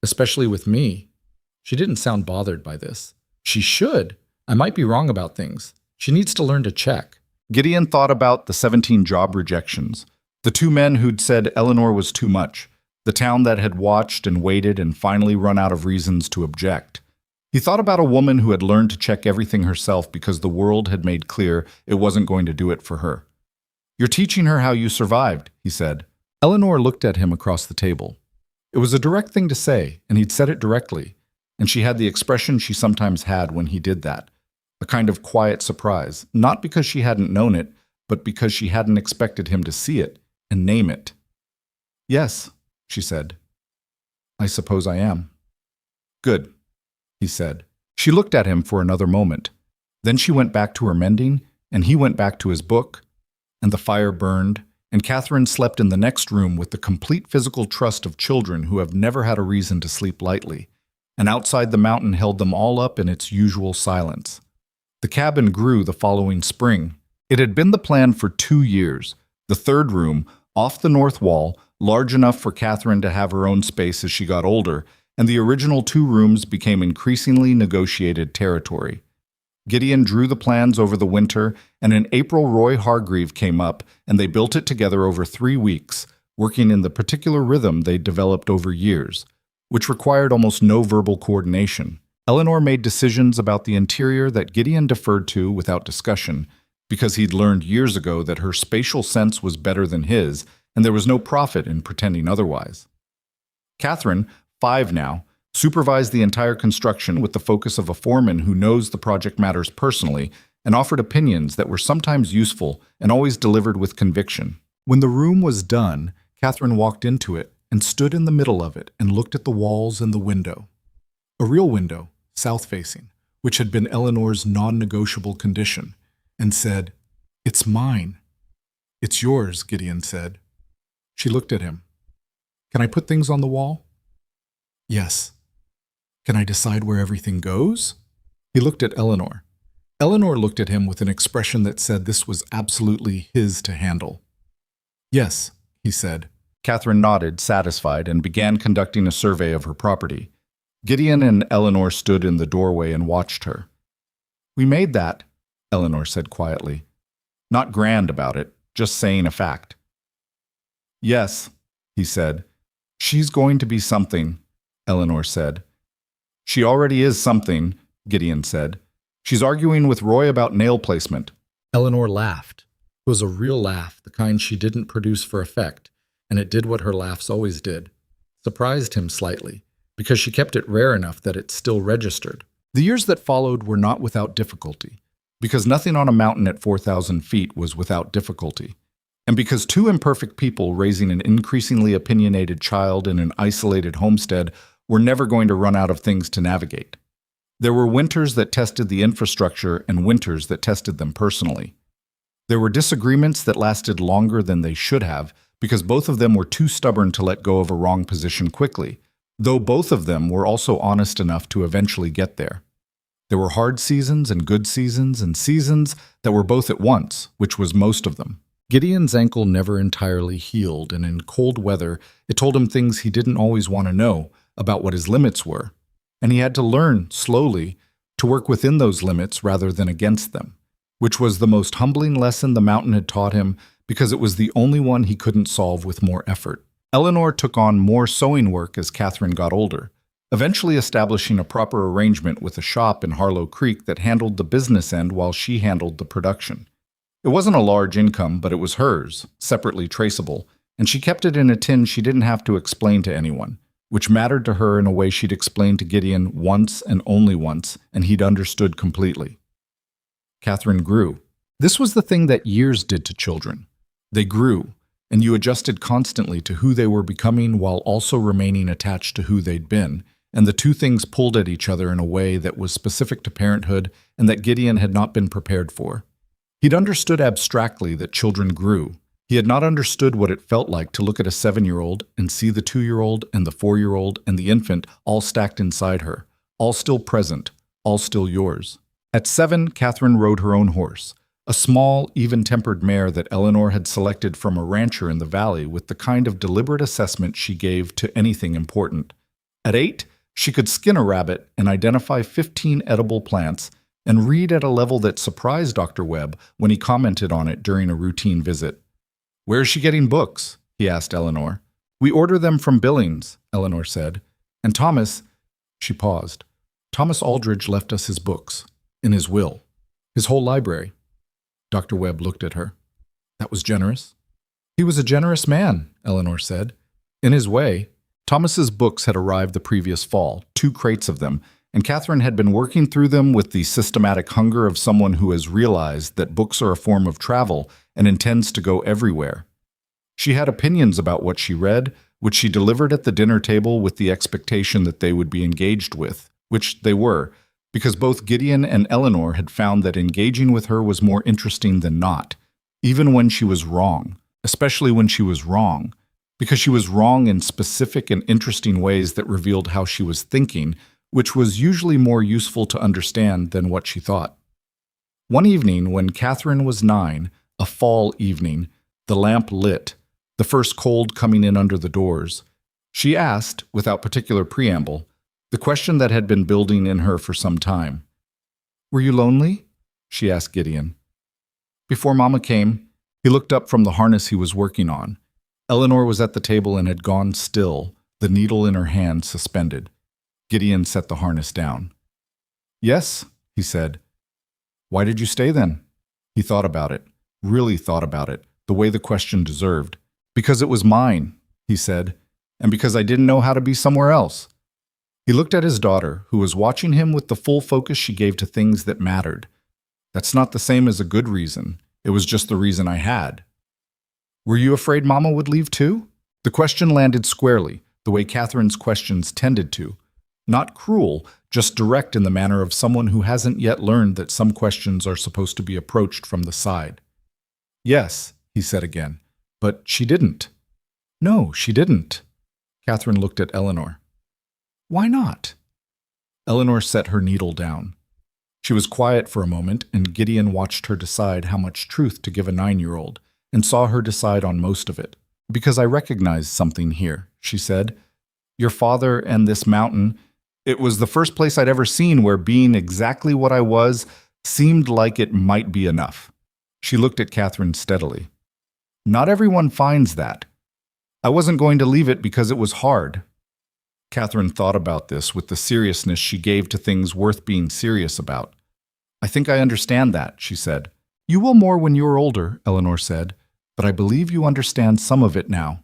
Especially with me." She didn't sound bothered by this. "She should. I might be wrong about things. She needs to learn to check." Gideon thought about the 17 job rejections, the 2 men who'd said Eleanor was too much, the town that had watched and waited and finally run out of reasons to object. He thought about a woman who had learned to check everything herself because the world had made clear it wasn't going to do it for her. "You're teaching her how you survived," he said. Eleanor looked at him across the table. It was a direct thing to say, and he'd said it directly, and she had the expression she sometimes had when he did that, a kind of quiet surprise, not because she hadn't known it, but because she hadn't expected him to see it and name it. "Yes," she said. "I suppose I am." "Good," he said. She looked at him for another moment. Then she went back to her mending, and he went back to his book, and the fire burned, and Catherine slept in the next room with the complete physical trust of children who have never had a reason to sleep lightly, and outside the mountain held them all up in its usual silence. The cabin grew the following spring. It had been the plan for 2 years. The third room, off the north wall, large enough for Catherine to have her own space as she got older, and the original 2 rooms became increasingly negotiated territory. Gideon drew the plans over the winter, and in April Roy Hargreave came up, and they built it together over 3 weeks, working in the particular rhythm they'd developed over years, which required almost no verbal coordination. Eleanor made decisions about the interior that Gideon deferred to without discussion, because he'd learned years ago that her spatial sense was better than his, and there was no profit in pretending otherwise. Catherine, 5 now, supervised the entire construction with the focus of a foreman who knows the project matters personally and offered opinions that were sometimes useful and always delivered with conviction. When the room was done, Catherine walked into it and stood in the middle of it and looked at the walls and the window. A real window, south-facing, which had been Eleanor's non-negotiable condition, and said, "It's mine." "It's yours," Gideon said. She looked at him. "Can I put things on the wall?" "Yes." "Can I decide where everything goes?" He looked at Eleanor. Eleanor looked at him with an expression that said this was absolutely his to handle. "Yes," he said. Catherine nodded, satisfied, and began conducting a survey of her property. Gideon and Eleanor stood in the doorway and watched her. "We made that," Eleanor said quietly. Not grand about it, just saying a fact. "Yes," he said. "She's going to be something," Eleanor said. "She already is something," Gideon said. "She's arguing with Roy about nail placement." Eleanor laughed. It was a real laugh, the kind she didn't produce for effect, and it did what her laughs always did. Surprised him slightly, because she kept it rare enough that it still registered. The years that followed were not without difficulty, because nothing on a mountain at 4,000 feet was without difficulty, and because 2 imperfect people raising an increasingly opinionated child in an isolated homestead were never going to run out of things to navigate. There were winters that tested the infrastructure and winters that tested them personally. There were disagreements that lasted longer than they should have because both of them were too stubborn to let go of a wrong position quickly, though both of them were also honest enough to eventually get there. There were hard seasons and good seasons and seasons that were both at once, which was most of them. Gideon's ankle never entirely healed, and in cold weather, it told him things he didn't always want to know about what his limits were, and he had to learn, slowly, to work within those limits rather than against them, which was the most humbling lesson the mountain had taught him because it was the only one he couldn't solve with more effort. Eleanor took on more sewing work as Catherine got older, eventually establishing a proper arrangement with a shop in Harlow Creek that handled the business end while she handled the production. It wasn't a large income, but it was hers, separately traceable, and she kept it in a tin she didn't have to explain to anyone, which mattered to her in a way she'd explained to Gideon once and only once, and he'd understood completely. Catherine grew. This was the thing that years did to children. They grew, and you adjusted constantly to who they were becoming while also remaining attached to who they'd been, and the two things pulled at each other in a way that was specific to parenthood and that Gideon had not been prepared for. He'd understood abstractly that children grew. He had not understood what it felt like to look at a 7-year-old and see the 2-year-old and the 4-year-old and the infant all stacked inside her, all still present, all still yours. At 7, Catherine rode her own horse, a small, even-tempered mare that Eleanor had selected from a rancher in the valley with the kind of deliberate assessment she gave to anything important. At 8, she could skin a rabbit and identify 15 edible plants and read at a level that surprised Dr. Webb when he commented on it during a routine visit. "Where is she getting books?" he asked Eleanor. "We order them from Billings," Eleanor said. "And Thomas—" She paused. "Thomas Aldridge left us his books, in his will, his whole library." Dr. Webb looked at her. "That was generous." "He was a generous man," Eleanor said. "In his way." Thomas's books had arrived the previous fall, 2 crates of them, and Catherine had been working through them with the systematic hunger of someone who has realized that books are a form of travel and intends to go everywhere. She had opinions about what she read, which she delivered at the dinner table with the expectation that they would be engaged with, which they were, because both Gideon and Eleanor had found that engaging with her was more interesting than not, even when she was wrong, especially when she was wrong, because she was wrong in specific and interesting ways that revealed how she was thinking, which was usually more useful to understand than what she thought. One evening, when Catherine was 9, a fall evening, the lamp lit, the first cold coming in under the doors, she asked, without particular preamble, the question that had been building in her for some time. "Were you lonely?" she asked Gideon. Before Mama came, he looked up from the harness he was working on. Eleanor was at the table and had gone still, the needle in her hand suspended. Gideon set the harness down. "Yes," he said. "Why did you stay then?" He thought about it, really thought about it, the way the question deserved. "Because it was mine," he said, "and because I didn't know how to be somewhere else." He looked at his daughter, who was watching him with the full focus she gave to things that mattered. "That's not the same as a good reason. It was just the reason I had." "Were you afraid Mama would leave too?" The question landed squarely, the way Catherine's questions tended to. Not cruel, just direct in the manner of someone who hasn't yet learned that some questions are supposed to be approached from the side. "Yes," he said again, "but she didn't." "No, she didn't." Catherine looked at Eleanor. "Why not?" Eleanor set her needle down. She was quiet for a moment, and Gideon watched her decide how much truth to give a 9-year-old, and saw her decide on most of it. "Because I recognized something here," she said. "Your father and this mountain. It was the first place I'd ever seen where being exactly what I was seemed like it might be enough." She looked at Catherine steadily. "Not everyone finds that. I wasn't going to leave it because it was hard." Catherine thought about this with the seriousness she gave to things worth being serious about. "I think I understand that," she said. "You will more when you're older," Eleanor said, "but I believe you understand some of it now."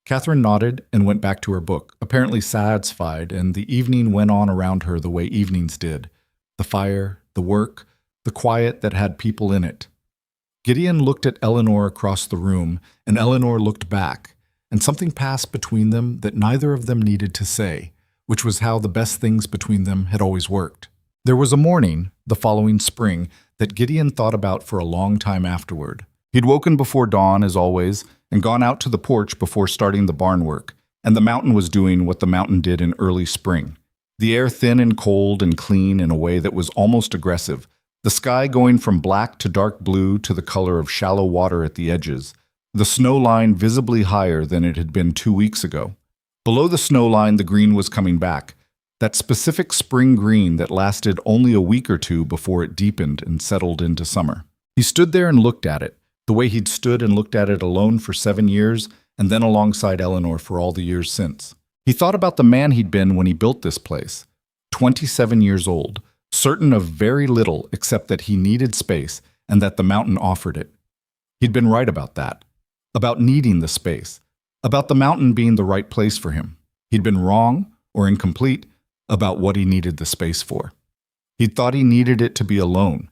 Catherine nodded and went back to her book, apparently satisfied, and the evening went on around her the way evenings did. The fire, the work, the quiet that had people in it. Gideon looked at Eleanor across the room, and Eleanor looked back, and something passed between them that neither of them needed to say, which was how the best things between them had always worked. There was a morning, the following spring, that Gideon thought about for a long time afterward. He'd woken before dawn, as always, and gone out to the porch before starting the barn work, and the mountain was doing what the mountain did in early spring. The air thin and cold and clean in a way that was almost aggressive, the sky going from black to dark blue to the color of shallow water at the edges, the snow line visibly higher than it had been 2 weeks ago. Below the snow line, the green was coming back, that specific spring green that lasted only a week or two before it deepened and settled into summer. He stood there and looked at it, the way he'd stood and looked at it alone for 7 years, and then alongside Eleanor for all the years since. He thought about the man he'd been when he built this place, 27 years old, certain of very little except that he needed space and that the mountain offered it. He'd been right about that, about needing the space, about the mountain being the right place for him. He'd been wrong, or incomplete, about what he needed the space for. He'd thought he needed it to be alone.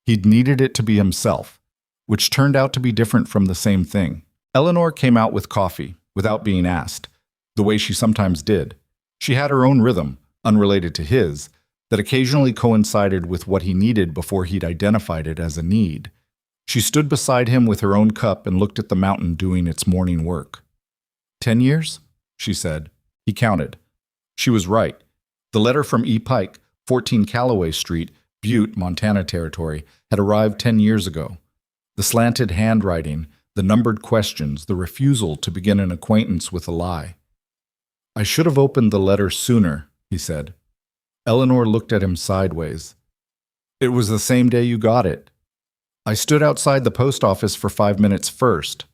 He'd needed it to be himself, which turned out to be different from the same thing. Eleanor came out with coffee, without being asked, the way she sometimes did. She had her own rhythm, unrelated to his, that occasionally coincided with what he needed before he'd identified it as a need. She stood beside him with her own cup and looked at the mountain doing its morning work. 10 years? She said. He counted. She was right. The letter from E. Pike, 14 Callaway Street, Butte, Montana Territory, had arrived 10 years ago. The slanted handwriting, the numbered questions, the refusal to begin an acquaintance with a lie. I should have opened the letter sooner, he said. Eleanor looked at him sideways. It was the same day you got it. I stood outside the post office for 5 minutes first.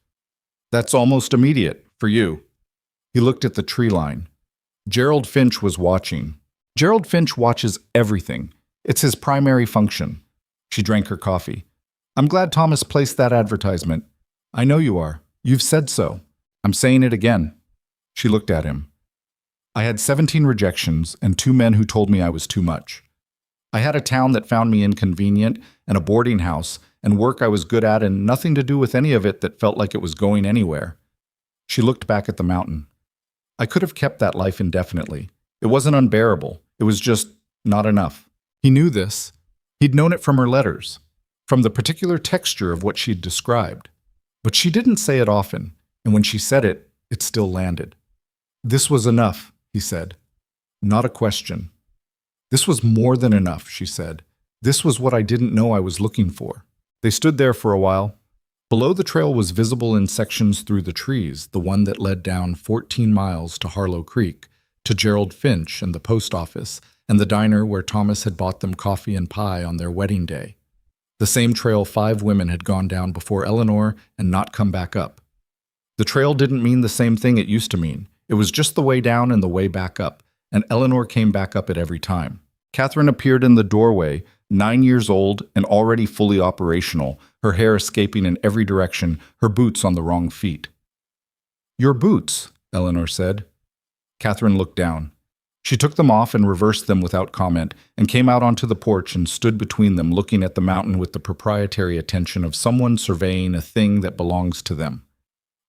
That's almost immediate, for you. He looked at the tree line. Gerald Finch was watching. Gerald Finch watches everything. It's his primary function. She drank her coffee. I'm glad Thomas placed that advertisement. I know you are. You've said so. I'm saying it again. She looked at him. I had 17 rejections and 2 men who told me I was too much. I had a town that found me inconvenient and a boarding house and work I was good at and nothing to do with any of it that felt like it was going anywhere. She looked back at the mountain. I could have kept that life indefinitely. It wasn't unbearable. It was just not enough. He knew this. He'd known it from her letters, from the particular texture of what she'd described. But she didn't say it often, and when she said it, it still landed. This was enough, he said. Not a question. This was more than enough, she said. This was what I didn't know I was looking for. They stood there for a while. Below the trail was visible in sections through the trees, the one that led down 14 miles to Harlow Creek, to Gerald Finch and the post office, and the diner where Thomas had bought them coffee and pie on their wedding day. The same trail 5 women had gone down before Eleanor and not come back up. The trail didn't mean the same thing it used to mean. It was just the way down and the way back up, and Eleanor came back up it every time. Catherine appeared in the doorway, 9 years old and already fully operational, her hair escaping in every direction, her boots on the wrong feet. Your boots, Eleanor said. Catherine looked down. She took them off and reversed them without comment, and came out onto the porch and stood between them, looking at the mountain with the proprietary attention of someone surveying a thing that belongs to them.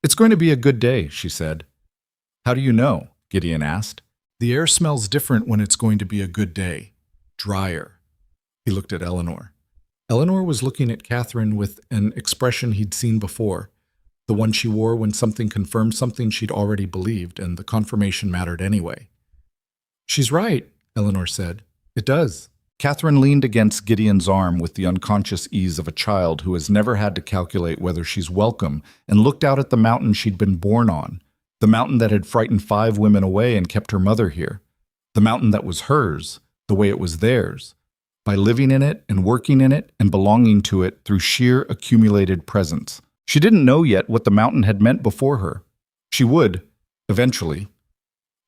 It's going to be a good day, she said. How do you know? Gideon asked. The air smells different when it's going to be a good day. Drier. He looked at Eleanor. Eleanor was looking at Catherine with an expression he'd seen before, the one she wore when something confirmed something she'd already believed, and the confirmation mattered anyway. She's right, Eleanor said. It does. Catherine leaned against Gideon's arm with the unconscious ease of a child who has never had to calculate whether she's welcome, and looked out at the mountain she'd been born on, the mountain that had frightened 5 women away and kept her mother here, the mountain that was hers, the way it was theirs, by living in it and working in it and belonging to it through sheer accumulated presence. She didn't know yet what the mountain had meant before her. She would, eventually.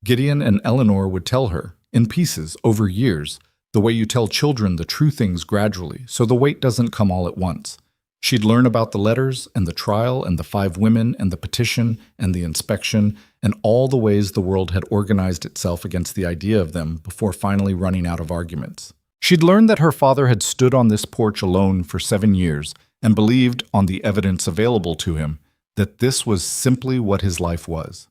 Gideon and Eleanor would tell her, in pieces, over years, the way you tell children the true things gradually, so the weight doesn't come all at once. She'd learn about the letters and the trial and the 5 women and the petition and the inspection and all the ways the world had organized itself against the idea of them before finally running out of arguments. She'd learned that her father had stood on this porch alone for 7 years and believed, on the evidence available to him, that this was simply what his life was.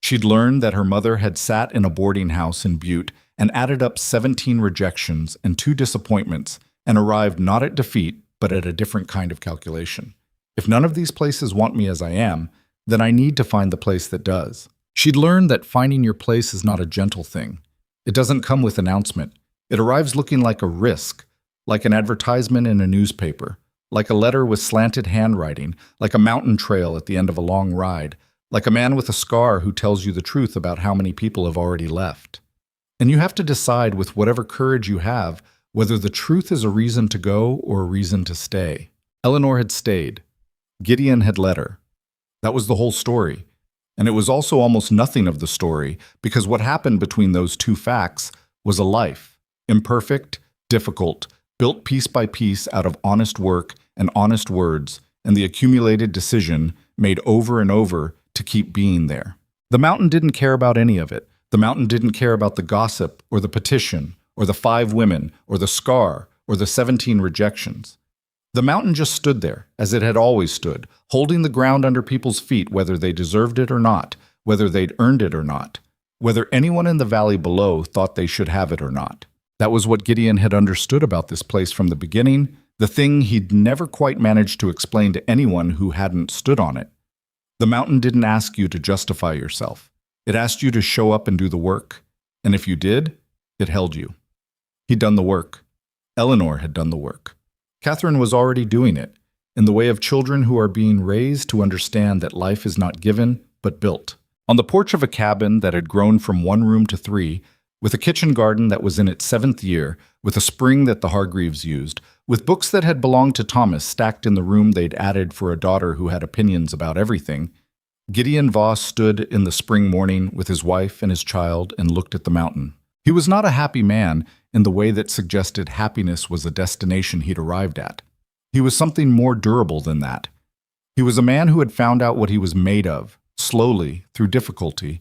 She'd learned that her mother had sat in a boarding house in Butte and added up 17 rejections and 2 disappointments and arrived not at defeat, but at a different kind of calculation. If none of these places want me as I am, then I need to find the place that does. She'd learned that finding your place is not a gentle thing. It doesn't come with announcement. It arrives looking like a risk, like an advertisement in a newspaper, like a letter with slanted handwriting, like a mountain trail at the end of a long ride, like a man with a scar who tells you the truth about how many people have already left. And you have to decide with whatever courage you have whether the truth is a reason to go or a reason to stay. Eleanor had stayed. Gideon had let her. That was the whole story. And it was also almost nothing of the story, because what happened between those 2 facts was a life. Imperfect, difficult, built piece by piece out of honest work and honest words, and the accumulated decision made over and over to keep being there. The mountain didn't care about any of it. The mountain didn't care about the gossip or the petition or the 5 women or the scar or the 17 rejections. The mountain just stood there, as it had always stood, holding the ground under people's feet whether they deserved it or not, whether they'd earned it or not, whether anyone in the valley below thought they should have it or not. That was what Gideon had understood about this place from the beginning, the thing he'd never quite managed to explain to anyone who hadn't stood on it. The mountain didn't ask you to justify yourself. It asked you to show up and do the work. And if you did, it held you. He'd done the work. Eleanor had done the work. Catherine was already doing it, in the way of children who are being raised to understand that life is not given, but built. On the porch of a cabin that had grown from 1 room to 3, with a kitchen garden that was in its 7th year, with a spring that the Hargreaves used, with books that had belonged to Thomas stacked in the room they'd added for a daughter who had opinions about everything, Gideon Voss stood in the spring morning with his wife and his child and looked at the mountain. He was not a happy man in the way that suggested happiness was a destination he'd arrived at. He was something more durable than that. He was a man who had found out what he was made of, slowly, through difficulty,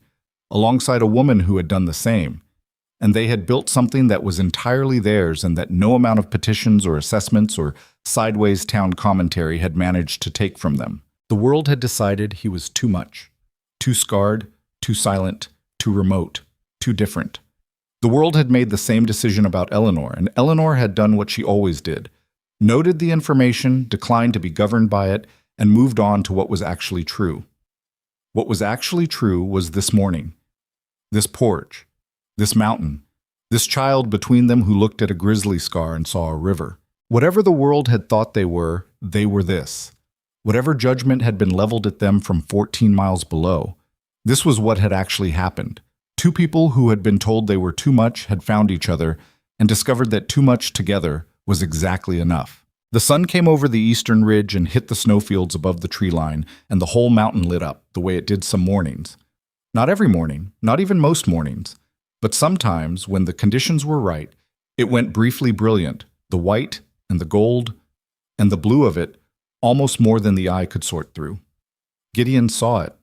alongside a woman who had done the same, and they had built something that was entirely theirs and that no amount of petitions or assessments or sideways town commentary had managed to take from them. The world had decided he was too much, too scarred, too silent, too remote, too different. The world had made the same decision about Eleanor, and Eleanor had done what she always did, noted the information, declined to be governed by it, and moved on to what was actually true. What was actually true was this morning, this porch, this mountain, this child between them who looked at a grizzly scar and saw a river. Whatever the world had thought they were this. Whatever judgment had been leveled at them from 14 miles below, this was what had actually happened. 2 people who had been told they were too much had found each other and discovered that too much together was exactly enough. The sun came over the eastern ridge and hit the snowfields above the tree line, and the whole mountain lit up the way it did some mornings. Not every morning, not even most mornings, but sometimes, when the conditions were right, it went briefly brilliant, the white and the gold and the blue of it, almost more than the eye could sort through. Gideon saw it.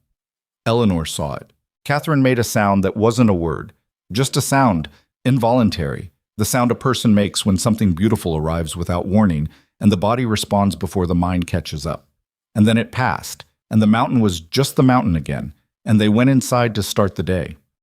Eleanor saw it. Catherine made a sound that wasn't a word, just a sound, involuntary, the sound a person makes when something beautiful arrives without warning, and the body responds before the mind catches up. And then it passed, and the mountain was just the mountain again, and they went inside to start the day.